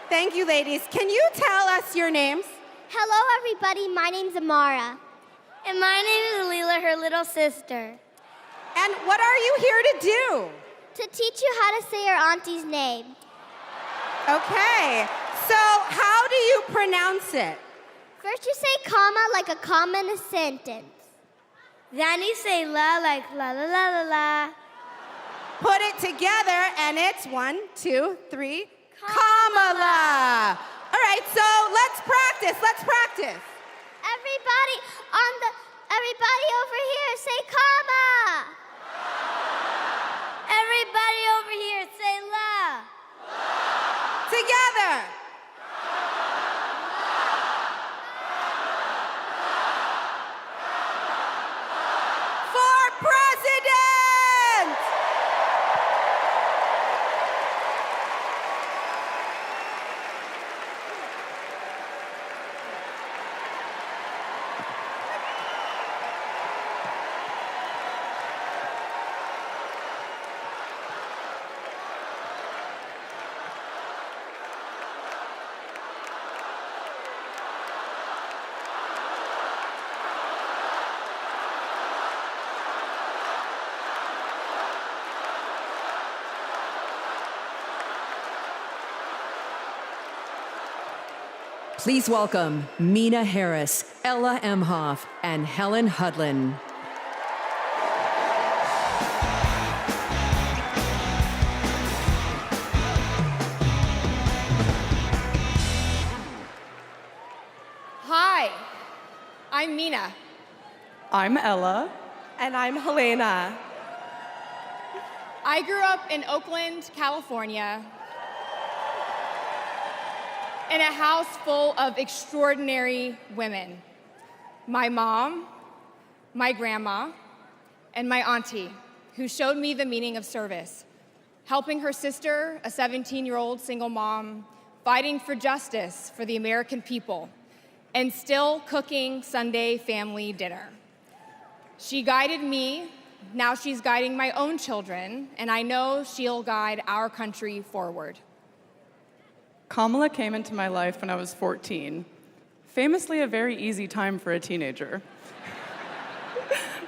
[SPEAKER 21] Thank you, ladies. Can you tell us your names?
[SPEAKER 22] Hello, everybody. My name's Amara. And my name is Leela, her little sister.
[SPEAKER 21] And what are you here to do?
[SPEAKER 22] To teach you how to say your auntie's name.
[SPEAKER 21] Okay, so how do you pronounce it?
[SPEAKER 22] First you say comma like a comma in a sentence. Then you say la like la la la la la.
[SPEAKER 21] Put it together and it's 1, 2, 3, Kamala. All right, so let's practice,
[SPEAKER 22] Everybody over here say comma. Everybody over here say la.
[SPEAKER 21] Together. For president!
[SPEAKER 6] Please welcome Mina Harris, Ella Emhoff, and Helen Hudlin.
[SPEAKER 23] Hi, I'm Mina.
[SPEAKER 24] I'm Ella.
[SPEAKER 23] And I'm Helena. I grew up in Oakland, California, in a house full of extraordinary women. My mom, my grandma, and my auntie, who showed me the meaning of service, helping her sister, a 17-year-old single mom, fighting for justice for the American people, and still cooking Sunday family dinner. She guided me, now she's guiding my own children, and I know she'll guide our country forward.
[SPEAKER 24] Kamala came into my life when I was 14. Famously a very easy time for a teenager.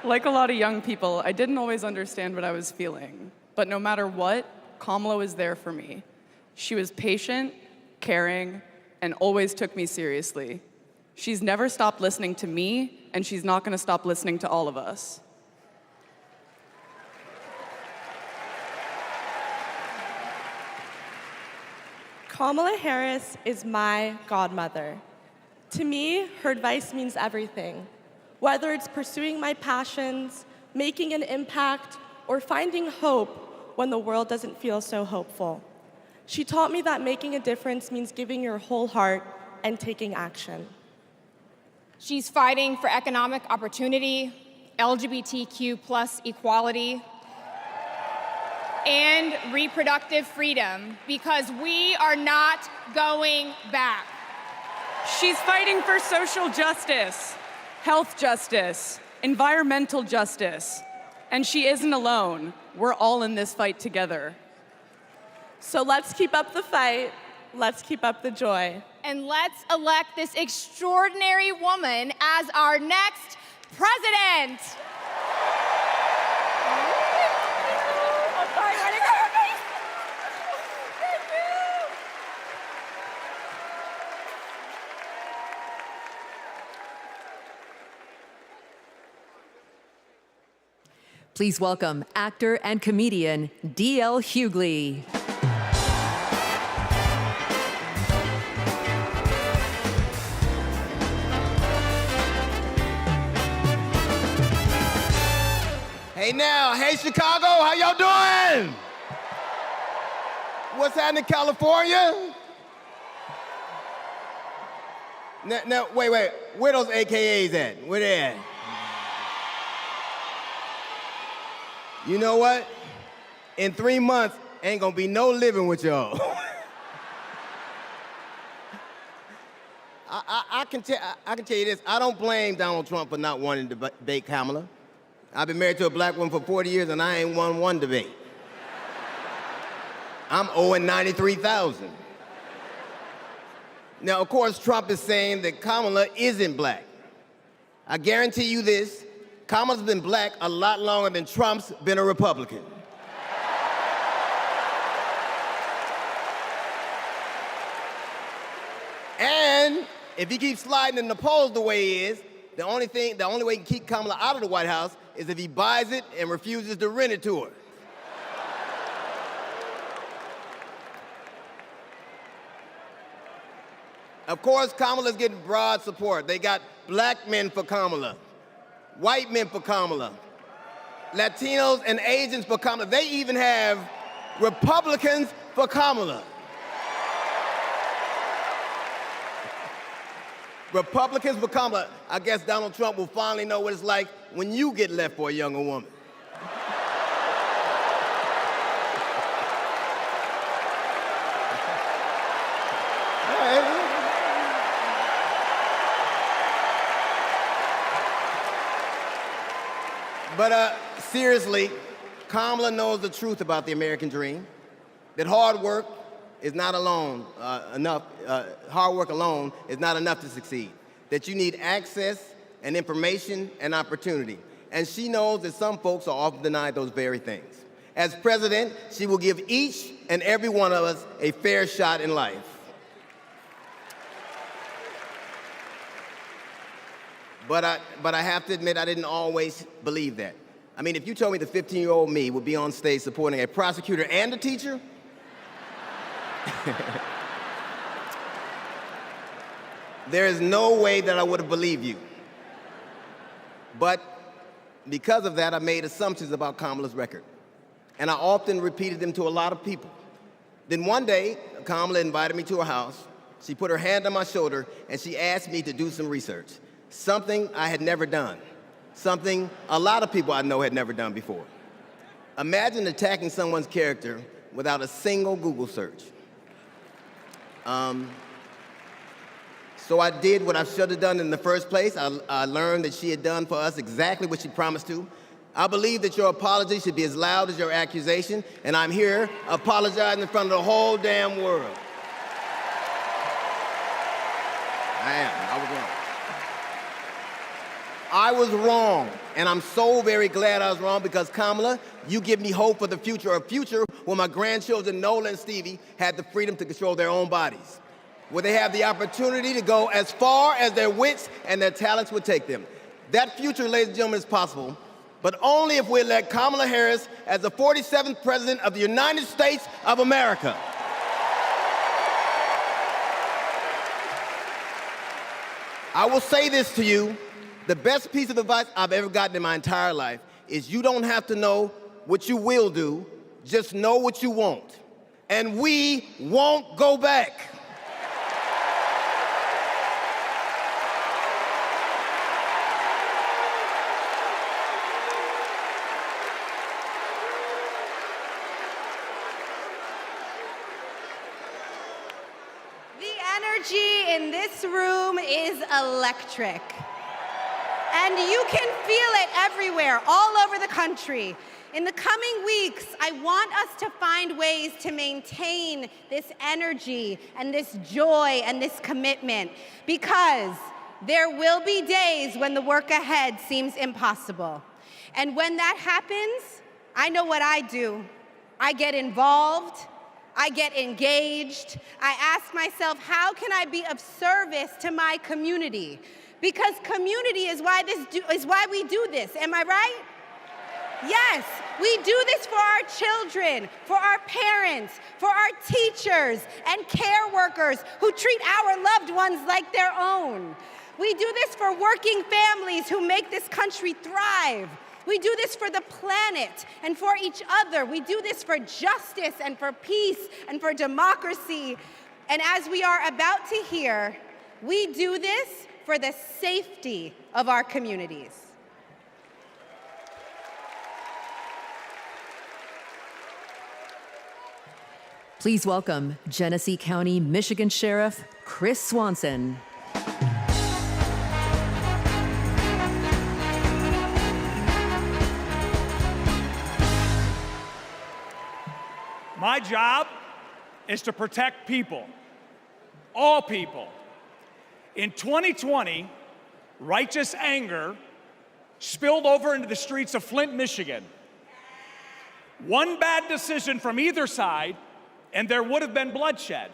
[SPEAKER 24] Like a lot of young people, I didn't always understand what I was feeling. But no matter what, Kamala was there for me. She was patient, caring, and always took me seriously. She's never stopped listening to me, and she's not going to stop listening to all of us.
[SPEAKER 25] Kamala Harris is my godmother. To me, her advice means everything. Whether it's pursuing my passions, making an impact, or finding hope when the world doesn't feel so hopeful. She taught me that making a difference means giving your whole heart and taking action.
[SPEAKER 23] She's fighting for economic opportunity, LGBTQ plus equality, and reproductive freedom, because we are not going back.
[SPEAKER 24] She's fighting for social justice, health justice, environmental justice, and she isn't alone. We're all in this fight together.
[SPEAKER 25] So let's keep up the fight. Let's keep up the joy.
[SPEAKER 23] And let's elect this extraordinary woman as our next president.
[SPEAKER 6] Please welcome actor and comedian D.L. Hughley.
[SPEAKER 2] Hey now, hey Chicago, how y'all doing? What's happening in California? Now, wait, where those AKAs at? Where they at? You know what? In 3 months, ain't gonna be no living with y'all. I can tell you this, I don't blame Donald Trump for not wanting to debate Kamala. I've been married to a black woman for 40 years and I ain't won one debate. I'm owing $93,000. Now, of course, Trump is saying that Kamala isn't black. I guarantee you this, Kamala's been black a lot longer than Trump's been a Republican. And if he keeps sliding in the polls the way he is, the only way he can keep Kamala out of the White House is if he buys it and refuses to rent it to her. Of course, Kamala's getting broad support. They got black men for Kamala, white men for Kamala, Latinos and Asians for Kamala. They even have Republicans for Kamala. Republicans for Kamala. I guess Donald Trump will finally know what it's like when you get left for a younger woman. But seriously, Kamala knows the truth about the American dream, that hard work is not alone enough. Hard work alone is not enough to succeed. That you need access and information and opportunity. And she knows that some folks are often denied those very things. As president, she will give each and every one of us a fair shot in life. But I have to admit, I didn't always believe that. I mean, if you told me the 15-year-old me would be on stage supporting a prosecutor and a teacher, there is no way that I would have believed you. But because of that, I made assumptions about Kamala's record. And I often repeated them to a lot of people. Then one day, Kamala invited me to her house. She put her hand on my shoulder and she asked me to do some research. Something I had never done. Something a lot of people I know had never done before. Imagine attacking someone's character without a single Google search. So I did what I should have done in the first place. I learned that she had done for us exactly what she promised to. I believe that your apology should be as loud as your accusation, and I'm here apologizing in front of the whole damn world. I am. I was wrong. I was wrong, and I'm so very glad I was wrong because, Kamala, you give me hope for the future, a future where my grandchildren, Nola and Stevie, had the freedom to control their own bodies, where they have the opportunity to go as far as their wits and their talents would take them. That future, ladies and gentlemen, is possible, but only if we elect Kamala Harris as the 47th President of the United States of America. I will say this to you. The best piece of advice I've ever gotten in my entire life is you don't have to know what you will do, just know what you won't. And we won't go back.
[SPEAKER 21] energy in this room is electric. And you can feel it everywhere, all over the country. In the coming weeks, I want us to find ways to maintain this energy and this joy and this commitment, because there will be days when the work ahead seems impossible. And when that happens, I know what I do. I get involved, I get engaged, I ask myself, how can I be of service to my community? Because community is why we do this, am I right? Yes, we do this for our children, for our parents, for our teachers and care workers who treat our loved ones like their own. We do this for working families who make this country thrive. We do this for the planet and for each other. We do this for justice and for peace and for democracy. And as we are about to hear, we do this for the safety of our communities.
[SPEAKER 6] Please welcome Genesee County, Michigan Sheriff Chris Swanson.
[SPEAKER 3] My job is to protect people, all people. In 2020, righteous anger spilled over into the streets of Flint, Michigan. One bad decision from either side, and there would have been bloodshed.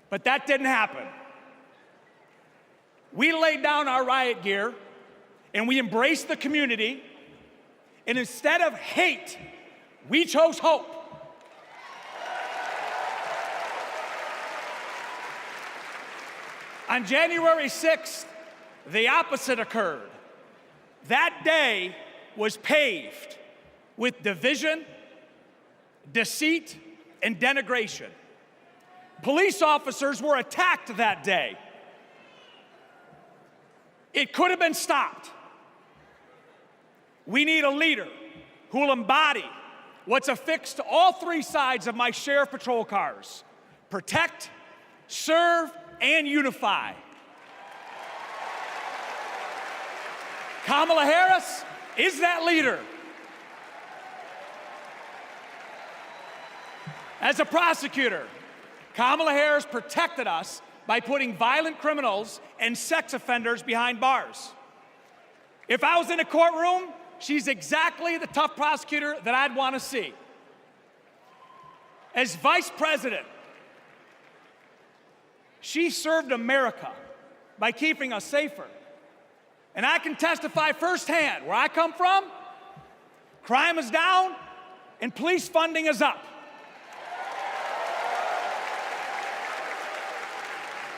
[SPEAKER 3] But that didn't happen. We laid down our riot gear, and we embraced the community, and instead of hate, we chose hope. On January 6th, the opposite occurred. That day was paved with division, deceit, and denigration. Police officers were attacked that day. It could have been stopped. We need a leader who will embody what's affixed to all three sides of my sheriff patrol cars: protect, serve, and unify. Kamala Harris is that leader. As a prosecutor, Kamala Harris protected us by putting violent criminals and sex offenders behind bars. If I was in a courtroom, she's exactly the tough prosecutor that I'd want to see. As vice president, she served America by keeping us safer. And I can testify firsthand, where I come from, crime is down and police funding is up.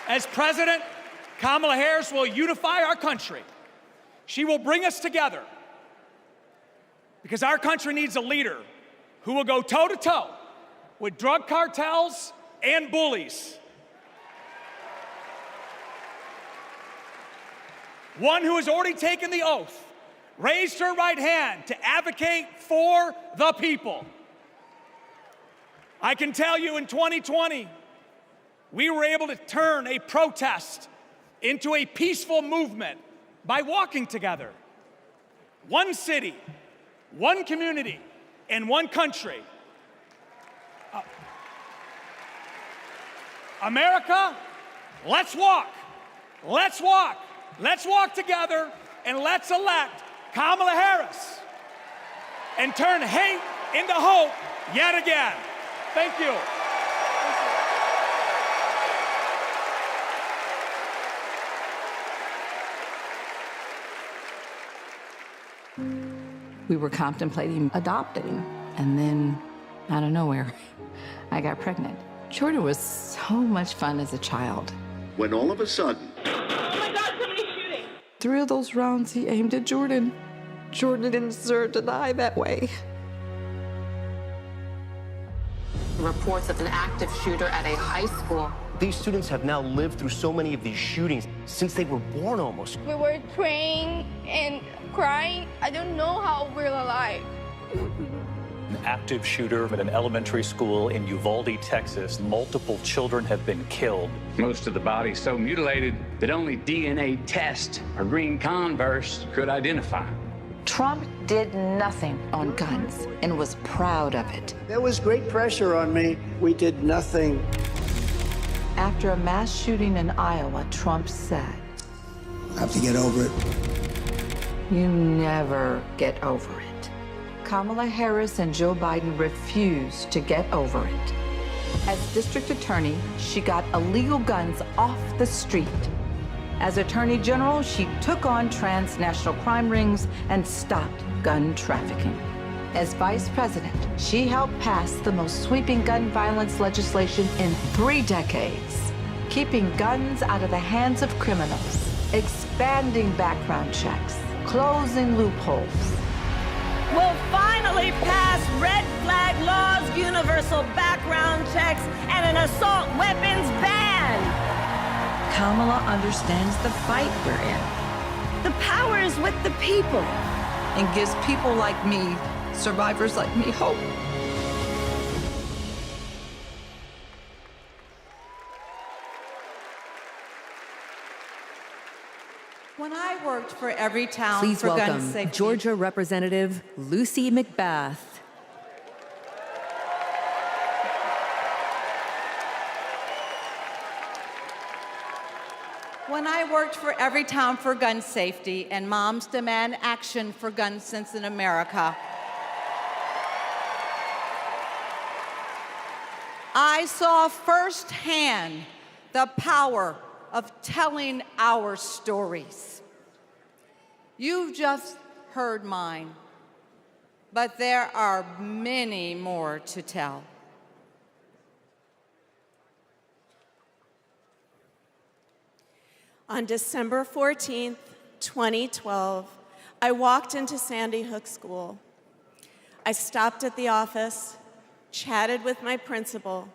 [SPEAKER 3] As president, Kamala Harris will unify our country. She will bring us together, because our country needs a leader who will go toe-to-toe with drug cartels and bullies. One who has already taken the oath, raised her right hand to advocate for the people. I can tell you, in 2020, we were able to turn a protest into a peaceful movement by walking together. One city, one community, and one country. America, let's walk. Let's walk. Let's walk together, and let's elect Kamala Harris and turn hate into hope yet again. Thank you.
[SPEAKER 8] We were contemplating adopting, and then out of nowhere, I got pregnant. Jordan was so much fun as a child.
[SPEAKER 9] When all of a sudden,
[SPEAKER 24] 3 of those rounds he aimed at Jordan. Jordan didn't deserve to die that way.
[SPEAKER 10] Reports of an active shooter at a high school.
[SPEAKER 11] These students have now lived through so many of these shootings since they were born almost.
[SPEAKER 26] We were praying and crying. I don't know how we're alive.
[SPEAKER 9] An active shooter at an elementary school in Uvalde, Texas. Multiple children have been killed.
[SPEAKER 12] Most of the body's so mutilated that only DNA tests or green Converse could identify.
[SPEAKER 8] Trump did nothing on guns and was proud of it.
[SPEAKER 13] There was great pressure on me. We did nothing.
[SPEAKER 8] After a mass shooting in Iowa, Trump said,
[SPEAKER 13] I have to get over it.
[SPEAKER 8] "You never get over it." Kamala Harris and Joe Biden refused to get over it. As district attorney, she got illegal guns off the street. As attorney general, she took on transnational crime rings and stopped gun trafficking. As vice president, she helped pass the most sweeping gun violence legislation in 3 decades, keeping guns out of the hands of criminals, expanding background checks, closing loopholes.
[SPEAKER 15] We'll finally pass red flag laws, universal background checks, and an assault weapons ban.
[SPEAKER 8] Kamala understands the fight we're in.
[SPEAKER 15] The power is with the people.
[SPEAKER 8] And gives people like me, survivors like me, hope.
[SPEAKER 16] When I worked for every town
[SPEAKER 6] Please
[SPEAKER 16] for gun
[SPEAKER 6] welcome
[SPEAKER 16] safety.
[SPEAKER 6] Georgia Representative Lucy McBath.
[SPEAKER 16] When I worked for every town for gun safety and moms demand action for gun sense in America, I saw firsthand the power of telling our stories. You've just heard mine, but there are many more to tell.
[SPEAKER 26] On December 14th, 2012, I walked into Sandy Hook School. I stopped at the office, chatted with my principal,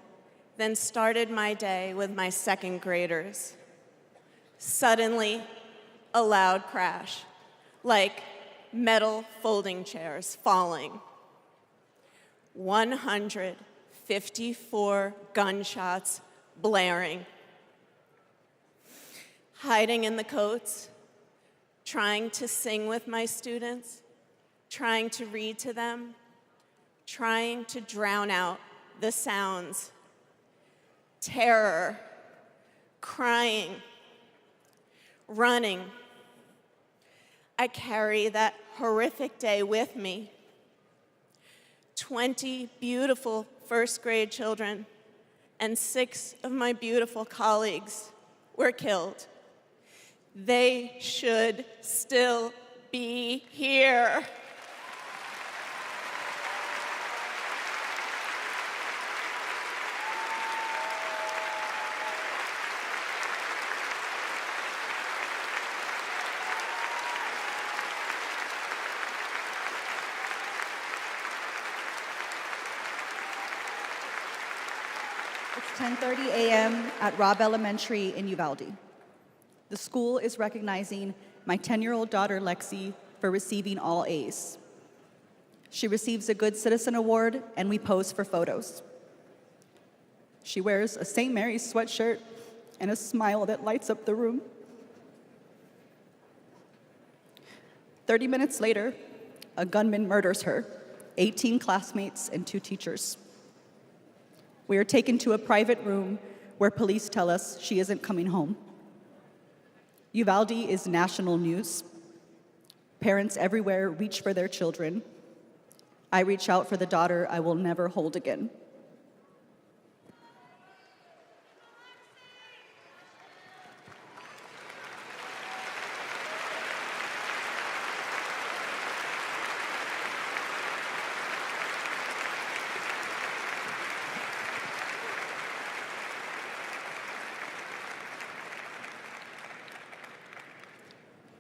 [SPEAKER 26] then started my day with my second graders. Suddenly, a loud crash, like metal folding chairs falling. 154 gunshots blaring. Hiding in the coats, trying to sing with my students, trying to read to them, trying to drown out the sounds. Terror, crying, running. I carry that horrific day with me. 20 beautiful first grade children and 6 of my beautiful colleagues were killed. They should still be here.
[SPEAKER 27] It's 10:30 a.m. at Robb Elementary in Uvalde. The school is recognizing my 10-year-old daughter, Lexi, for receiving all A's. She receives a Good Citizen Award, and we pose for photos. She wears a St. Mary's sweatshirt and a smile that lights up the room. 30 minutes later, a gunman murders her, 18 classmates, and 2 teachers. We are taken to a private room where police tell us she isn't coming home. Uvalde is national news. Parents everywhere reach for their children. I reach out for the daughter I will never hold again.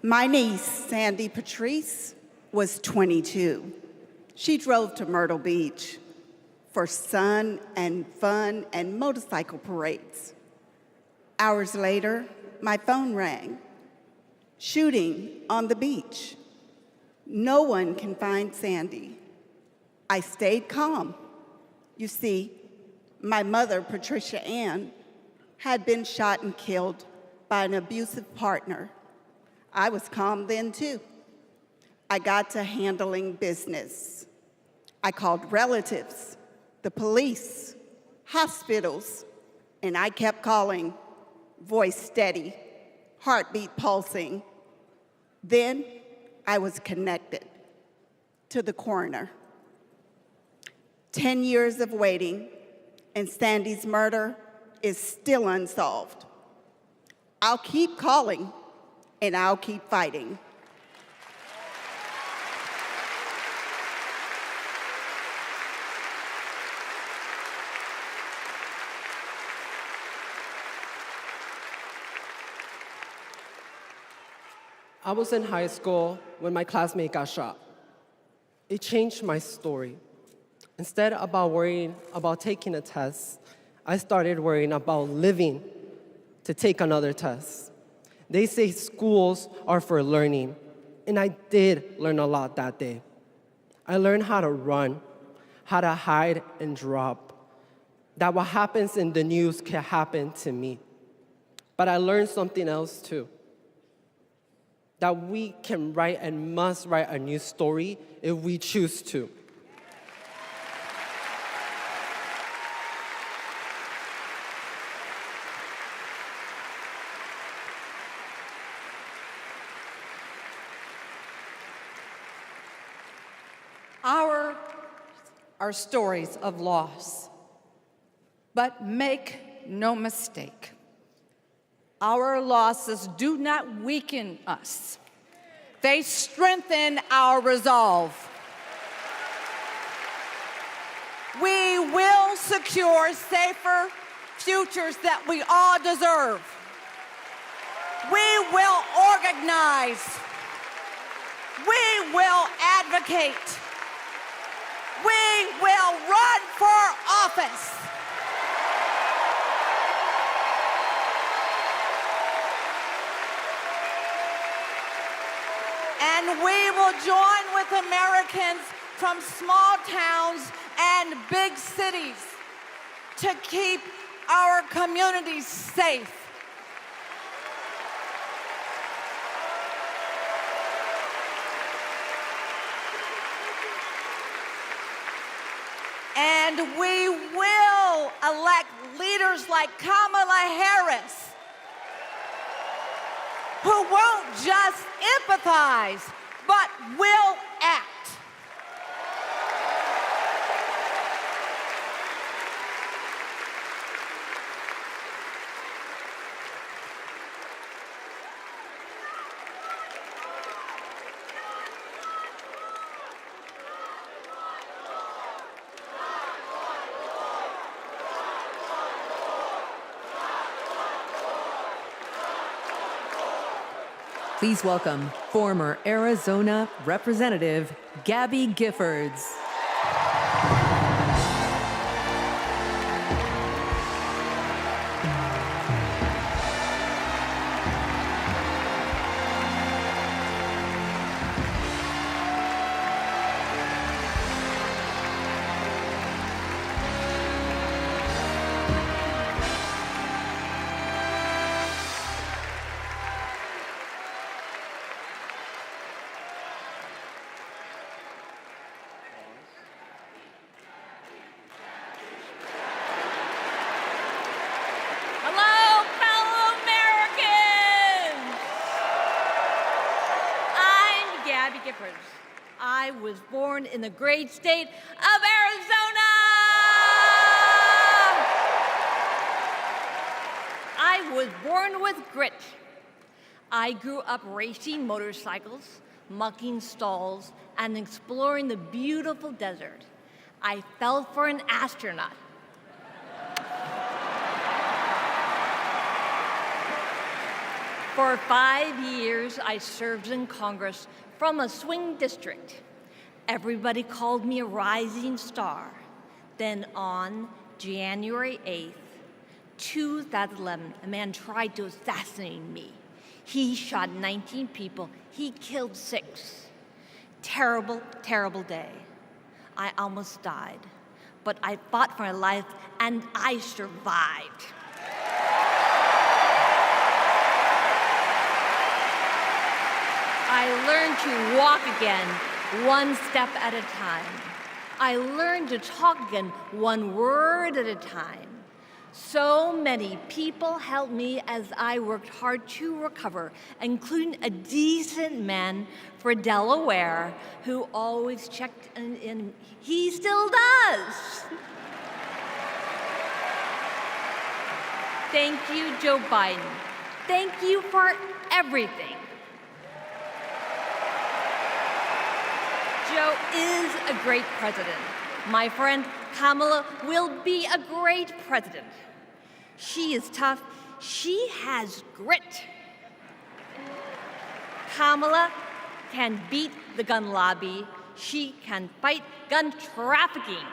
[SPEAKER 28] My niece, Sandy Patrice, was 22. She drove to Myrtle Beach for sun and fun and motorcycle parades. Hours later, my phone rang. Shooting on the beach. No one can find Sandy. I stayed calm. You see, my mother, Patricia Ann, had been shot and killed by an abusive partner. I was calm then too. I got to handling business. I called relatives, the police, hospitals, and I kept calling, voice steady, heartbeat pulsing. Then I was connected to the coroner. 10 years of waiting, and Sandy's murder is still unsolved. I'll keep calling, and I'll keep fighting.
[SPEAKER 1] I was in high school when my classmate got shot. It changed my story. Instead of worrying about taking a test, I started worrying about living to take another test. They say schools are for learning, and I did learn a lot that day. I learned how to run, how to hide and drop, that what happens in the news can happen to me. But I learned something else too, that we can write and must write a new story if we choose to.
[SPEAKER 8] Ours are stories of loss. But make no mistake, our losses do not weaken us. They strengthen our resolve. We will secure safer futures that we all deserve. We will organize. We will advocate. We will run for office. And we will join with Americans from small towns and big cities to keep our communities safe. And we will elect leaders like Kamala Harris, who won't just empathize, but will act.
[SPEAKER 6] Please welcome former Arizona Representative Gabby Giffords.
[SPEAKER 15] Hello, fellow Americans! I'm Gabby Giffords. I was born in the great state of Arizona! I was born with grit. I grew up racing motorcycles, mucking stalls, and exploring the beautiful desert. I fell for an astronaut. For 5 years, I served in Congress from a swing district. Everybody called me a rising star. Then on January 8th, 2011, a man tried to assassinate me. He shot 19 people. He killed 6. Terrible, terrible day. I almost died, but I fought for my life and I survived. I learned to walk again, one step at a time. I learned to talk again, one word at a time. So many people helped me as I worked hard to recover, including a decent man for Delaware who always checked in. He still does. Thank you, Joe Biden. Thank you for everything. Joe is a great president. My friend Kamala will be a great president. She is tough. She has grit. Kamala can beat the gun lobby. She can fight gun trafficking.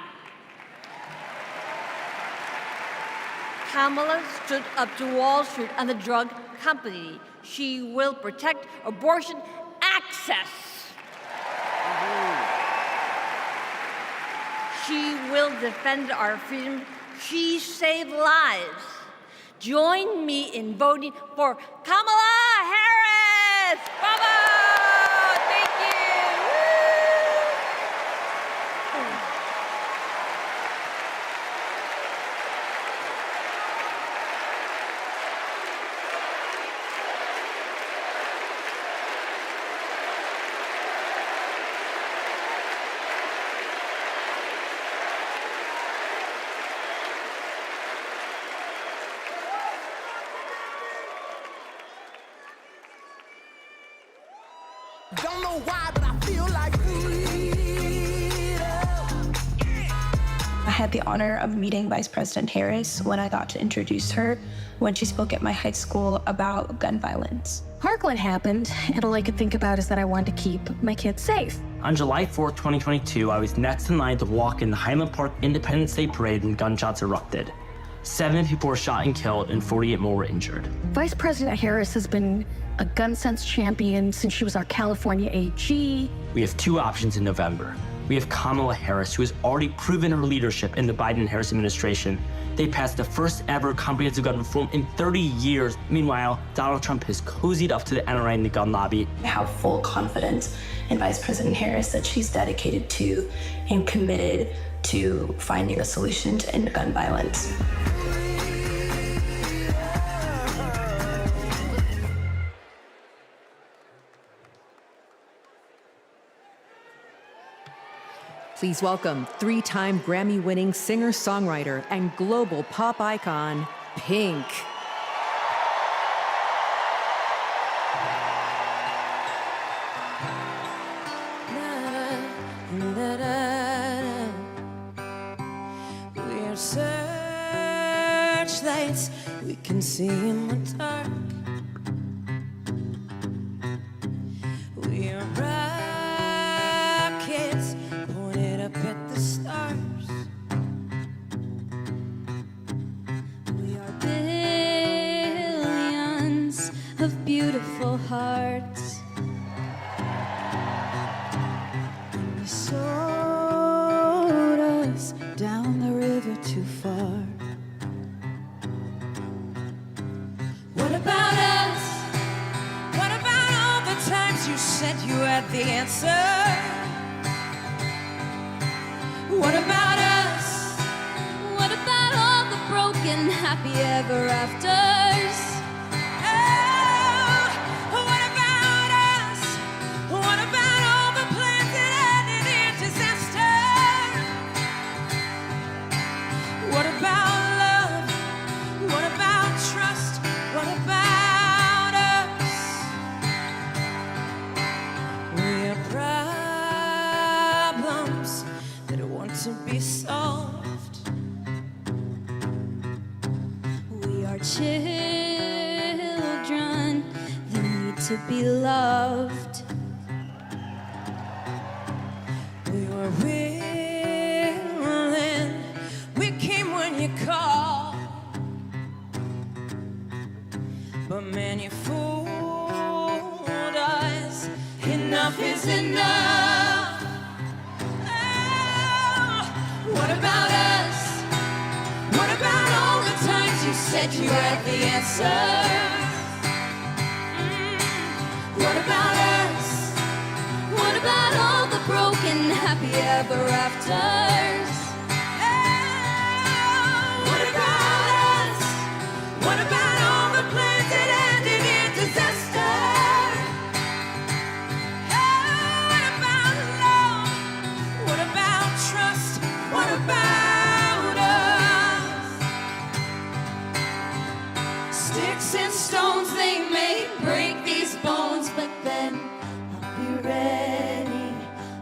[SPEAKER 15] Kamala stood up to Wall Street and the drug company. She will protect abortion access. She will defend our freedom. She saved lives. Join me in voting for Kamala Harris. Bravo! Thank you.
[SPEAKER 4] Don't know why, but I feel like freedom.
[SPEAKER 5] I had the honor of meeting Vice President Harris when I got to introduce her when she spoke at my high school about gun violence.
[SPEAKER 7] Parkland happened, and all I could think about is that I wanted to keep my kids safe.
[SPEAKER 14] On July 4th, 2022, I was next in line to walk in the Highland Park Independence Day Parade when gunshots erupted. 7 people were shot and killed, and 48 more were injured.
[SPEAKER 7] Vice President Harris has been a gun sense champion since she was our California AG.
[SPEAKER 14] We have 2 options in November. We have Kamala Harris, who has already proven her leadership in the Biden-Harris administration. They passed the first ever comprehensive gun reform in 30 years. Meanwhile, Donald Trump has cozied up to the NRA and the gun lobby.
[SPEAKER 5] I have full confidence in Vice President Harris that she's dedicated to and committed to finding a solution to end gun violence.
[SPEAKER 6] Please welcome 3-time Grammy-winning singer-songwriter and global pop icon, Pink.
[SPEAKER 4] We're searchlights we can see in the dark. We're rockets pointed up at the stars.
[SPEAKER 17] We are billions of beautiful hearts.
[SPEAKER 4] You sold us down the river too far. What about us? What about all the times you said you had the answer? What about us?
[SPEAKER 17] What about all the broken happy ever afters?
[SPEAKER 4] Oh, what about us? What about all the plans that ended in disaster? What about love? What about trust? What about us? We're problems that want to be solved.
[SPEAKER 17] We are children that need to be loved.
[SPEAKER 4] We were willing, we came when you called. But man, you fooled us. Enough is enough. Oh, you had the answers. What about us? What about all the broken happy ever afters? What about us? What about all the plans that ended in disaster? What about love? What about trust? What about us? Sticks and stones, they may break these bones, but then I'll be ready.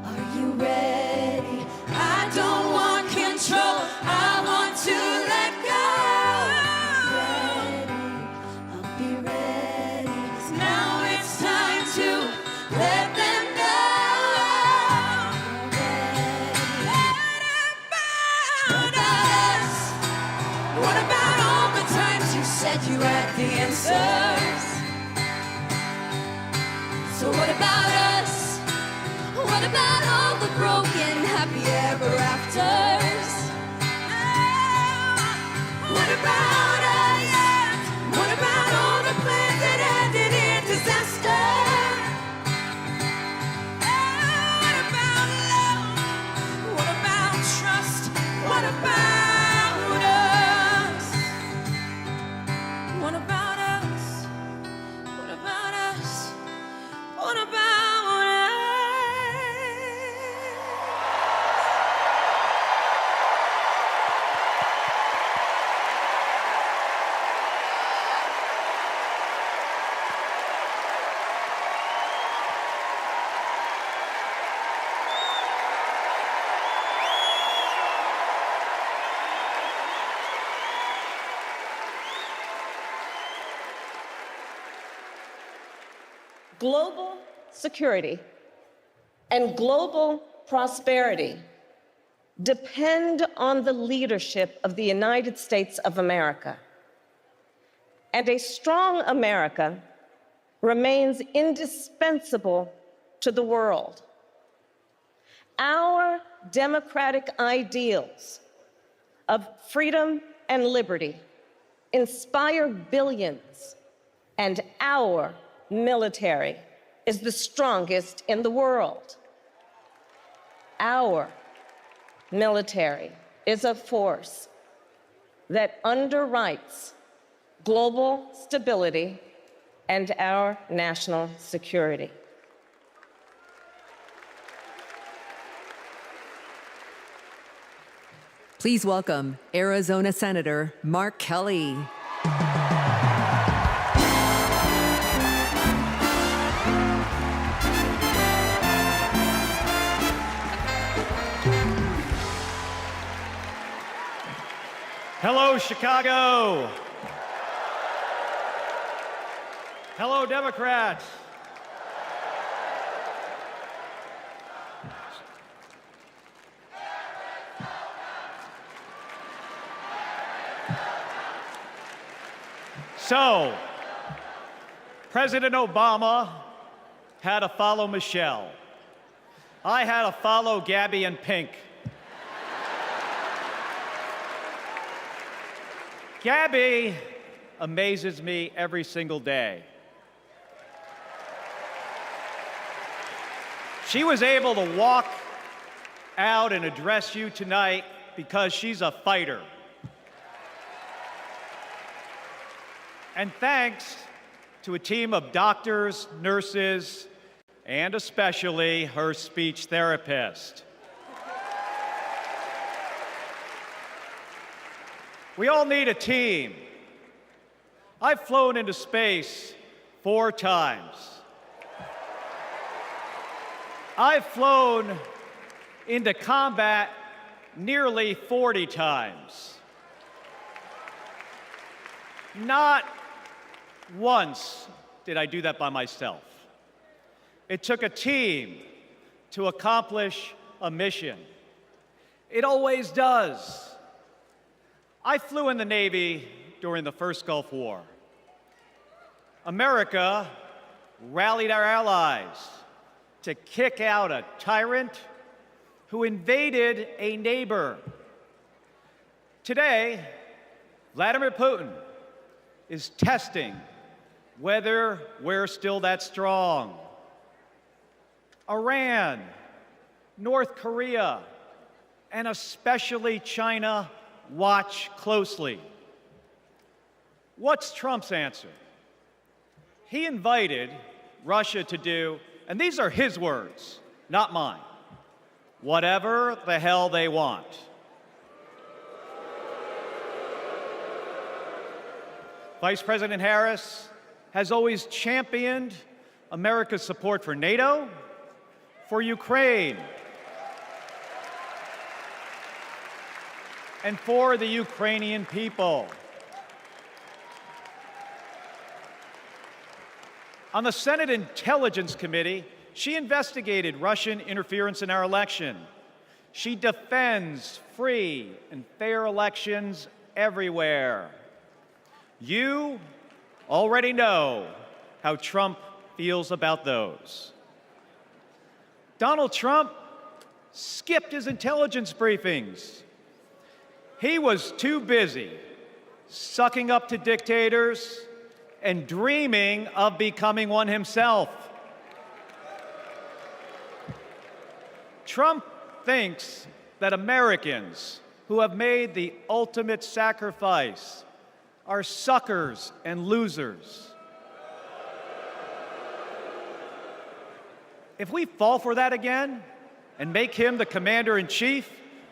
[SPEAKER 4] Are you ready? I don't want control, I want to let go. I'll be ready. 'Cause now it's time to let them know. What about us? What about all the times you said you had the answers? So what about us? What about all the broken happy ever afters? What about us? What about all the plans that ended in disaster? What about love? What about trust? What about us? What about us? What about us? What about us?
[SPEAKER 2] Global security and global prosperity depend on the leadership of the United States of America. And a strong America remains indispensable to the world. Our democratic ideals of freedom and liberty inspire billions, and our military is the strongest in the world. Our military is a force that underwrites global stability and our national security.
[SPEAKER 6] Please welcome Arizona Senator Mark Kelly.
[SPEAKER 3] Hello, Chicago. Hello, Democrats. So, President Obama had to follow Michelle. I had to follow Gabby and Pink. Gabby amazes me every single day. She was able to walk out and address you tonight because she's a fighter. And thanks to a team of doctors, nurses, and especially her speech therapist. We all need a team. I've flown into space 4 times. I've flown into combat nearly 40 times. Not once did I do that by myself. It took a team to accomplish a mission. It always does. I flew in the Navy during the first Gulf War. America rallied our allies to kick out a tyrant who invaded a neighbor. Today, Vladimir Putin is testing whether we're still that strong. Iran, North Korea, and especially China watch closely. What's Trump's answer? He invited Russia to do, and these are his words, not mine, whatever the hell they want. Vice President Harris has always championed America's support for NATO, for Ukraine, and for the Ukrainian people. On the Senate Intelligence Committee, she investigated Russian interference in our election. She defends free and fair elections everywhere. You already know how Trump feels about those. Donald Trump skipped his intelligence briefings. He was too busy sucking up to dictators and dreaming of becoming one himself. Trump thinks that Americans who have made the ultimate sacrifice are suckers and losers. If we fall for that again and make him the commander-in-chief,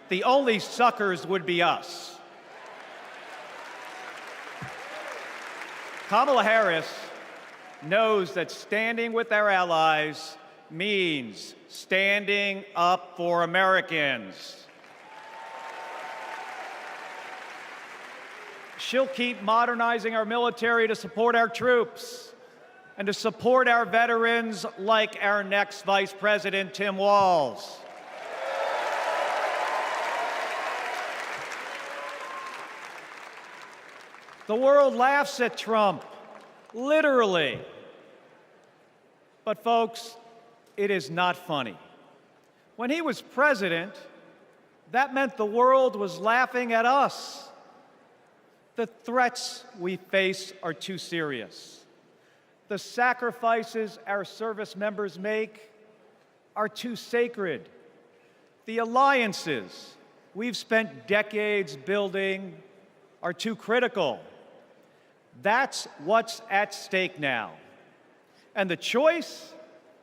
[SPEAKER 3] the only suckers would be us. Kamala Harris knows that standing with our allies means standing up for Americans. She'll keep modernizing our military to support our troops and to support our veterans like our next Vice President, Tim Walz. The world laughs at Trump, literally. But folks, it is not funny. When he was president, that meant the world was laughing at us. The threats we face are too serious. The sacrifices our service members make are too sacred. The alliances we've spent decades building are too critical. That's what's at stake now. And the choice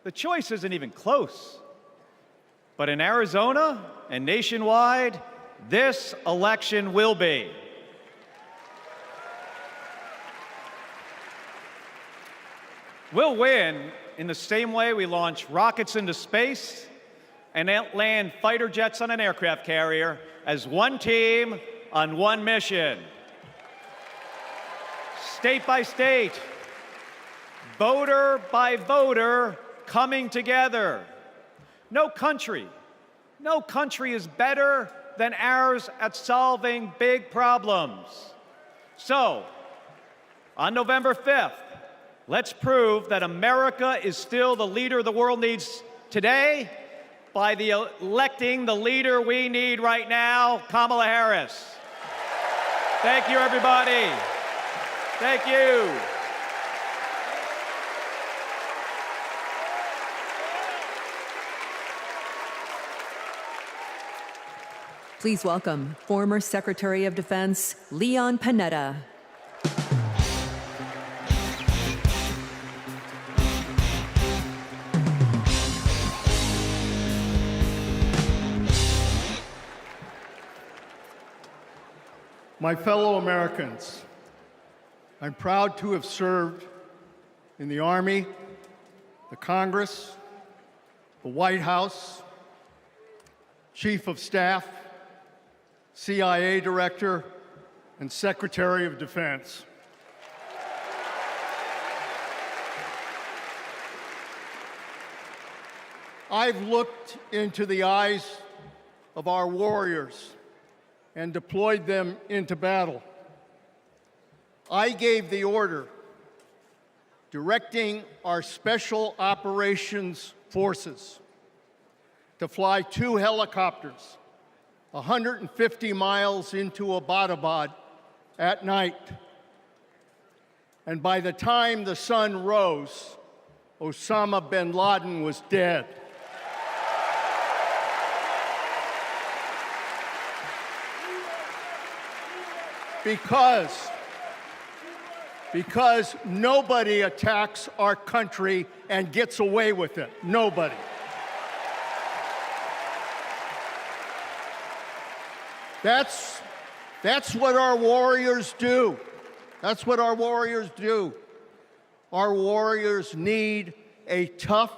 [SPEAKER 3] isn't even close. But in Arizona and nationwide, this election will be. We'll win in the same way we launch rockets into space and land fighter jets on an aircraft carrier as one team on one mission. State by state, voter by voter, coming together. No country is better than ours at solving big problems. So, on November 5th, let's prove that America is still the leader the world needs today by electing the leader we need right now, Kamala Harris. Thank you, everybody. Thank you.
[SPEAKER 6] Please welcome former Secretary of Defense Leon Panetta.
[SPEAKER 18] My fellow Americans, I'm proud to have served in the Army, the Congress, the White House, Chief of Staff, CIA Director, and Secretary of Defense. I've looked into the eyes of our warriors and deployed them into battle. I gave the order directing our Special Operations Forces to fly 2 helicopters 150 miles into Abbottabad at night. And by the time the sun rose, Osama bin Laden was dead. Because nobody attacks our country and gets away with it. Nobody. That's what our warriors do. That's what our warriors do. Our warriors need a tough,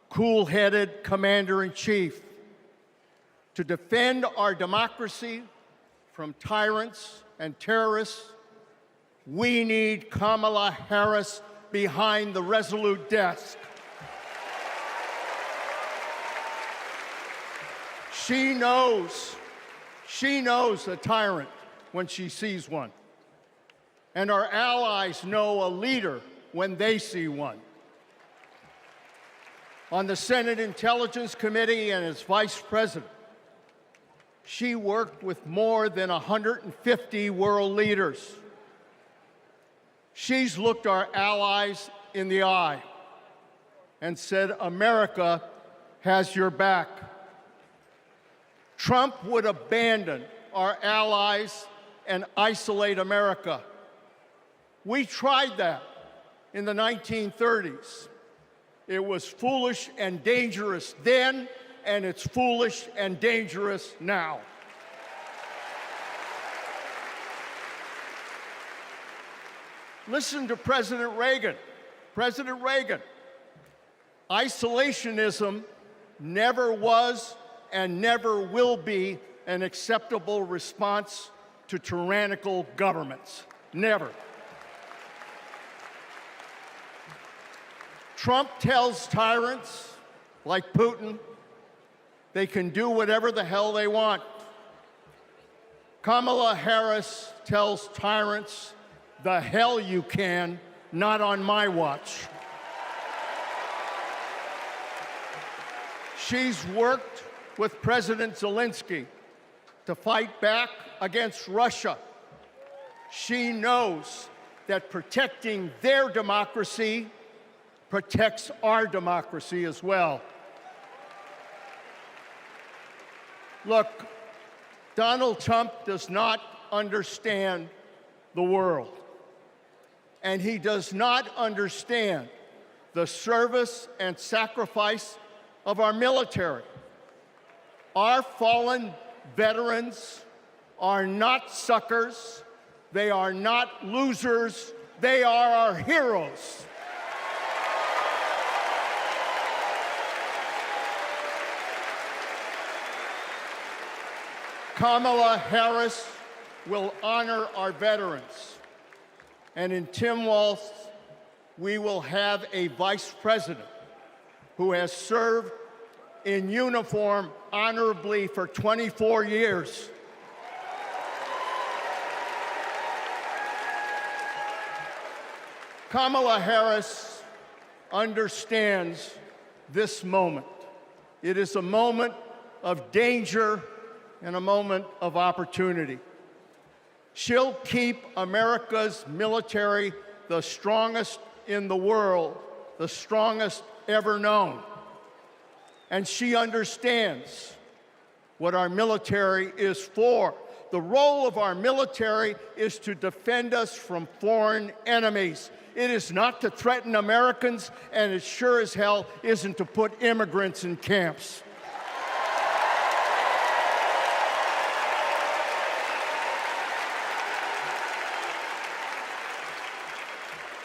[SPEAKER 18] cool-headed commander-in-chief to defend our democracy from tyrants and terrorists. We need Kamala Harris behind the resolute desk. She knows a tyrant when she sees one. And our allies know a leader when they see one. On the Senate Intelligence Committee and as vice president, she worked with more than 150 world leaders. She's looked our allies in the eye and said, America has your back. Trump would abandon our allies and isolate America. We tried that in the 1930s. It was foolish and dangerous then, and it's foolish and dangerous now. Listen to President Reagan. President Reagan. Isolationism never was and never will be an acceptable response to tyrannical governments. Never. Trump tells tyrants like Putin they can do whatever the hell they want. Kamala Harris tells tyrants, the hell you can, not on my watch. She's worked with President Zelensky to fight back against Russia. She knows that protecting their democracy protects our democracy as well. Look, Donald Trump does not understand the world, and he does not understand the service and sacrifice of our military. Our fallen veterans are not suckers, they are not losers, they are our heroes. Kamala Harris will honor our veterans. And in Tim Walz, we will have a vice president who has served in uniform honorably for 24 years. Kamala Harris understands this moment. It is a moment of danger and a moment of opportunity. She'll keep America's military the strongest in the world, the strongest ever known. And she understands what our military is for. The role of our military is to defend us from foreign enemies. It is not to threaten Americans, and it sure as hell isn't to put immigrants in camps.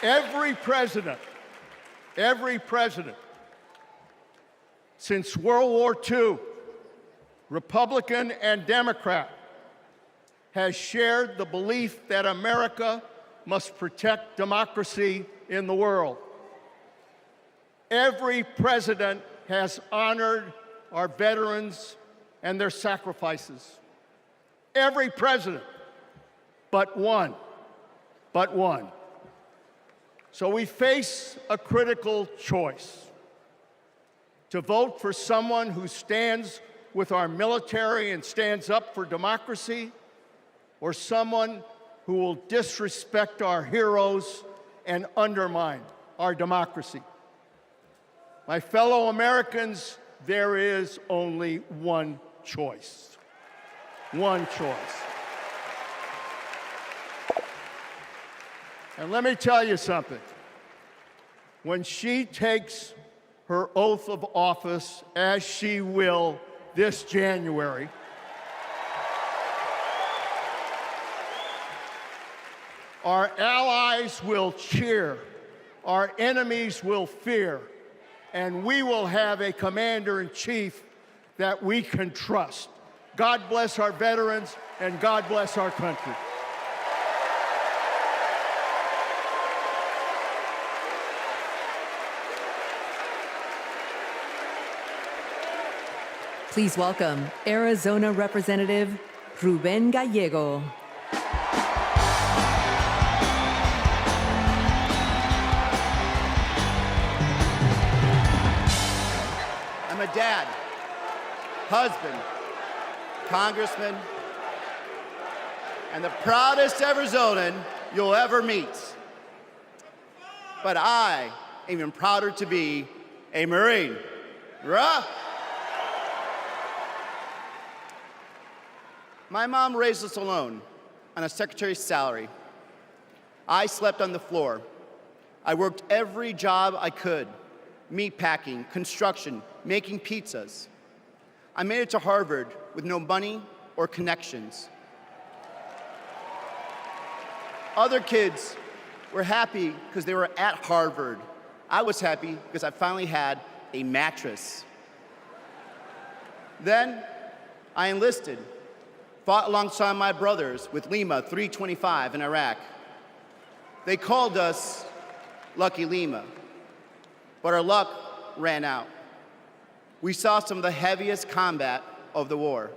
[SPEAKER 18] Every president since World War II, Republican and Democrat, has shared the belief that America must protect democracy in the world. Every president has honored our veterans and their sacrifices. Every president, but one. So we face a critical choice: to vote for someone who stands with our military and stands up for democracy, or someone who will disrespect our heroes and undermine our democracy. My fellow Americans, there is only one choice. One choice. And let me tell you something. When she takes her oath of office, as she will this January, our allies will cheer, our enemies will fear, and we will have a commander-in-chief that we can trust. God bless our veterans, and God bless our country.
[SPEAKER 6] Please welcome Arizona Representative Ruben Gallego.
[SPEAKER 10] I'm a dad, husband, congressman, and the proudest Arizonan you'll ever meet. But I am even prouder to be a Marine. Rah! My mom raised us alone on a secretary's salary. I slept on the floor. I worked every job I could: meat packing, construction, making pizzas. I made it to Harvard with no money or connections. Other kids were happy because they were at Harvard. I was happy because I finally had a mattress. Then I enlisted, fought alongside my brothers with Lima 325 in Iraq. They called us Lucky Lima, but our luck ran out. We saw some of the heaviest combat of the war.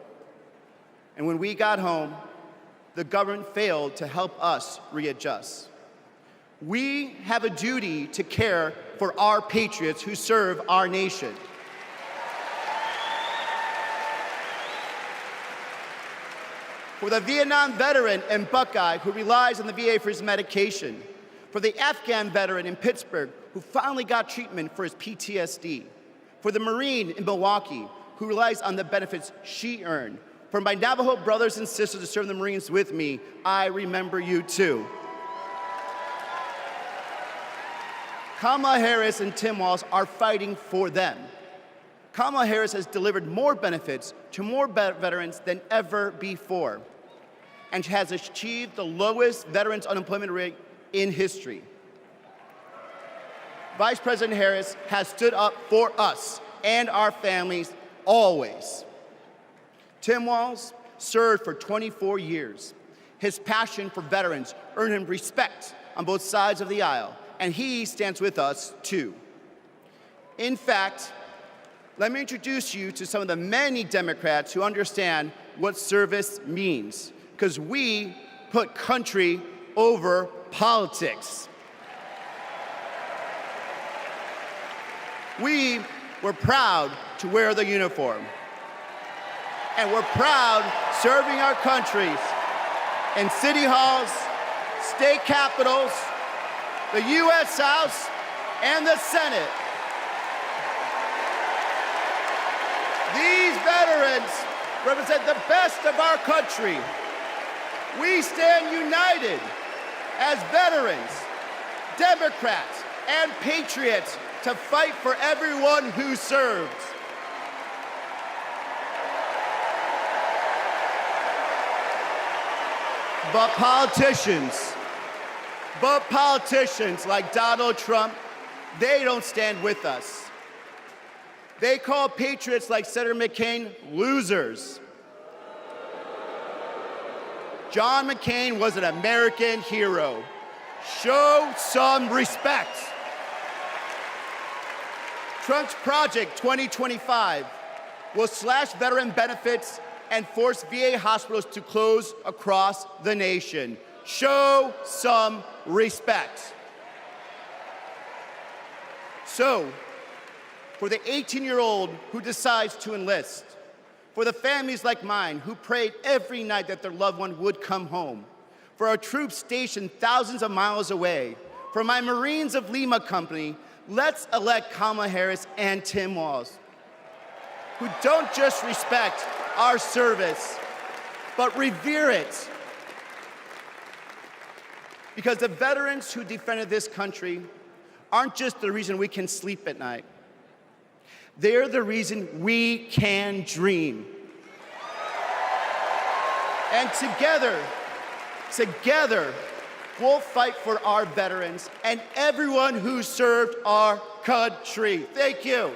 [SPEAKER 10] And when we got home, the government failed to help us readjust. We have a duty to care for our patriots who serve our nation. For the Vietnam veteran and Buckeye who relies on the VA for his medication. For the Afghan veteran in Pittsburgh who finally got treatment for his PTSD. For the Marine in Milwaukee who relies on the benefits she earned. For my Navajo brothers and sisters who serve the Marines with me, I remember you too. Kamala Harris and Tim Walz are fighting for them. Kamala Harris has delivered more benefits to more veterans than ever before, and has achieved the lowest veterans unemployment rate in history. Vice President Harris has stood up for us and our families always. Tim Walz served for 24 years. His passion for veterans earned him respect on both sides of the aisle, and he stands with us too. In fact, let me introduce you to some of the many Democrats who understand what service means, because we put country over politics. We were proud to wear the uniform. And we're proud serving our countries in city halls, state capitals, the U.S. House, and the Senate. These veterans represent the best of our country. We stand united as veterans, Democrats, and patriots to fight for everyone who serves. But politicians like Donald Trump, they don't stand with us. They call patriots like Senator McCain losers. John McCain was an American hero. Show some respect. Trump's Project 2025 will slash veteran benefits and force VA hospitals to close across the nation. Show some respect. So, for the 18-year-old who decides to enlist, for the families like mine who prayed every night that their loved one would come home, for our troops stationed thousands of miles away, for my Marines of Lima company, let's elect Kamala Harris and Tim Walz, who don't just respect our service, but revere it. Because the veterans who defended this country aren't just the reason we can sleep at night. They're the reason we can dream. And together, we'll fight for our veterans and everyone who served our country. Thank you.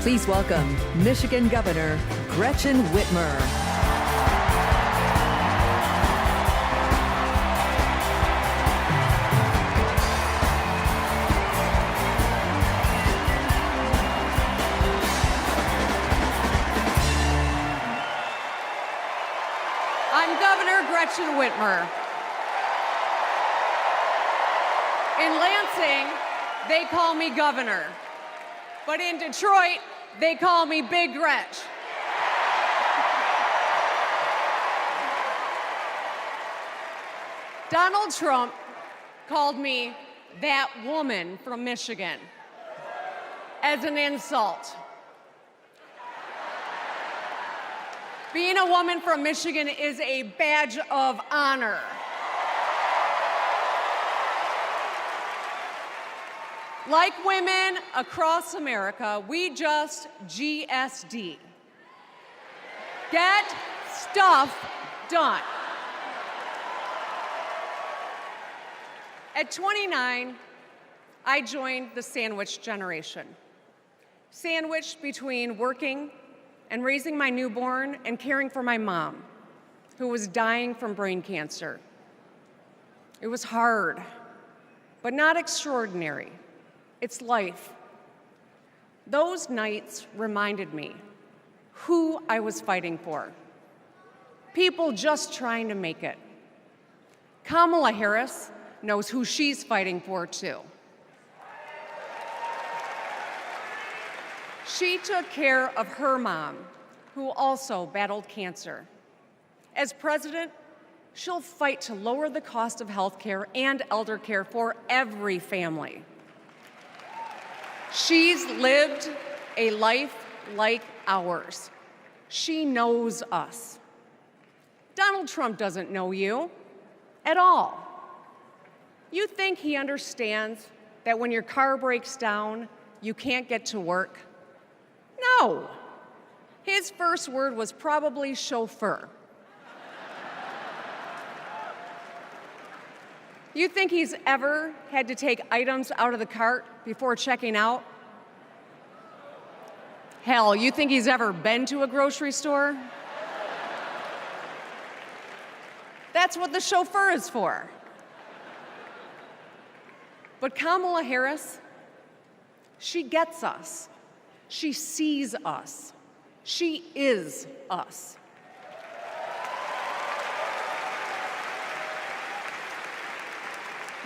[SPEAKER 6] Please welcome Michigan Governor Gretchen Whitmer.
[SPEAKER 16] I'm Governor Gretchen Whitmer. In Lansing, they call me governor. But in Detroit, they call me Big Gretch. Donald Trump called me that woman from Michigan as an insult. Being a woman from Michigan is a badge of honor. Like women across America, we just GSD. Get stuff done. At 29, I joined the sandwich generation. Sandwiched between working and raising my newborn and caring for my mom, who was dying from brain cancer. It was hard, but not extraordinary. It's life. Those nights reminded me who I was fighting for. People just trying to make it. Kamala Harris knows who she's fighting for, too. She took care of her mom, who also battled cancer. As president, she'll fight to lower the cost of health care and elder care for every family. She's lived a life like ours. She knows us. Donald Trump doesn't know you at all. You think he understands that when your car breaks down, you can't get to work? No. His first word was probably chauffeur. You think he's ever had to take items out of the cart before checking out? Hell, you think he's ever been to a grocery store? That's what the chauffeur is for. But Kamala Harris, she gets us. She sees us. She is us.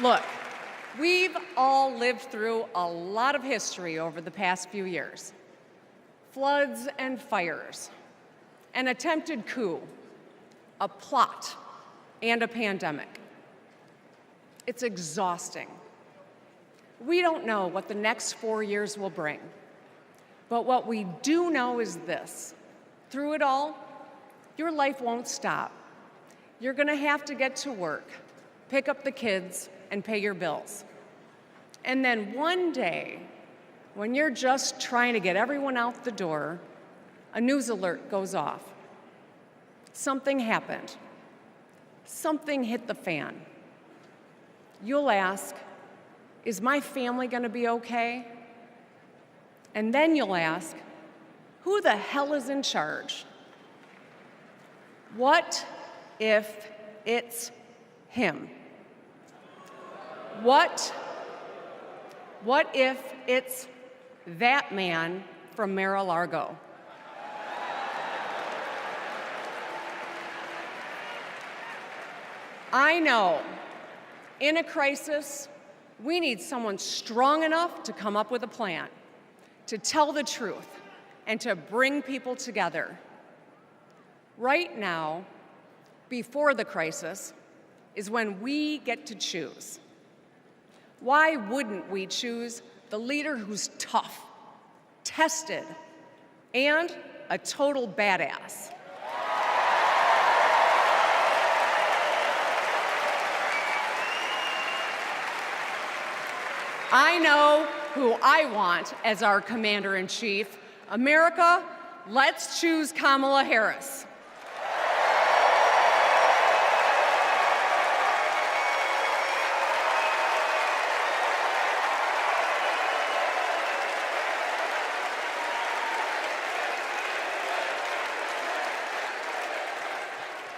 [SPEAKER 16] Look, we've all lived through a lot of history over the past few years. Floods and fires, an attempted coup, a plot, and a pandemic. It's exhausting. We don't know what the next 4 years will bring. But what we do know is this. Through it all, your life won't stop. You're going to have to get to work. pick up the kids, and pay your bills. And then one day, when you're just trying to get everyone out the door, a news alert goes off. Something happened. Something hit the fan. You'll ask, is my family going to be okay? And then you'll ask, who the hell is in charge? What if it's him? What if it's that man from Mar-a-Lago? I know, in a crisis, we need someone strong enough to come up with a plan, to tell the truth, and to bring people together. Right now, before the crisis, is when we get to choose. Why wouldn't we choose the leader who's tough, tested, and a total badass? I know who I want as our commander-in-chief. America, let's choose Kamala Harris.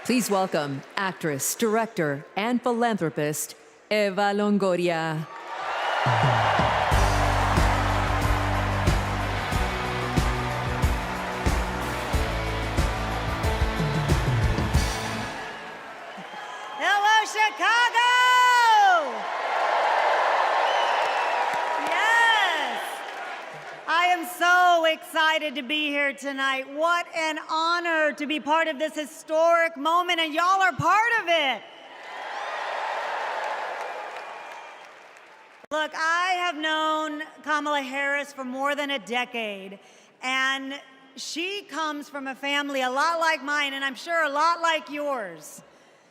[SPEAKER 6] Please welcome actress, director, and philanthropist, Eva Longoria.
[SPEAKER 11] Hello, Chicago! Yes! I am so excited to be here tonight. What an honor to be part of this historic moment, and y'all are part of it. Look, I have known Kamala Harris for more than a decade, and she comes from a family a lot like mine, and I'm sure a lot like yours.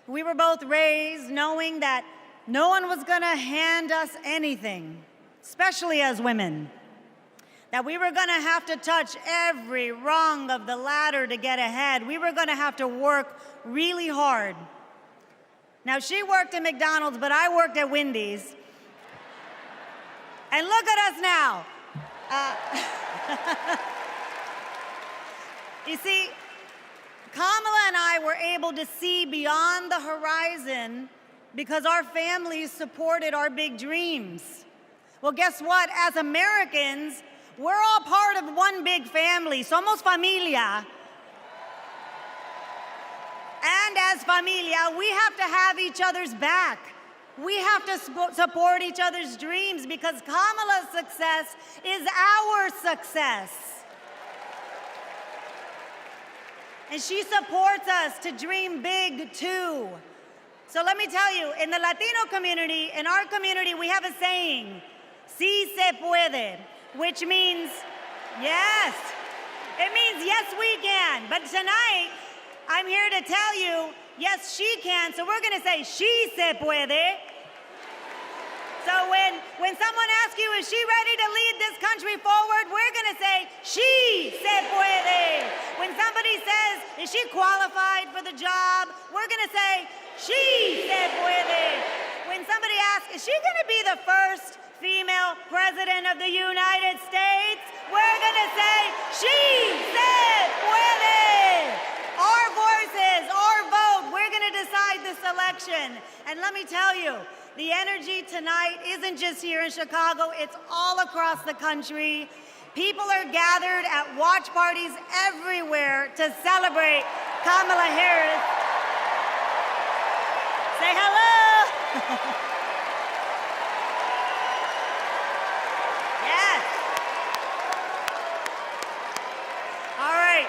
[SPEAKER 11] We were both raised knowing that no one was going to hand us anything, especially as women. That we were going to have to touch every rung of the ladder to get ahead. We were going to have to work really hard. Now, she worked at McDonald's, but I worked at Wendy's. And look at us now. You see, Kamala and I were able to see beyond the horizon because our families supported our big dreams. Well, guess what? As Americans, we're all part of one big family. Somos familia. And as familia, we have to have each other's back. We have to support each other's dreams because Kamala's success is our success. And she supports us to dream big too. So let me tell you, in the Latino community, in our community, we have a saying, sí se puede, which means yes. It means yes, we can. But tonight, I'm here to tell you, yes, she can. So we're going to say, she se puede. So when someone asks you, is she ready to lead this country forward, we're going to say, she se puede. When somebody says, is she qualified for the job, we're going to say, she se puede. When somebody asks, is she going to be the first female president of the United States, we're going to say, she se puede. Our voices, our vote, we're going to decide this election. And let me tell you, the energy tonight isn't just here in Chicago, it's all across the country. People are gathered at watch parties everywhere to celebrate Kamala Harris. Say hello. Yes. All right.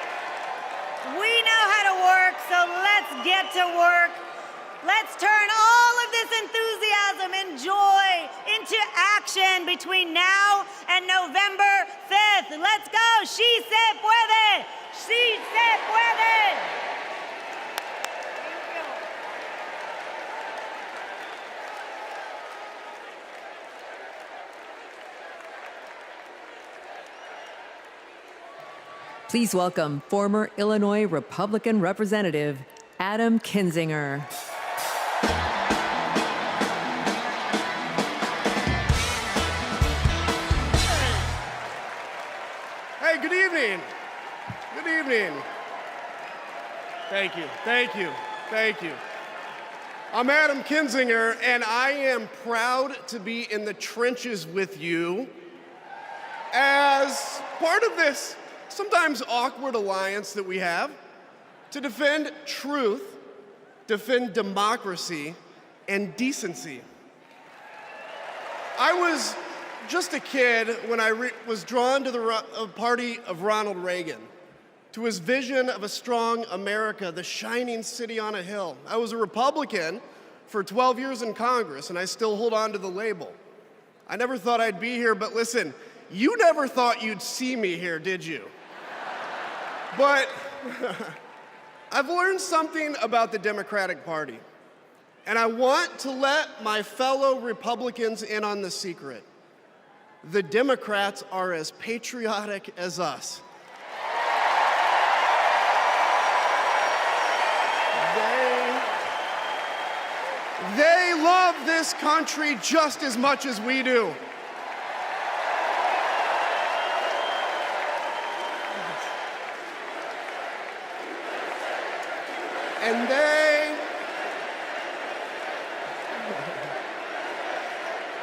[SPEAKER 11] We know how to work, so let's get to work. Let's turn all of this enthusiasm and joy into action between now and November 5th. Let's go. She se puede. She se puede.
[SPEAKER 6] Please welcome former Illinois Republican Representative Adam Kinzinger.
[SPEAKER 9] Hey, good evening. Good evening. Thank you, thank you, thank you. I'm Adam Kinzinger, and I am proud to be in the trenches with you as part of this sometimes awkward alliance that we have to defend truth, defend democracy, and decency. I was just a kid when I was drawn to the party of Ronald Reagan, to his vision of a strong America, the shining city on a hill. I was a Republican for 12 years in Congress, and I still hold on to the label. I never thought I'd be here, but listen, you never thought you'd see me here, did you? But I've learned something about the Democratic Party, and I want to let my fellow Republicans in on the secret. The Democrats are as patriotic as us. They love this country just as much as we do.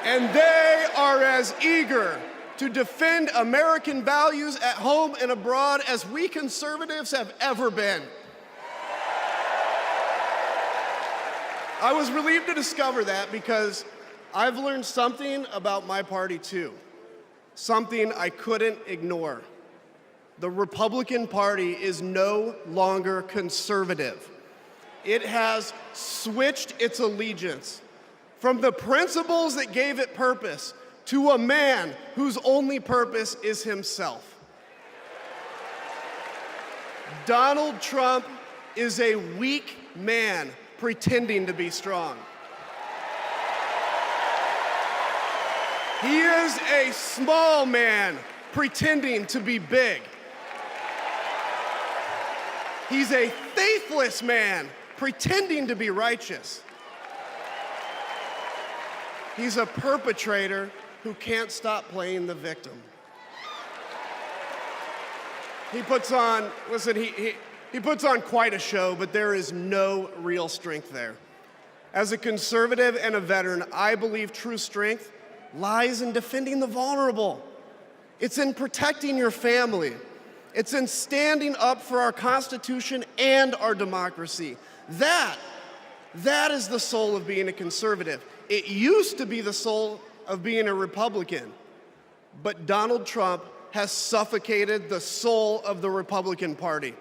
[SPEAKER 9] And they are as eager to defend American values at home and abroad as we conservatives have ever been. I was relieved to discover that because I've learned something about my party too, something I couldn't ignore. The Republican Party is no longer conservative. It has switched its allegiance from the principles that gave it purpose to a man whose only purpose is himself. Donald Trump is a weak man pretending to be strong. He is a small man pretending to be big. He's a faithless man pretending to be righteous. He's a perpetrator who can't stop playing the victim. He puts on, listen, he puts on quite a show, but there is no real strength there. As a conservative and a veteran, I believe true strength lies in defending the vulnerable. It's in protecting your family. It's in standing up for our Constitution and our democracy. That is the soul of being a conservative. It used to be the soul of being a Republican, but Donald Trump has suffocated the soul of the Republican Party.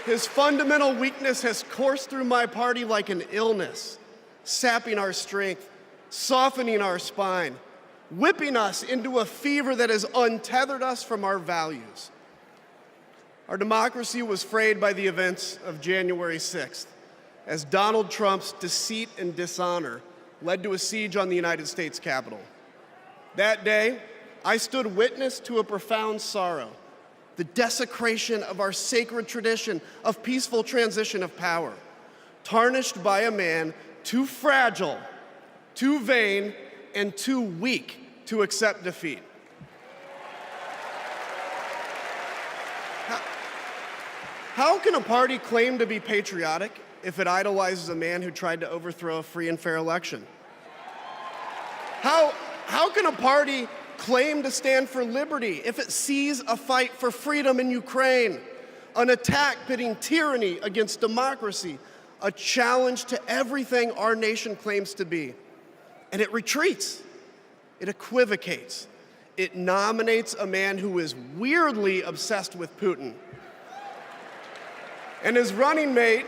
[SPEAKER 9] His fundamental weakness has coursed through my party like an illness, sapping our strength, softening our spine, whipping us into a fever that has untethered us from our values. Our democracy was frayed by the events of January 6th, as Donald Trump's deceit and dishonor led to a siege on the United States Capitol. That day, I stood witness to a profound sorrow, the desecration of our sacred tradition of peaceful transition of power, tarnished by a man too fragile, too vain, and too weak to accept defeat. How can a party claim to be patriotic if it idolizes a man who tried to overthrow a free and fair election? How can a party claim to stand for liberty if it sees a fight for freedom in Ukraine, an attack pitting tyranny against democracy, a challenge to everything our nation claims to be, and it retreats, it equivocates, it nominates a man who is weirdly obsessed with Putin? And his running mate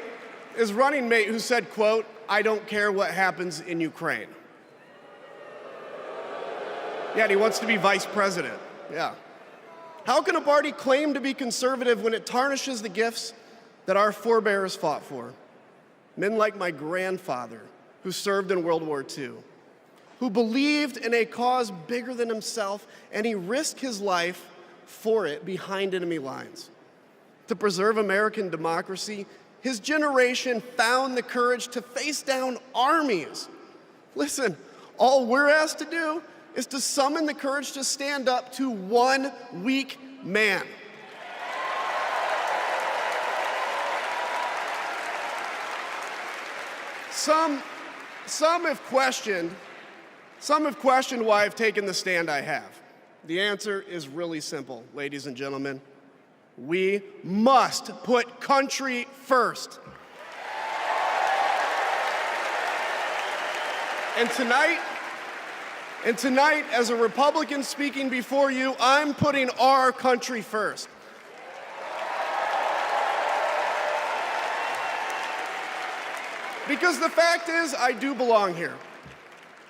[SPEAKER 9] who said, quote, "I don't care what happens in Ukraine." Yeah, and he wants to be vice president. Yeah. How can a party claim to be conservative when it tarnishes the gifts that our forebears fought for? Men like my grandfather, who served in World War II. who believed in a cause bigger than himself, and he risked his life for it behind enemy lines. To preserve American democracy, his generation found the courage to face down armies. Listen, all we're asked to do is to summon the courage to stand up to one weak man. Some have questioned why I've taken the stand I have. The answer is really simple, ladies and gentlemen. We must put country first. And tonight, as a Republican speaking before you, I'm putting our country first. Because the fact is, I do belong here.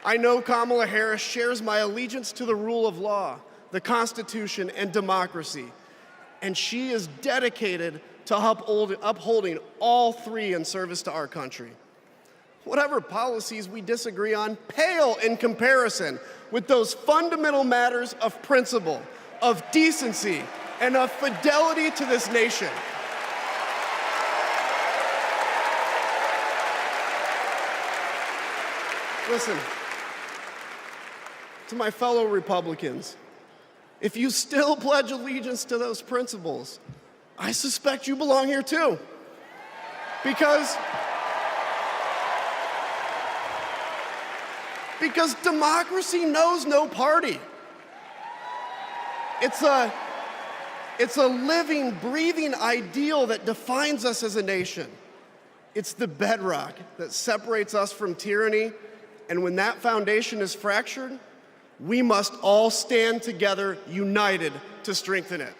[SPEAKER 9] I know Kamala Harris shares my allegiance to the rule of law, the Constitution, and democracy. And she is dedicated to upholding all three in service to our country. Whatever policies we disagree on pale in comparison with those fundamental matters of principle, of decency, and of fidelity to this nation. Listen, to my fellow Republicans, if you still pledge allegiance to those principles, I suspect you belong here too. Because democracy knows no party. It's a living, breathing ideal that defines us as a nation. It's the bedrock that separates us from tyranny, and when that foundation is fractured, we must all stand together, united, to strengthen it.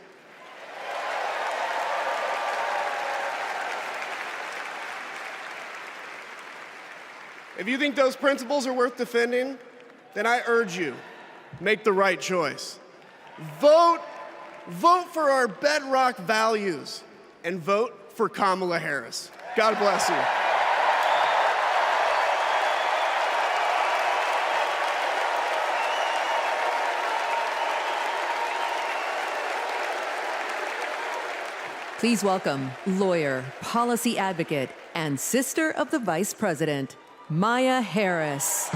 [SPEAKER 9] If you think those principles are worth defending, then I urge you, make the right choice. Vote for our bedrock values, and vote for Kamala Harris. God bless you.
[SPEAKER 6] Please welcome lawyer, policy advocate, and sister of the Vice President, Maya Harris.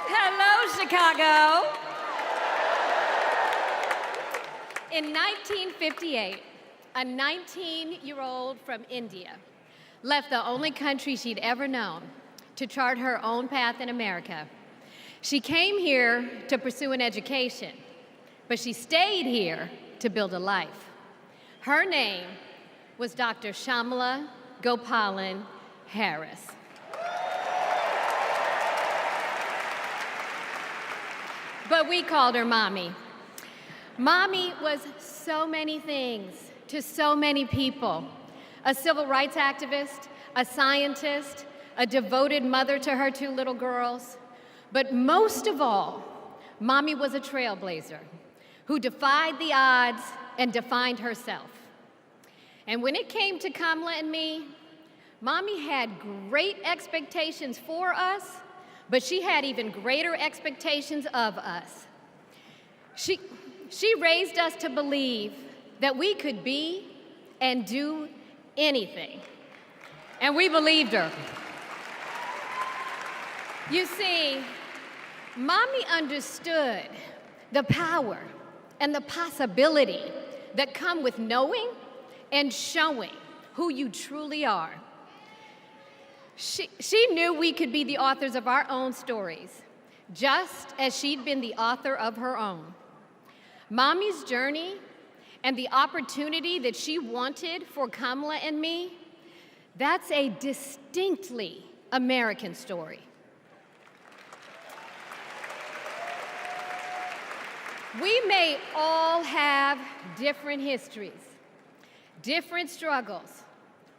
[SPEAKER 12] Hello, Chicago. In 1958, a 19-year-old from India left the only country she'd ever known to chart her own path in America. She came here to pursue an education, but she stayed here to build a life. Her name was Dr. Shamala Gopalan Harris. But we called her Mommy. Mommy was so many things to so many people: a civil rights activist, a scientist, a devoted mother to her two little girls. But most of all, Mommy was a trailblazer who defied the odds and defined herself. And when it came to Kamala and me, Mommy had great expectations for us, but she had even greater expectations of us. She raised us to believe that we could be and do anything. And we believed her. You see, Mommy understood the power and the possibility that come with knowing and showing who you truly are. She knew we could be the authors of our own stories, just as she'd been the author of her own. Mommy's journey and the opportunity that she wanted for Kamala and me, that's a distinctly American story. We may all have different histories, different struggles,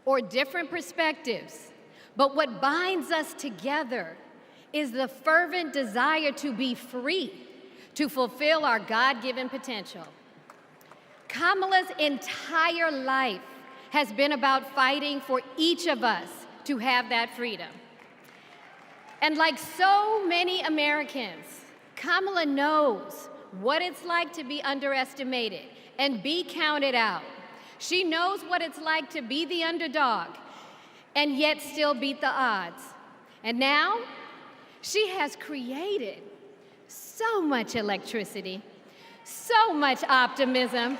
[SPEAKER 12] or different perspectives, but what binds us together is the fervent desire to be free, to fulfill our God-given potential. Kamala's entire life has been about fighting for each of us to have that freedom. And like so many Americans, Kamala knows what it's like to be underestimated and be counted out. She knows what it's like to be the underdog and yet still beat the odds. And now, she has created so much electricity, so much optimism,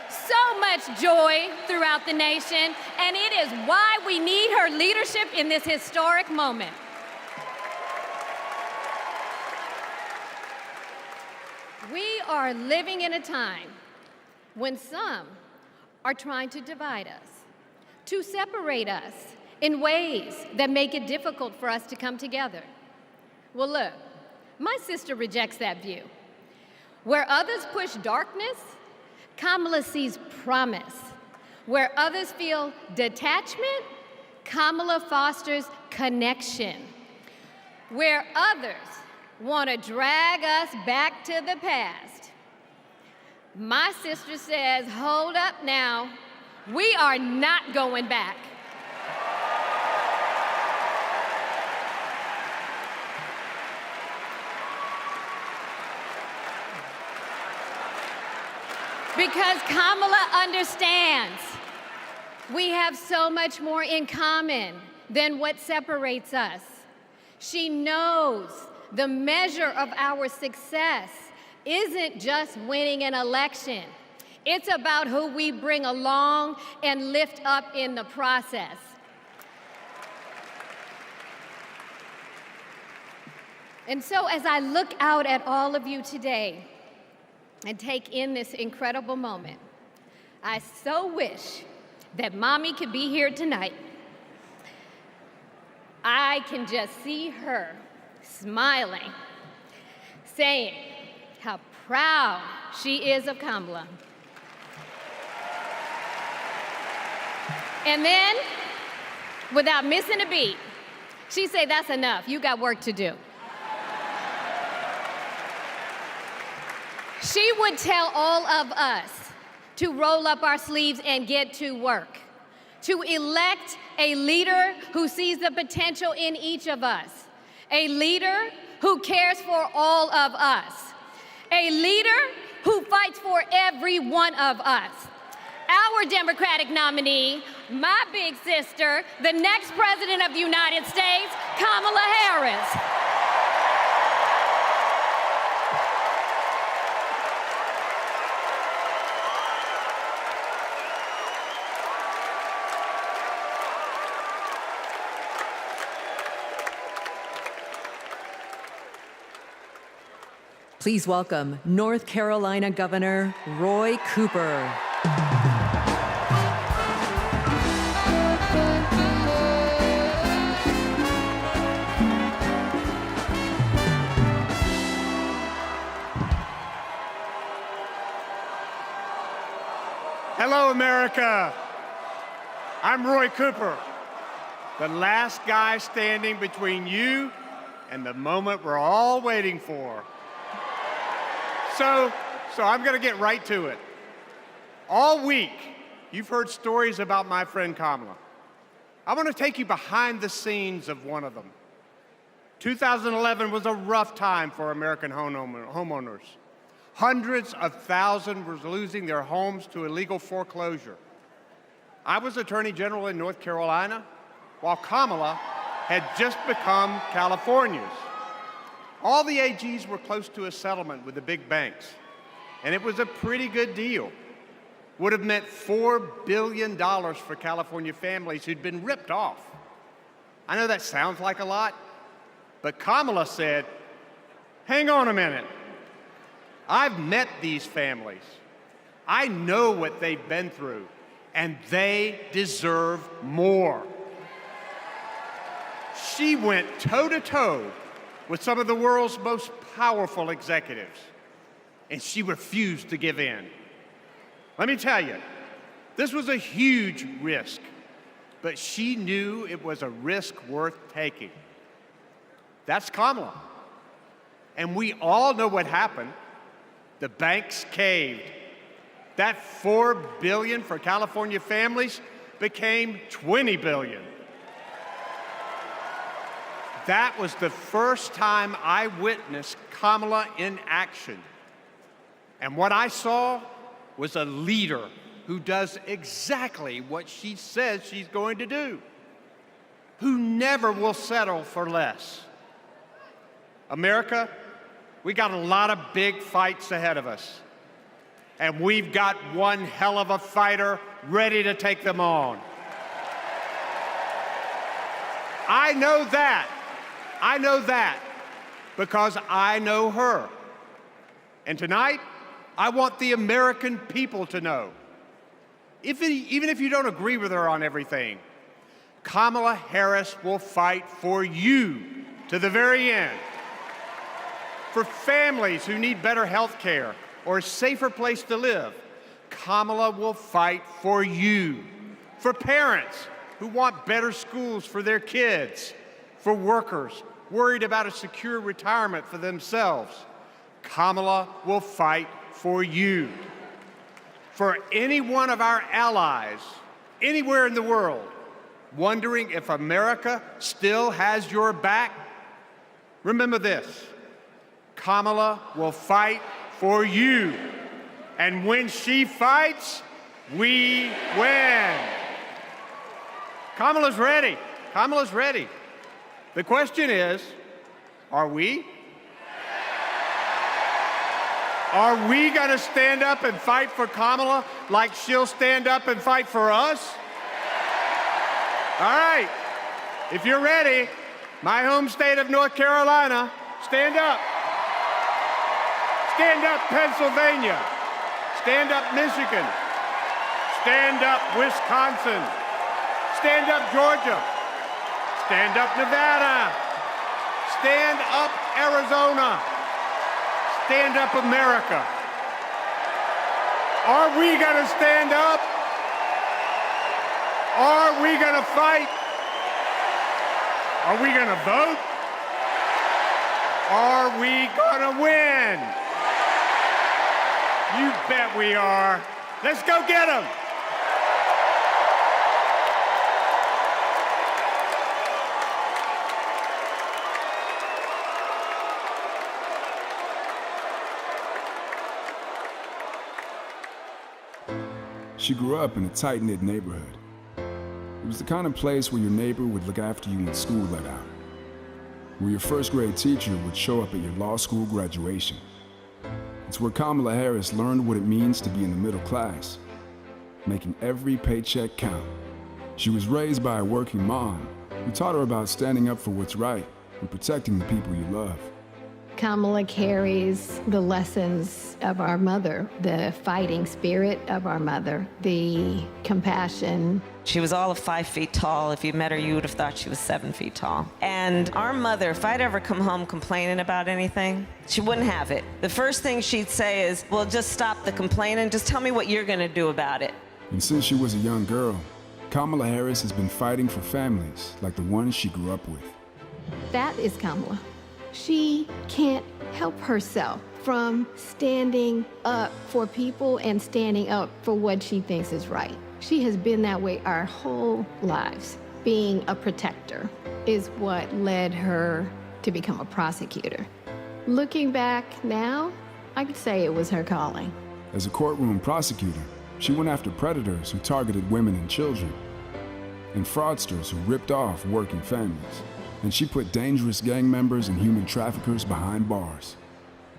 [SPEAKER 12] so much joy throughout the nation, and it is why we need her leadership in this historic moment. We are living in a time when some are trying to divide us, to separate us in ways that make it difficult for us to come together. Well, look, my sister rejects that view. Where others push darkness, Kamala sees promise. Where others feel detachment, Kamala fosters connection. Where others want to drag us back to the past, my sister says, hold up now, we are not going back. Because Kamala understands we have so much more in common than what separates us. She knows the measure of our success isn't just winning an election. It's about who we bring along and lift up in the process. And so as I look out at all of you today, and take in this incredible moment, I so wish that Mommy could be here tonight. I can just see her smiling, saying how proud she is of Kamala. And then, without missing a beat, she'd say, that's enough, you got work to do. She would tell all of us to roll up our sleeves and get to work, to elect a leader who sees the potential in each of us, a leader who cares for all of us, a leader who fights for every one of us. Our Democratic nominee, my big sister, the next President of the United States, Kamala Harris.
[SPEAKER 6] Please welcome North Carolina Governor Roy Cooper.
[SPEAKER 13] Hello, America. I'm Roy Cooper, the last guy standing between you and the moment we're all waiting for. So I'm going to get right to it. All week, you've heard stories about my friend Kamala. I want to take you behind the scenes of one of them. 2011 was a rough time for American homeowners. Hundreds of thousands were losing their homes to illegal foreclosure. I was Attorney General in North Carolina, while Kamala had just become California's. All the AGs were close to a settlement with the big banks, and it was a pretty good deal. Would have meant $4 billion for California families who'd been ripped off. I know that sounds like a lot, but Kamala said, hang on a minute. I've met these families. I know what they've been through, and they deserve more. She went toe-to-toe with some of the world's most powerful executives, and she refused to give in. Let me tell you, this was a huge risk, but she knew it was a risk worth taking. That's Kamala. And we all know what happened. The banks caved. That $4 billion for California families became $20 billion. That was the first time I witnessed Kamala in action. And what I saw was a leader who does exactly what she says she's going to do, who never will settle for less. America, we got a lot of big fights ahead of us. And we've got one hell of a fighter ready to take them on. I know that because I know her. And tonight, I want the American people to know, even if you don't agree with her on everything, Kamala Harris will fight for you to the very end. For families who need better health care or a safer place to live, Kamala will fight for you. For parents who want better schools for their kids, for workers worried about a secure retirement for themselves, Kamala will fight for you. For any one of our allies, anywhere in the world, wondering if America still has your back, remember this: Kamala will fight for you. And when she fights, we win. Kamala's ready. Kamala's ready. The question is, are we? Are we going to stand up and fight for Kamala like she'll stand up and fight for us? All right. If you're ready, my home state of North Carolina, stand up. Stand up, Pennsylvania. Stand up, Michigan. Stand up, Wisconsin. Stand up, Georgia. Stand up, Nevada. Stand up, Arizona. Stand up, America. Are we going to stand up? Are we going to fight? Are we going to vote? Are we going to win? You bet we are. Let's go get them.
[SPEAKER 19] She grew up in a tight-knit neighborhood. It was the kind of place where your neighbor would look after you when school let out, where your first-grade teacher would show up at your law school graduation. It's where Kamala Harris learned what it means to be in the middle class, making every paycheck count. She was raised by a working mom who taught her about standing up for what's right and protecting the people you love.
[SPEAKER 20] Kamala carries the lessons of our mother, the fighting spirit of our mother, the compassion.
[SPEAKER 2] She was all of 5 feet tall. If you met her, you would have thought she was 7 feet tall. And our mother, if I'd ever come home complaining about anything, she wouldn't have it. The first thing she'd say is, well, just stop the complaining. Just tell me what you're going to do about it.
[SPEAKER 19] And since she was a young girl, Kamala Harris has been fighting for families like the ones she grew up with.
[SPEAKER 20] That is Kamala. She can't help herself from standing up for people and standing up for what she thinks is right. She has been that way our whole lives. Being a protector is what led her to become a prosecutor. Looking back now, I could say it was her calling.
[SPEAKER 19] As a courtroom prosecutor, she went after predators who targeted women and children, and fraudsters who ripped off working families. And she put dangerous gang members and human traffickers behind bars.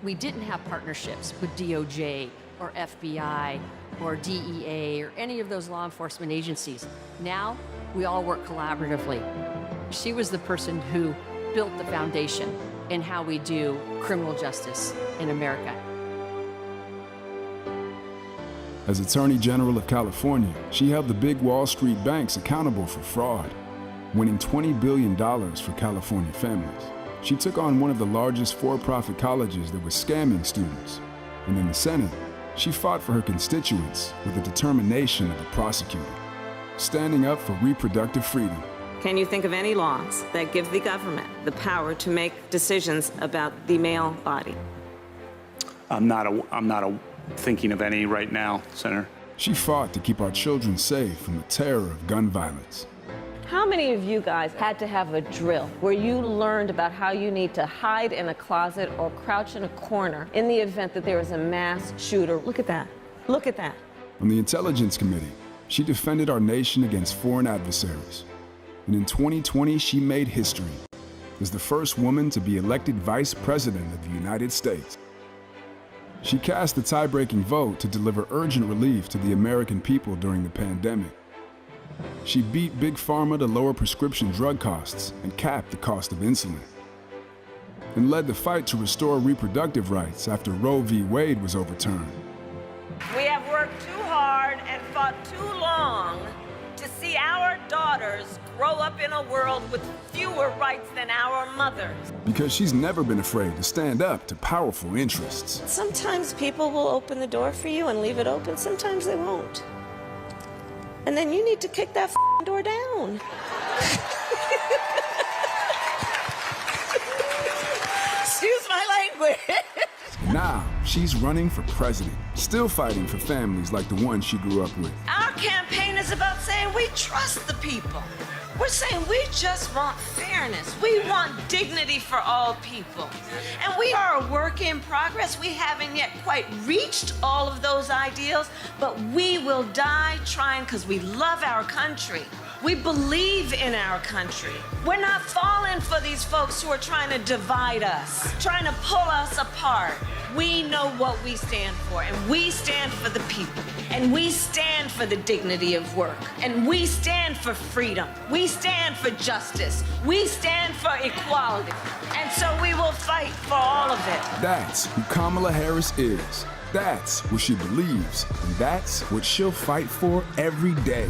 [SPEAKER 21] We didn't have partnerships with DOJ or FBI or DEA or any of those law enforcement agencies. Now, we all work collaboratively. She was the person who built the foundation in how we do criminal justice in America.
[SPEAKER 19] As Attorney General of California, she held the big Wall Street banks accountable for fraud, winning $20 billion for California families. She took on one of the largest for-profit colleges that was scamming students. And in the Senate, she fought for her constituents with the determination of a prosecutor, standing up for reproductive freedom.
[SPEAKER 2] Can you think of any laws that give the government the power to make decisions about the male body?
[SPEAKER 22] I'm not
[SPEAKER 1] thinking of any right now, Senator.
[SPEAKER 19] She fought to keep our children safe from the terror of gun violence.
[SPEAKER 22] How many of you guys had to have a drill where you learned about how you need to hide in a closet or crouch in a corner in the event that there is a mass shooter? Look at that. Look at that.
[SPEAKER 19] On the Intelligence Committee, she defended our nation against foreign adversaries. And in 2020, she made history as the first woman to be elected Vice President of the United States. She cast the tie-breaking vote to deliver urgent relief to the American people during the pandemic. She beat Big Pharma to lower prescription drug costs and cap the cost of insulin, and led the fight to restore reproductive rights after Roe v. Wade was overturned.
[SPEAKER 2] We have worked too hard and fought too long to see our daughters grow up in a world with fewer rights than our mothers.
[SPEAKER 19] Because she's never been afraid to stand up to powerful interests.
[SPEAKER 2] Sometimes people will open the door for you and leave it open, sometimes they won't. And then you need to kick that door down. Excuse my language.
[SPEAKER 19] Now, she's running for president, still fighting for families like the one she grew up with.
[SPEAKER 2] Our campaign is about saying we trust the people. We're saying we just want fairness. We want dignity for all people. And we are a work in progress. We haven't yet quite reached all of those ideals, but we will die trying because we love our country. We believe in our country. We're not falling for these folks who are trying to divide us, trying to pull us apart. We know what we stand for, and we stand for the people, and we stand for the dignity of work, and we stand for freedom. We stand for justice. We stand for equality. And so we will fight for all of it.
[SPEAKER 19] That's who Kamala Harris is. That's what she believes, and that's what she'll fight for every day.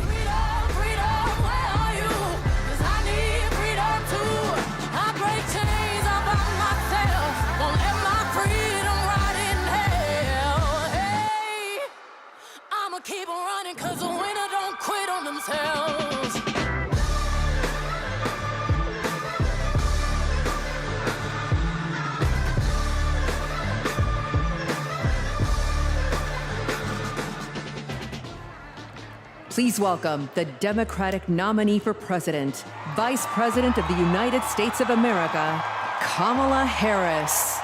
[SPEAKER 4] Keep on running, cause the winner don't quit on themselves.
[SPEAKER 6] Please welcome the Democratic nominee for president, Vice President of the United States of America, Kamala Harris.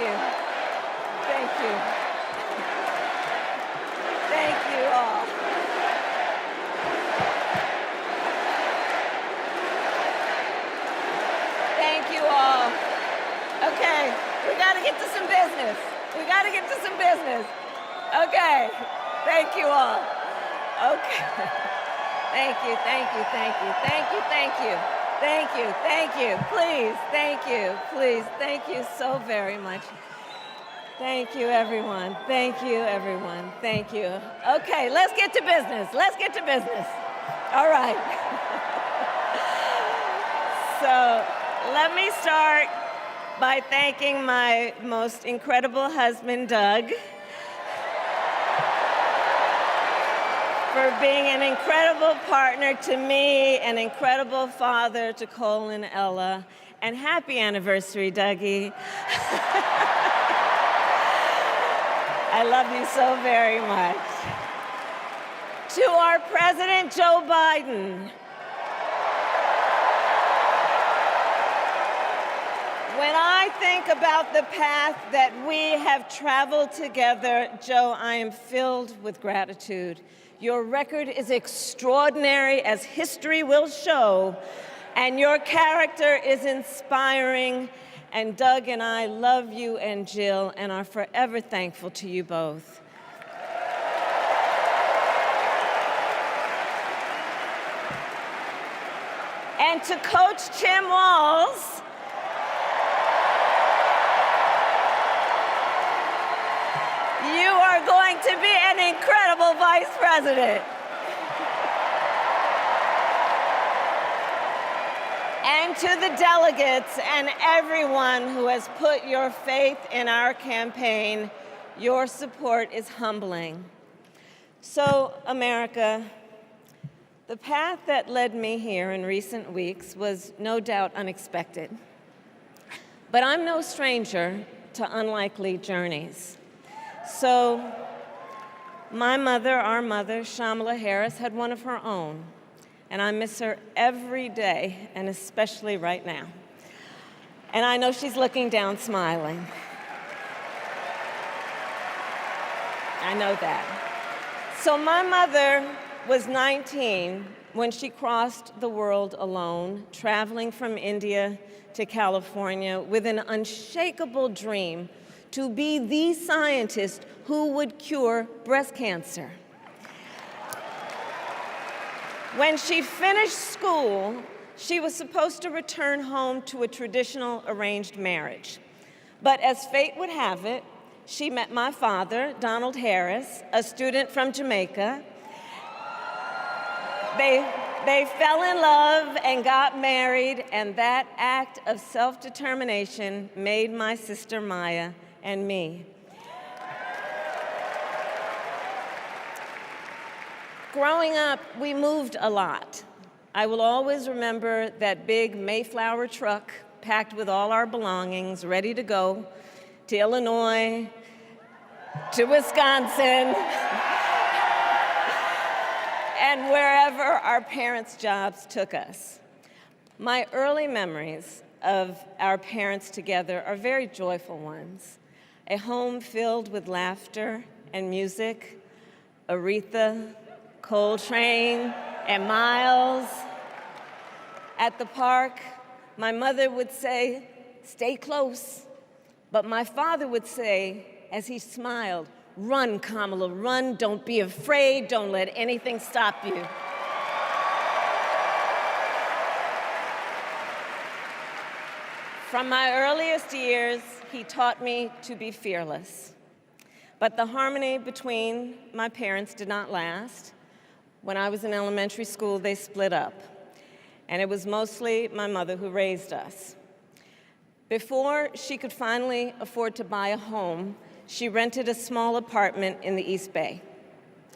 [SPEAKER 2] you. Thank you. Thank you all. Thank you all. Okay, we got to get to some business. We got to get to some business. Okay, thank you all. Okay. Thank you, thank you, thank you, thank you, thank you. Thank you, thank you, please, thank you, please, thank you so very much. Thank you, everyone. Thank you, everyone. Thank you. Okay, let's get to business. Let's get to business. All right. So let me start by thanking my most incredible husband, Doug, for being an incredible partner to me, an incredible father to Cole and Ella, and happy anniversary, Dougie. I love you so very much. To our President, Joe Biden. When I think about the path that we have traveled together, Joe, I am filled with gratitude. Your record is extraordinary, as history will show, and your character is inspiring. And Doug and I love you and Jill and are forever thankful to you both. And to Coach Tim Walz, you are going to be an incredible vice president. And to the delegates and everyone who has put your faith in our campaign, your support is humbling. So, America, the path that led me here in recent weeks was no doubt unexpected. But I'm no stranger to unlikely journeys. So, my mother, our mother, Kamala Harris, had one of her own. And I miss her every day, and especially right now. And I know she's looking down smiling. I know that. So my mother was 19 when she crossed the world alone, traveling from India to California with an unshakable dream to be the scientist who would cure breast cancer. When she finished school, she was supposed to return home to a traditional arranged marriage. But as fate would have it, she met my father, Donald Harris, a student from Jamaica. They fell in love and got married, and that act of self-determination made my sister Maya and me. Growing up, we moved a lot. I will always remember that big Mayflower truck packed with all our belongings, ready to go to Illinois, to Wisconsin, and wherever our parents' jobs took us. My early memories of our parents together are very joyful ones. A home filled with laughter and music, Aretha, Coltrane, and Miles. At the park, my mother would say, "Stay close." But my father would say, as he smiled, "Run, Kamala, run. Don't be afraid. Don't let anything stop you." From my earliest years, he taught me to be fearless. But the harmony between my parents did not last. When I was in elementary school, they split up. And it was mostly my mother who raised us. Before she could finally afford to buy a home, she rented a small apartment in the East Bay.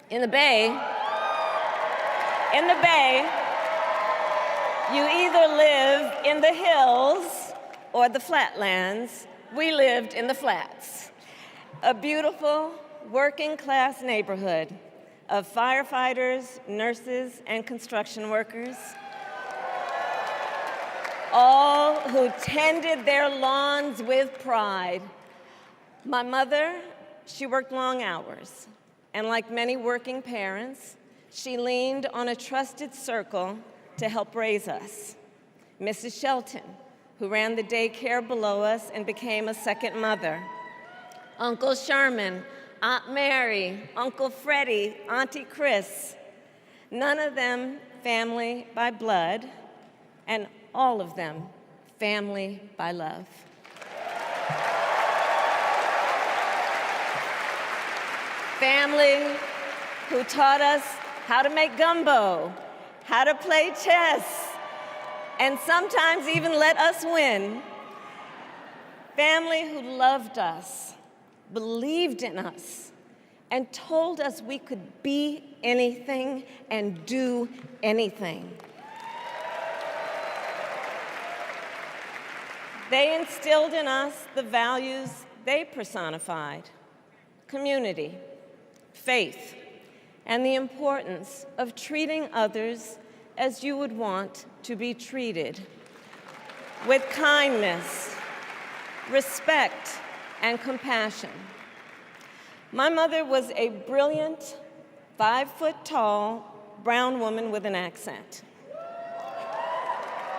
[SPEAKER 2] In the Bay, you either live in the hills or the flatlands. We lived in the flats. A beautiful working-class neighborhood of firefighters, nurses, and construction workers, all who tended their lawns with pride. My mother, she worked long hours, and like many working parents, she leaned on a trusted circle to help raise us. Mrs. Shelton, who ran the daycare below us and became a second mother. Uncle Sherman, Aunt Mary, Uncle Freddie, Auntie Chris. None of them family by blood, and all of them family by love. Family who taught us how to make gumbo, how to play chess, and sometimes even let us win. Family who loved us, believed in us, and told us we could be anything and do anything. They instilled in us the values they personified: community, faith, and the importance of treating others as you would want to be treated, with kindness, respect, and compassion. My mother was a brilliant, 5-foot-tall brown woman with an accent.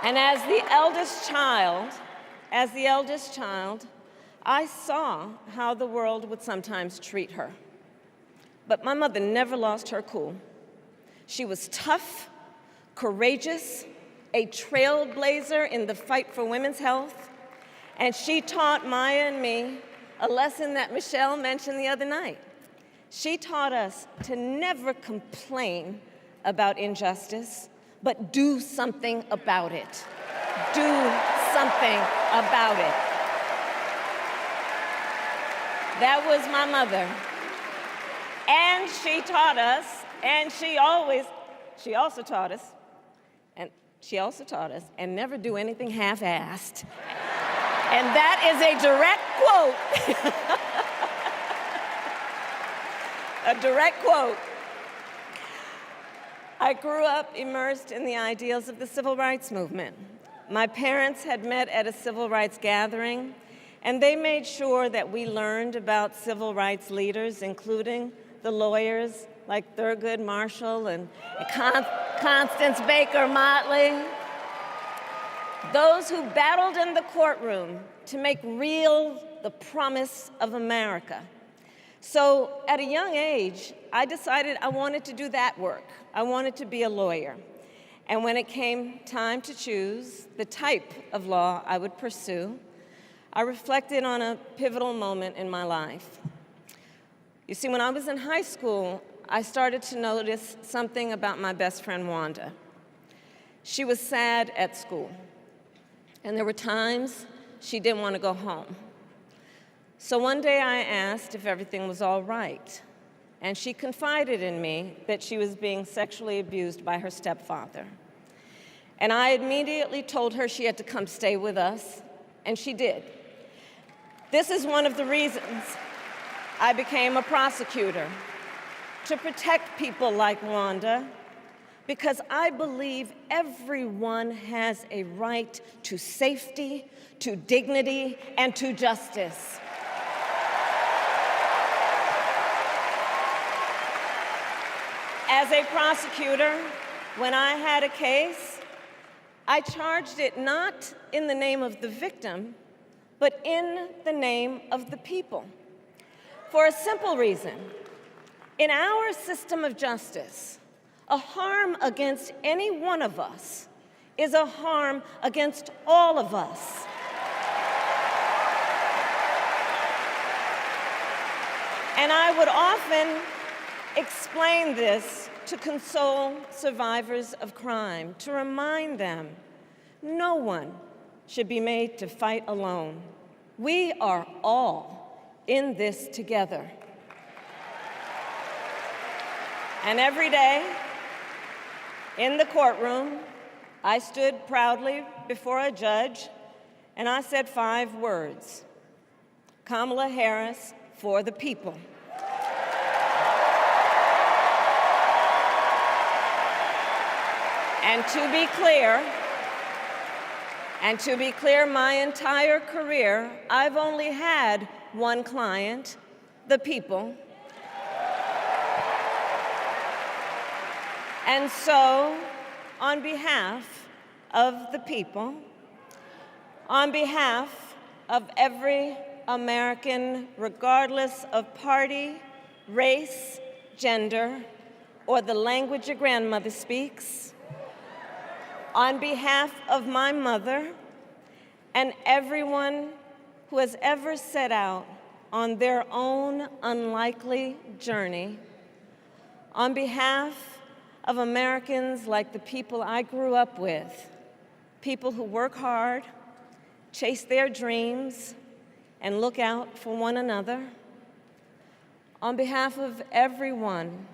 [SPEAKER 2] And as the eldest child, I saw how the world would sometimes treat her. But my mother never lost her cool. She was tough, courageous, a trailblazer in the fight for women's health, and she taught Maya and me a lesson that Michelle mentioned the other night. She taught us to never complain about injustice, but do something about it. Do something about it. That was my mother. And she taught us, and she also taught us, and never do anything half-assed. And that is a direct quote. A direct quote. I grew up immersed in the ideals of the civil rights movement. My parents had met at a civil rights gathering, and they made sure that we learned about civil rights leaders, including the lawyers like Thurgood Marshall and Constance Baker Motley, those who battled in the courtroom to make real the promise of America. So at a young age, I decided I wanted to do that work. I wanted to be a lawyer. And when it came time to choose the type of law I would pursue, I reflected on a pivotal moment in my life. You see, when I was in high school, I started to notice something about my best friend, Wanda. She was sad at school, and there were times she didn't want to go home. So one day I asked if everything was all right, and she confided in me that she was being sexually abused by her stepfather. And I immediately told her she had to come stay with us, and she did. This is one of the reasons I became a prosecutor, to protect people like Wanda, because I believe everyone has a right to safety, to dignity, and to justice. As a prosecutor, when I had a case, I charged it not in the name of the victim, but in the name of the people. For a simple reason. In our system of justice, a harm against any one of us is a harm against all of us. And I would often explain this to console survivors of crime, to remind them no one should be made to fight alone. We are all in this together. And every day in the courtroom, I stood proudly before a judge and I said 5 words: Kamala Harris for the people. And to be clear, my entire career, I've only had one client, the people. And so, on behalf of the people, on behalf of every American, regardless of party, race, gender, or the language your grandmother speaks, on behalf of my mother and everyone who has ever set out on their own unlikely journey, on behalf of Americans like the people I grew up with, people who work hard, chase their dreams, and look out for one another, on behalf of everyone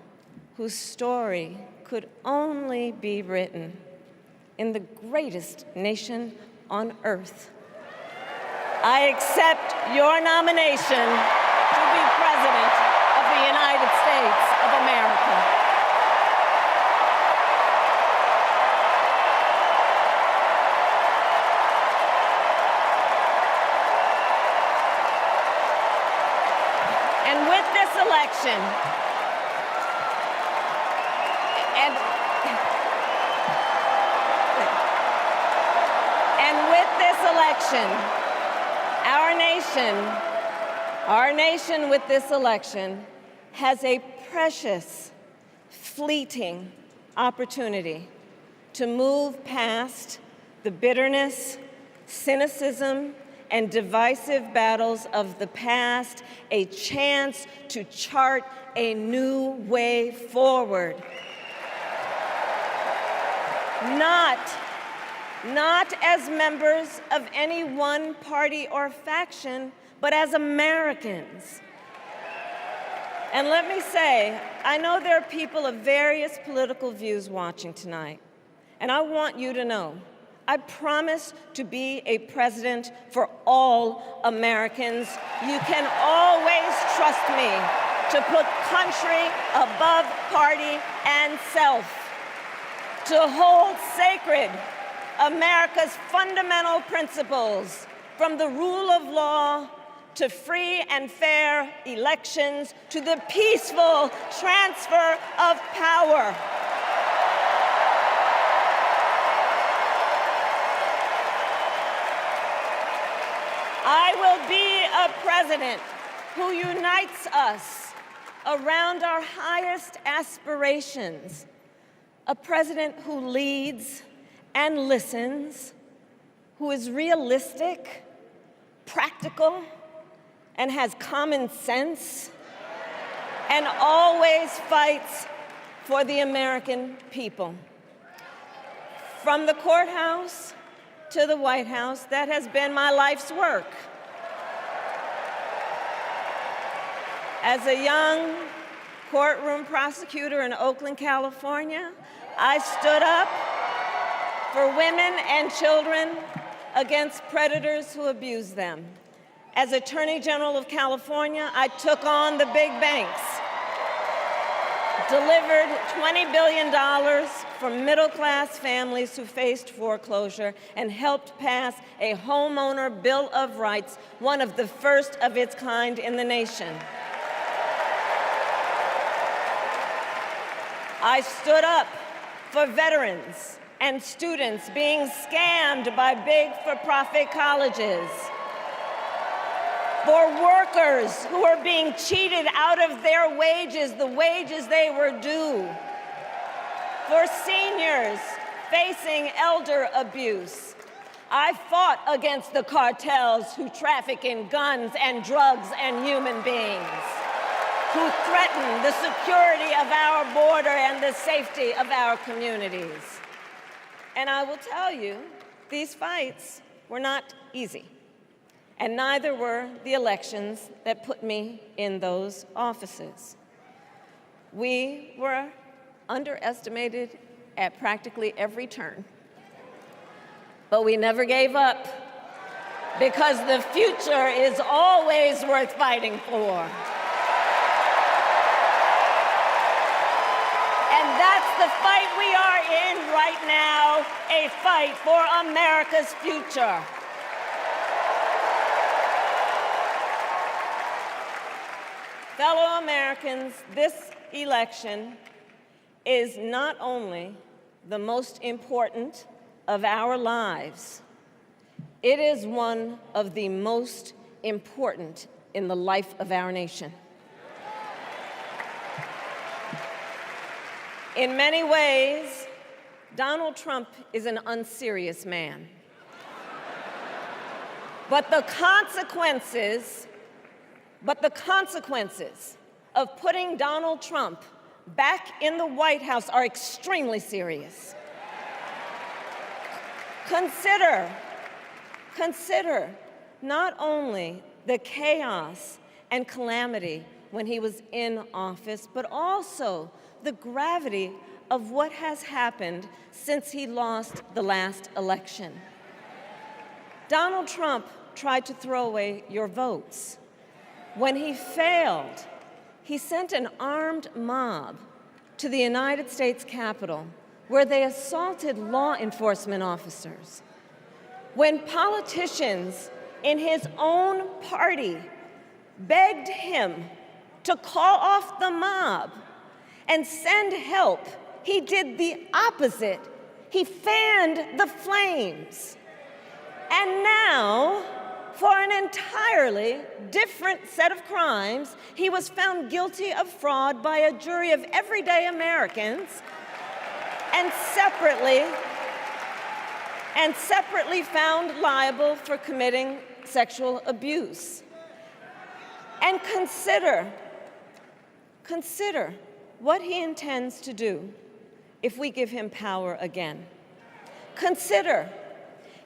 [SPEAKER 2] whose story could only be written in the greatest nation on earth, I accept your nomination to be President of the United States of America. And with this election, our nation with this election has a precious, fleeting opportunity to move past the bitterness, cynicism, and divisive battles of the past, a chance to chart a new way forward. Not as members of any one party or faction, but as Americans. And let me say, I know there are people of various political views watching tonight, and I want you to know, I promise to be a president for all Americans. You can always trust me to put country above party and self, to hold sacred America's fundamental principles, from the rule of law to free and fair elections to the peaceful transfer of power. I will be a president who unites us around our highest aspirations, a president who leads and listens, who is realistic, practical, and has common sense, and always fights for the American people. From the courthouse to the White House, that has been my life's work. As a young courtroom prosecutor in Oakland, California, I stood up for women and children against predators who abuse them. As Attorney General of California, I took on the big banks, delivered $20 billion for middle-class families who faced foreclosure, and helped pass a homeowner Bill of Rights, one of the first of its kind in the nation. I stood up for veterans and students being scammed by big for-profit colleges, for workers who are being cheated out of their wages, the wages they were due, for seniors facing elder abuse. I fought against the cartels who traffic in guns and drugs and human beings, who threaten the security of our border and the safety of our communities. And I will tell you, these fights were not easy. And neither were the elections that put me in those offices. We were underestimated at practically every turn. But we never gave up, because the future is always worth fighting for. And that's the fight we are in right now, a fight for America's future. Fellow Americans, this election is not only the most important of our lives, it is one of the most important in the life of our nation. In many ways, Donald Trump is an unserious man. But the consequences of putting Donald Trump back in the White House are extremely serious. Consider not only the chaos and calamity when he was in office, but also the gravity of what has happened since he lost the last election. Donald Trump tried to throw away your votes. When he failed, he sent an armed mob to the United States Capitol where they assaulted law enforcement officers. When politicians in his own party begged him to call off the mob and send help, he did the opposite. He fanned the flames. And now, for an entirely different set of crimes, he was found guilty of fraud by a jury of everyday Americans and separately found liable for committing sexual abuse. And consider what he intends to do if we give him power again. Consider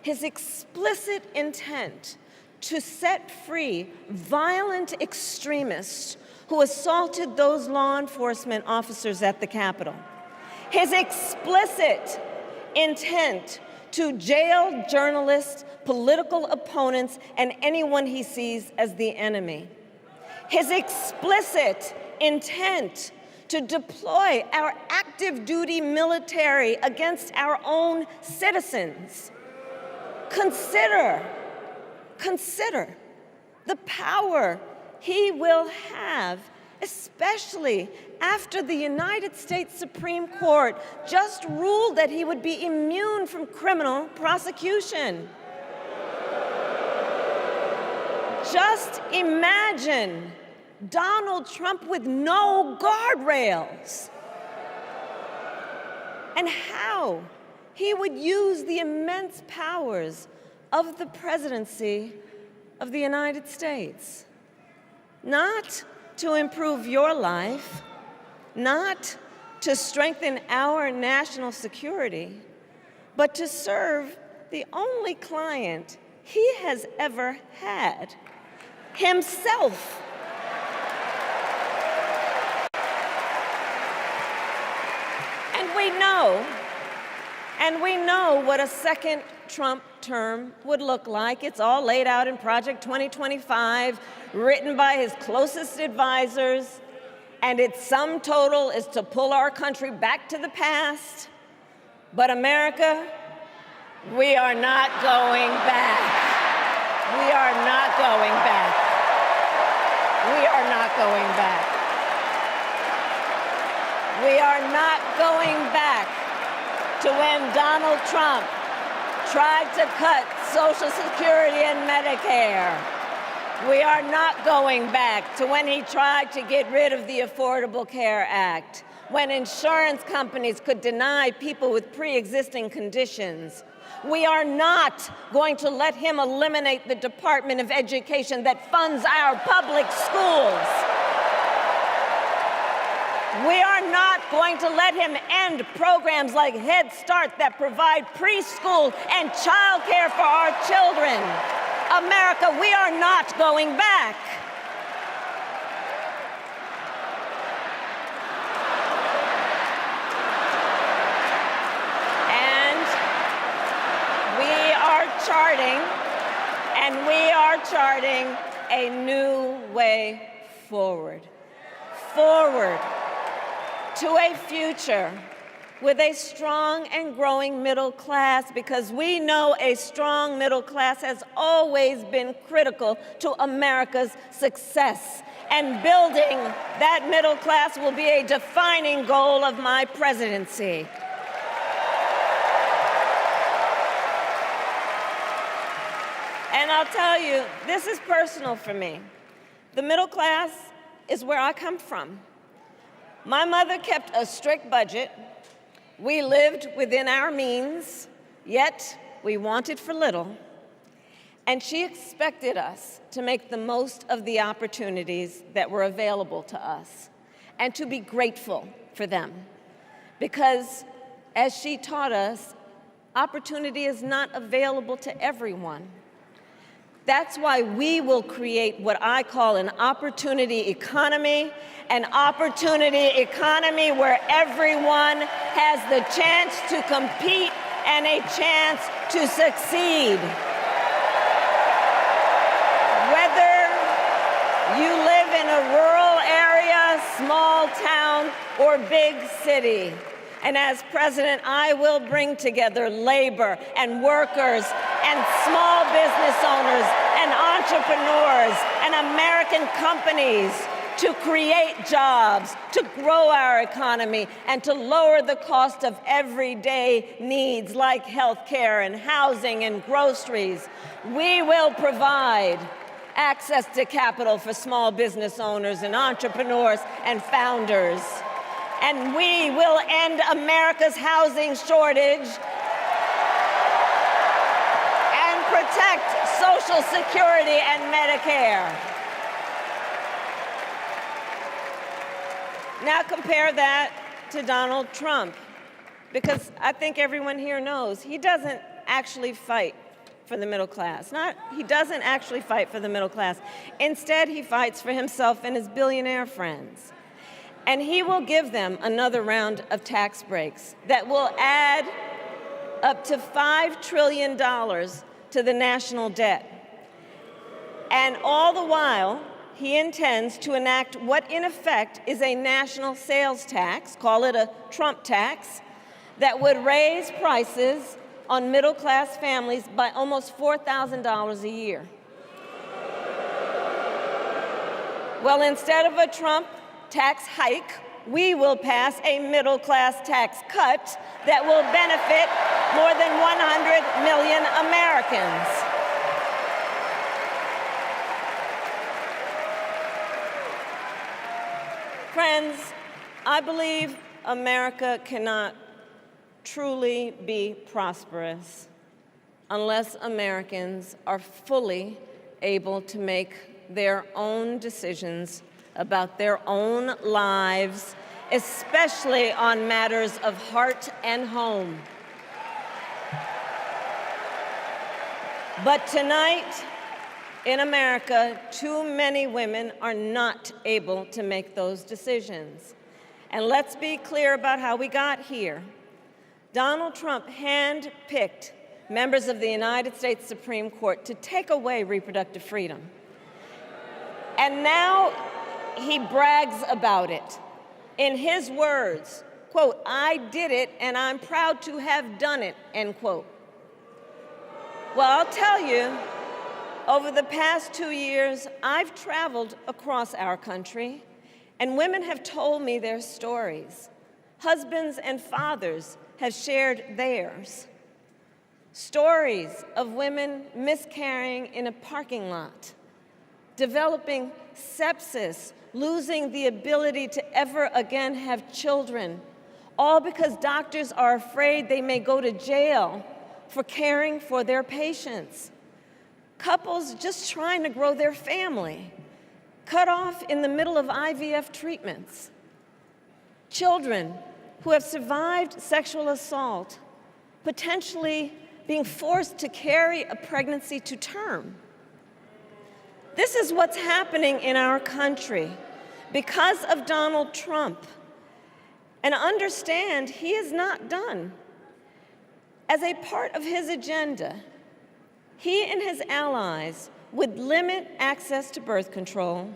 [SPEAKER 2] his explicit intent to set free violent extremists who assaulted those law enforcement officers at the Capitol. His explicit intent to jail journalists, political opponents, and anyone he sees as the enemy. His explicit intent to deploy our active duty military against our own citizens. Consider the power he will have, especially after the United States Supreme Court just ruled that he would be immune from criminal prosecution. Just imagine Donald Trump with no guardrails, and how he would use the immense powers of the presidency of the United States, not to improve your life, not to strengthen our national security, but to serve the only client he has ever had, himself. And we know what a second Trump term would look like. It's all laid out in Project 2025, written by his closest advisors, and its sum total is to pull our country back to the past. But America, we are not going back. We are not going back. We are not going back. We are not going back to when Donald Trump tried to cut Social Security and Medicare. We are not going back to when he tried to get rid of the Affordable Care Act, when insurance companies could deny people with pre-existing conditions. We are not going to let him eliminate the Department of Education that funds our public schools. We are not going to let him end programs like Head Start that provide preschool and childcare for our children. America, we are not going back. And we are charting a new way forward. To a future with a strong and growing middle class, because we know a strong middle class has always been critical to America's success. And building that middle class will be a defining goal of my presidency. And I'll tell you, this is personal for me. The middle class is where I come from. My mother kept a strict budget. We lived within our means, yet we wanted for little. And she expected us to make the most of the opportunities that were available to us and to be grateful for them. Because, as she taught us, opportunity is not available to everyone. That's why we will create what I call an opportunity economy where everyone has the chance to compete and a chance to succeed. Whether you live in a rural area, small town, or big city. And as president, I will bring together labor and workers and small business owners and entrepreneurs and American companies to create jobs, to grow our economy, and to lower the cost of everyday needs like health care and housing and groceries. We will provide access to capital for small business owners and entrepreneurs and founders. And we will end America's housing shortage and protect Social Security and Medicare. Now compare that to Donald Trump, because I think everyone here knows he doesn't actually fight for the middle class. He doesn't actually fight for the middle class. Instead, he fights for himself and his billionaire friends. And he will give them another round of tax breaks that will add up to $5 trillion to the national debt. And all the while, he intends to enact what in effect is a national sales tax, call it a Trump tax, that would raise prices on middle-class families by almost $4,000 a year. Well, instead of a Trump tax hike, we will pass a middle-class tax cut that will benefit more than 100 million Americans. Friends, I believe America cannot truly be prosperous unless Americans are fully able to make their own decisions about their own lives, especially on matters of heart and home. But tonight, in America, too many women are not able to make those decisions. And let's be clear about how we got here. Donald Trump handpicked members of the United States Supreme Court to take away reproductive freedom. And now he brags about it. In his words, quote, "I did it and I'm proud to have done it," end quote. Well, I'll tell you, over the past 2 years, I've traveled across our country, and women have told me their stories. Husbands and fathers have shared theirs. Stories of women miscarrying in a parking lot, developing sepsis, losing the ability to ever again have children, all because doctors are afraid they may go to jail for caring for their patients. Couples just trying to grow their family, cut off in the middle of IVF treatments. Children who have survived sexual assault, potentially being forced to carry a pregnancy to term. This is what's happening in our country because of Donald Trump. And understand, he is not done. As a part of his agenda, he and his allies would limit access to birth control,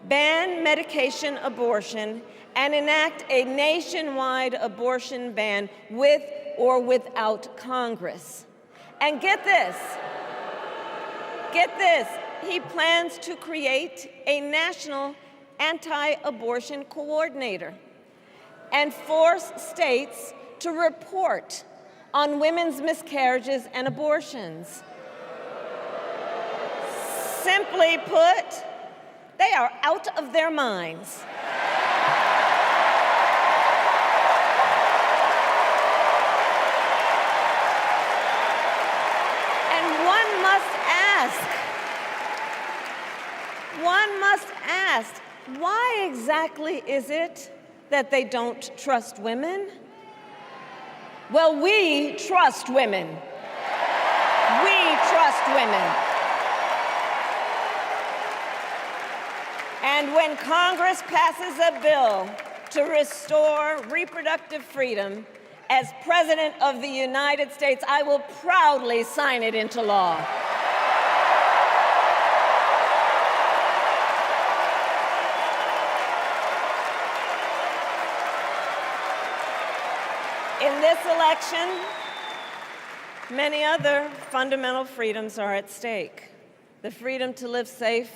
[SPEAKER 2] ban medication abortion, and enact a nationwide abortion ban with or without Congress. And get this, he plans to create a national anti-abortion coordinator and force states to report on women's miscarriages and abortions. Simply put, they are out of their minds. And one must ask, why exactly is it that they don't trust women? Well, we trust women. We trust women. And when Congress passes a bill to restore reproductive freedom, as President of the United States, I will proudly sign it into law. In this election, many other fundamental freedoms are at stake. The freedom to live safe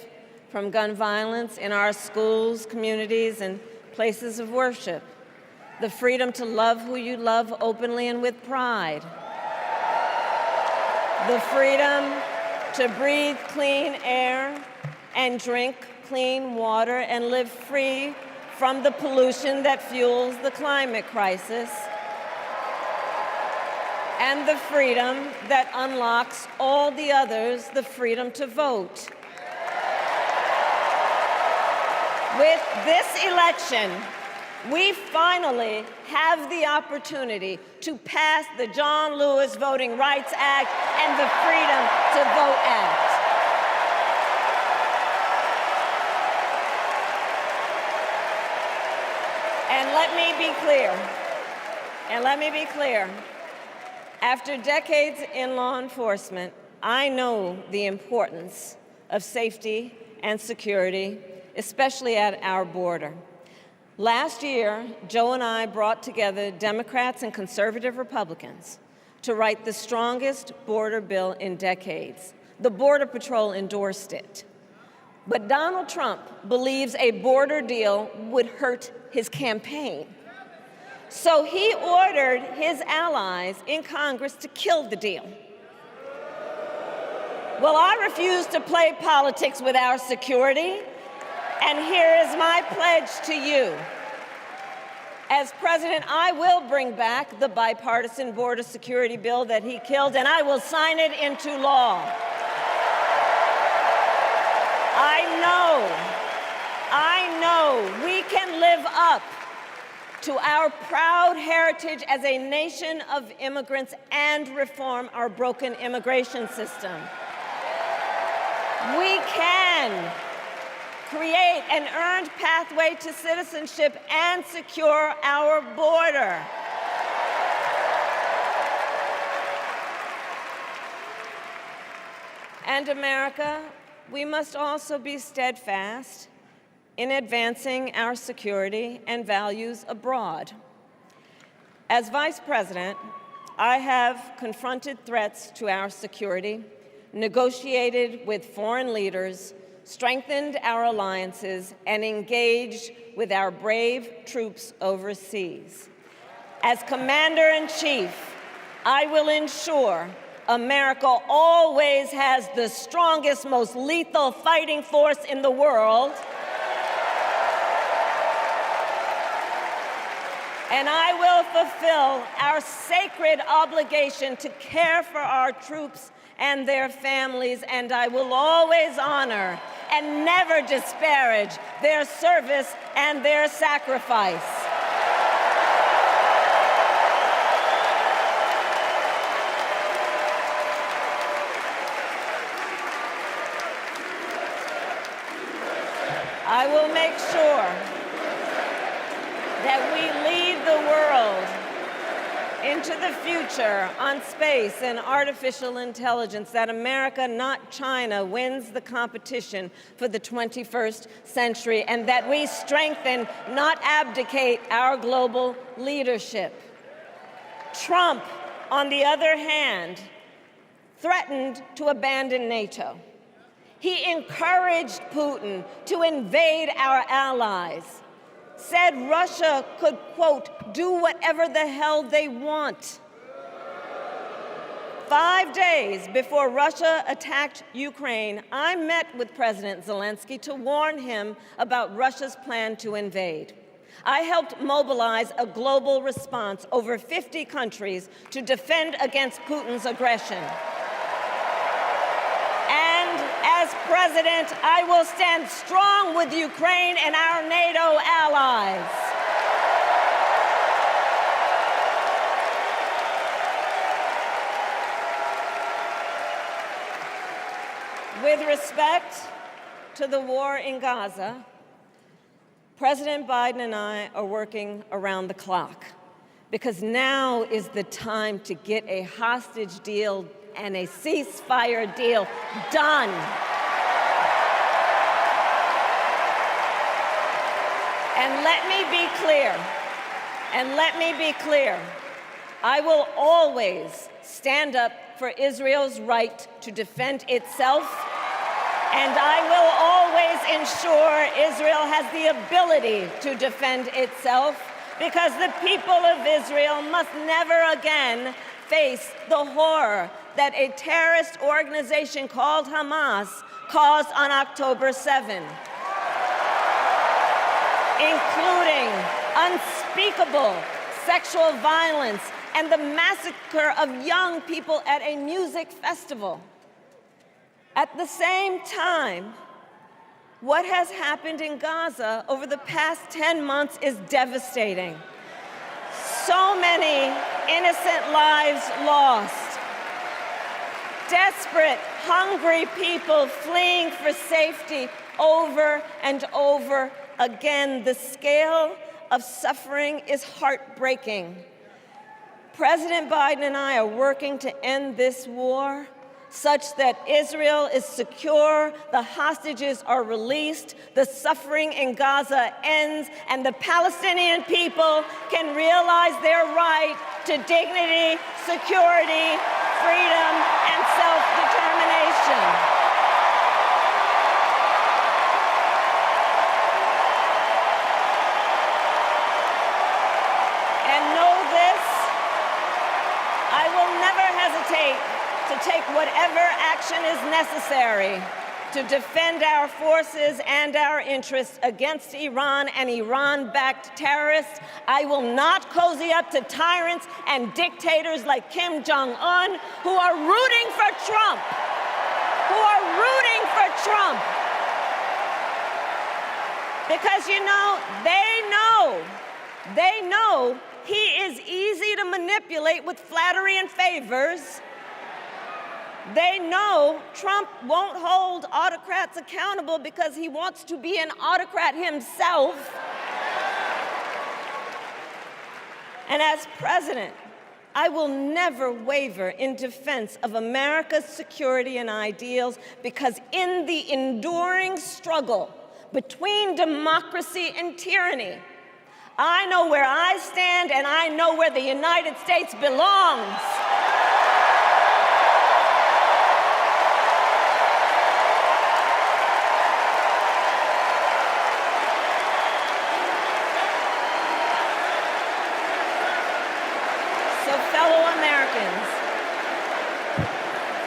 [SPEAKER 2] from gun violence in our schools, communities, and places of worship. The freedom to love who you love openly and with pride. The freedom to breathe clean air and drink clean water and live free from the pollution that fuels the climate crisis. And the freedom that unlocks all the others, the freedom to vote. With this election, we finally have the opportunity to pass the John Lewis Voting Rights Act and the Freedom to Vote Act. And let me be clear. After decades in law enforcement, I know the importance of safety and security, especially at our border. Last year, Joe and I brought together Democrats and conservative Republicans to write the strongest border bill in decades. The Border Patrol endorsed it. But Donald Trump believes a border deal would hurt his campaign. So he ordered his allies in Congress to kill the deal. Well, I refuse to play politics with our security, and here is my pledge to you. As president, I will bring back the bipartisan border security bill that he killed, and I will sign it into law. I know we can live up to our proud heritage as a nation of immigrants and reform our broken immigration system. We can create an earned pathway to citizenship and secure our border. And America, we must also be steadfast in advancing our security and values abroad. As Vice President, I have confronted threats to our security, negotiated with foreign leaders, strengthened our alliances, and engaged with our brave troops overseas. As Commander-in-Chief, I will ensure America always has the strongest, most lethal fighting force in the world. And I will fulfill our sacred obligation to care for our troops and their families, and I will always honor and never disparage their service and their sacrifice. I will make sure that we lead the world into the future on space and artificial intelligence, that America, not China, wins the competition for the 21st century, and that we strengthen, not abdicate, our global leadership. Trump, on the other hand, threatened to abandon NATO. He encouraged Putin to invade our allies, said Russia could, quote, do whatever the hell they want. 5 days before Russia attacked Ukraine, I met with President Zelensky to warn him about Russia's plan to invade. I helped mobilize a global response, over 50 countries, to defend against Putin's aggression. And as president, I will stand strong with Ukraine and our NATO allies. With respect to the war in Gaza, President Biden and I are working around the clock, because now is the time to get a hostage deal and a ceasefire deal done. And let me be clear, I will always stand up for Israel's right to defend itself, and I will always ensure Israel has the ability to defend itself, because the people of Israel must never again face the horror that a terrorist organization called Hamas caused on October 7, including unspeakable sexual violence and the massacre of young people at a music festival. At the same time, what has happened in Gaza over the past 10 months is devastating. So many innocent lives lost. Desperate, hungry people fleeing for safety over and over again. The scale of suffering is heartbreaking. President Biden and I are working to end this war such that Israel is secure, the hostages are released, the suffering in Gaza ends, and the Palestinian people can realize their right to dignity, security, freedom, and self-determination. And know this, I will never hesitate to take whatever action is necessary to defend our forces and our interests against Iran and Iran-backed terrorists. I will not cozy up to tyrants and dictators like Kim Jong-un, who are rooting for Trump, Because, you know, they know he is easy to manipulate with flattery and favors. They know Trump won't hold autocrats accountable because he wants to be an autocrat himself. And as president, I will never waver in defense of America's security and ideals, because in the enduring struggle between democracy and tyranny, I know where I stand and I know where the United States belongs.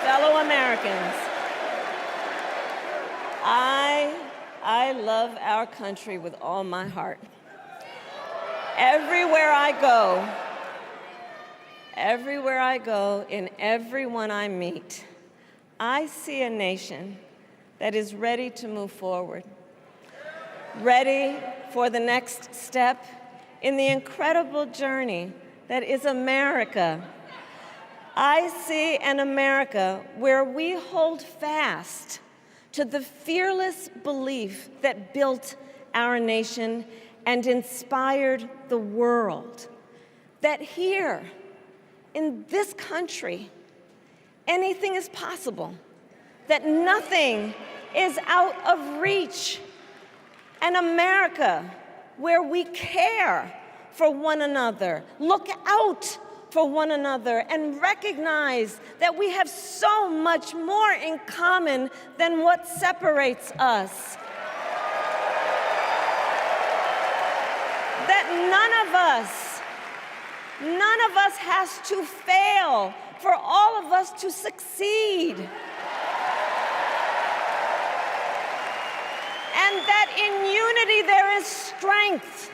[SPEAKER 2] Fellow Americans, I love our country with all my heart. Everywhere I go, in everyone I meet, I see a nation that is ready to move forward, ready for the next step in the incredible journey that is America. I see an America where we hold fast to the fearless belief that built our nation and inspired the world, that here in this country, anything is possible, that nothing is out of reach. An America where we care for one another, look out for one another, and recognize that we have so much more in common than what separates us. That none of us has to fail for all of us to succeed. And that in unity there is strength.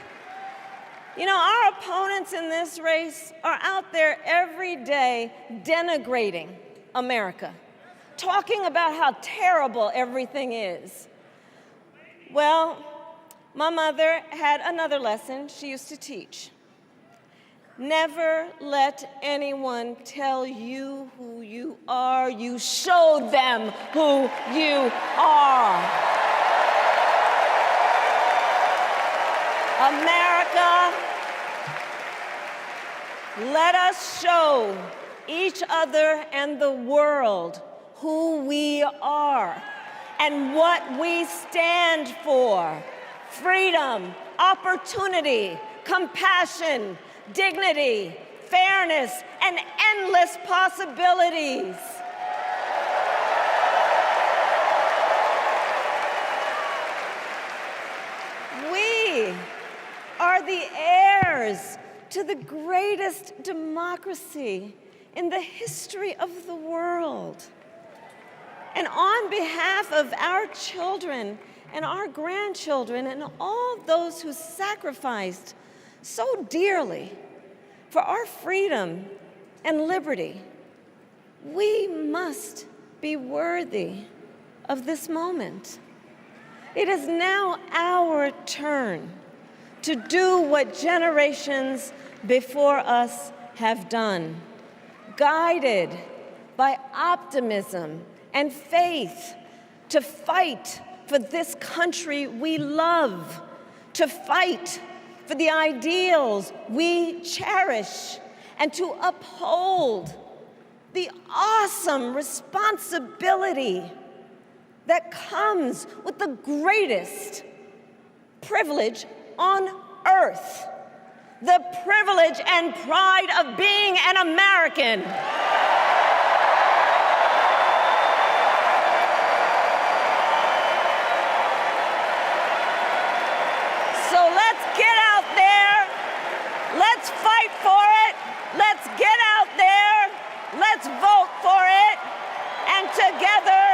[SPEAKER 2] You know, our opponents in this race are out there every day denigrating America, talking about how terrible everything is. Well, my mother had another lesson she used to teach. Never let anyone tell you who you are. You show them who you are. America, let us show each other and the world who we are and what we stand for. Freedom, opportunity, compassion, dignity, fairness, and endless possibilities. We are the heirs to the greatest democracy in the history of the world. And on behalf of our children and our grandchildren and all those who sacrificed so dearly for our freedom and liberty, we must be worthy of this moment. It is now our turn to do what generations before us have done, guided by optimism and faith, to fight for this country we love, to fight for the ideals we cherish, and to uphold the awesome responsibility that comes with the greatest privilege on earth, the privilege and pride of being an American. So let's get out there, let's fight for it, let's get out there, let's vote for it, and together,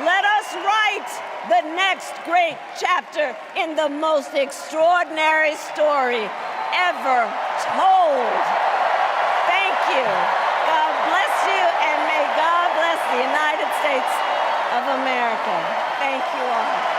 [SPEAKER 2] let us write the next great chapter in the most extraordinary story ever told. Thank you. God bless you, and may God bless the United States of America. Thank you all.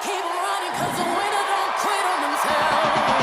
[SPEAKER 4] Keep running, 'cause the winner don't quit on themselves.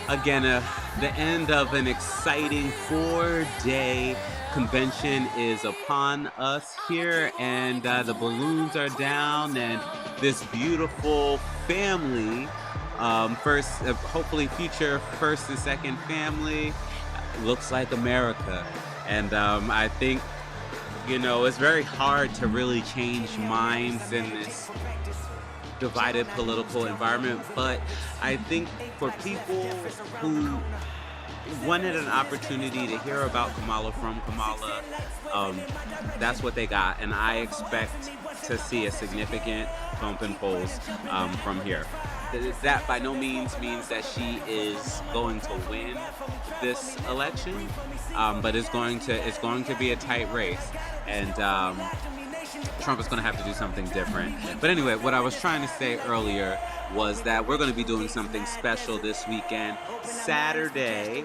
[SPEAKER 8] Again, the end of an exciting 4-day convention is upon us here, and the balloons are down, and this beautiful family, hopefully future first and second family, looks like America. And I think, it's very hard to really change minds in this divided political environment, but I think for people who wanted an opportunity to hear about Kamala from Kamala, that's what they got, and I expect to see a significant bump in polls from here. That by no means means that she is going to win this election, but it's going to be a tight race, and Trump is going to have to do something different. But anyway, what I was trying to say earlier was that we're going to be doing something special this weekend. Saturday,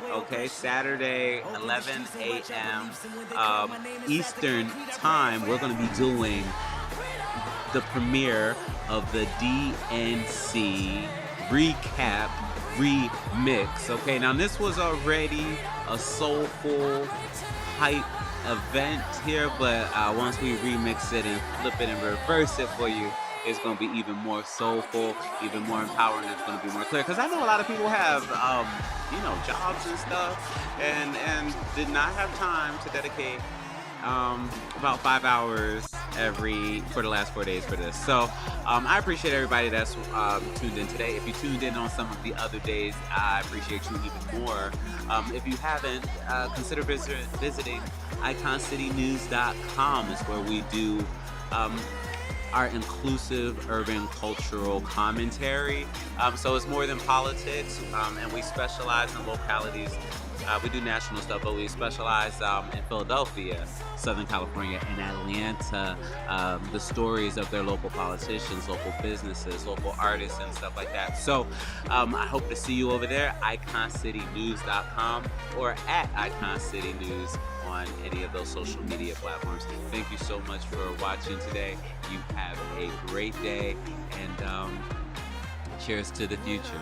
[SPEAKER 8] 11 a.m. Eastern Time, we're going to be doing the premiere of the DNC Recap Remix. Okay, now this was already a soulful, hype event here, but once we remix it and flip it and reverse it for you, it's going to be even more soulful, even more empowering. It's going to be more clear, because I know a lot of people have jobs and stuff, and did not have time to dedicate about 5 hours for the last 4 days for this. So I appreciate everybody that's tuned in today. If you tuned in on some of the other days, I appreciate you even more. If you haven't, consider visiting iconcitynews.com. is where we do our inclusive urban cultural commentary. So it's more than politics, and we specialize in localities. We do national stuff, but we specialize in Philadelphia, Southern California, and Atlanta, the stories of their local politicians, local businesses, local artists, and stuff like that. So I hope to see you over there, iconcitynews.com, or at iconcitynews on any of those social media platforms. Thank you so much for watching today. You have a great day, and cheers to the future.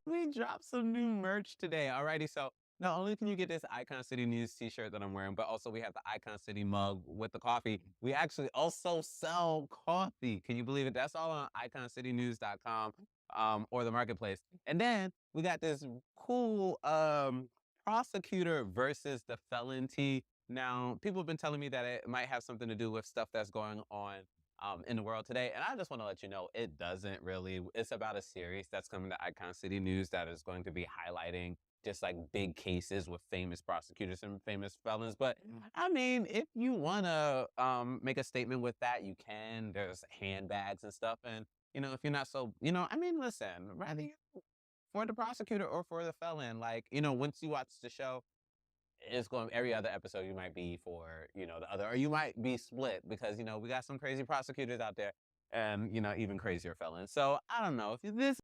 [SPEAKER 8] We dropped some new merch today. Alrighty, so not only can you get this Icon City News t-shirt that I'm wearing, but also we have the Icon City mug with the coffee. We actually also sell coffee. Can you believe it? That's all on iconcitynews.com or the marketplace. And then we got this cool Prosecutor versus the felon tee. Now, people have been telling me that it might have something to do with stuff that's going on in the world today. And I just want to let you know, it doesn't really. It's about a series that's coming to Icon City News that is going to be highlighting just like big cases with famous prosecutors and famous felons. But I mean, if you want to make a statement with that, you can. There's handbags and stuff. And, if you're not so, listen, rather you for the prosecutor or for the felon, like, once you watch the show, it's going every other episode you might be for, the other, or you might be split because, we got some crazy prosecutors out there and, even crazier felons. So I don't know if this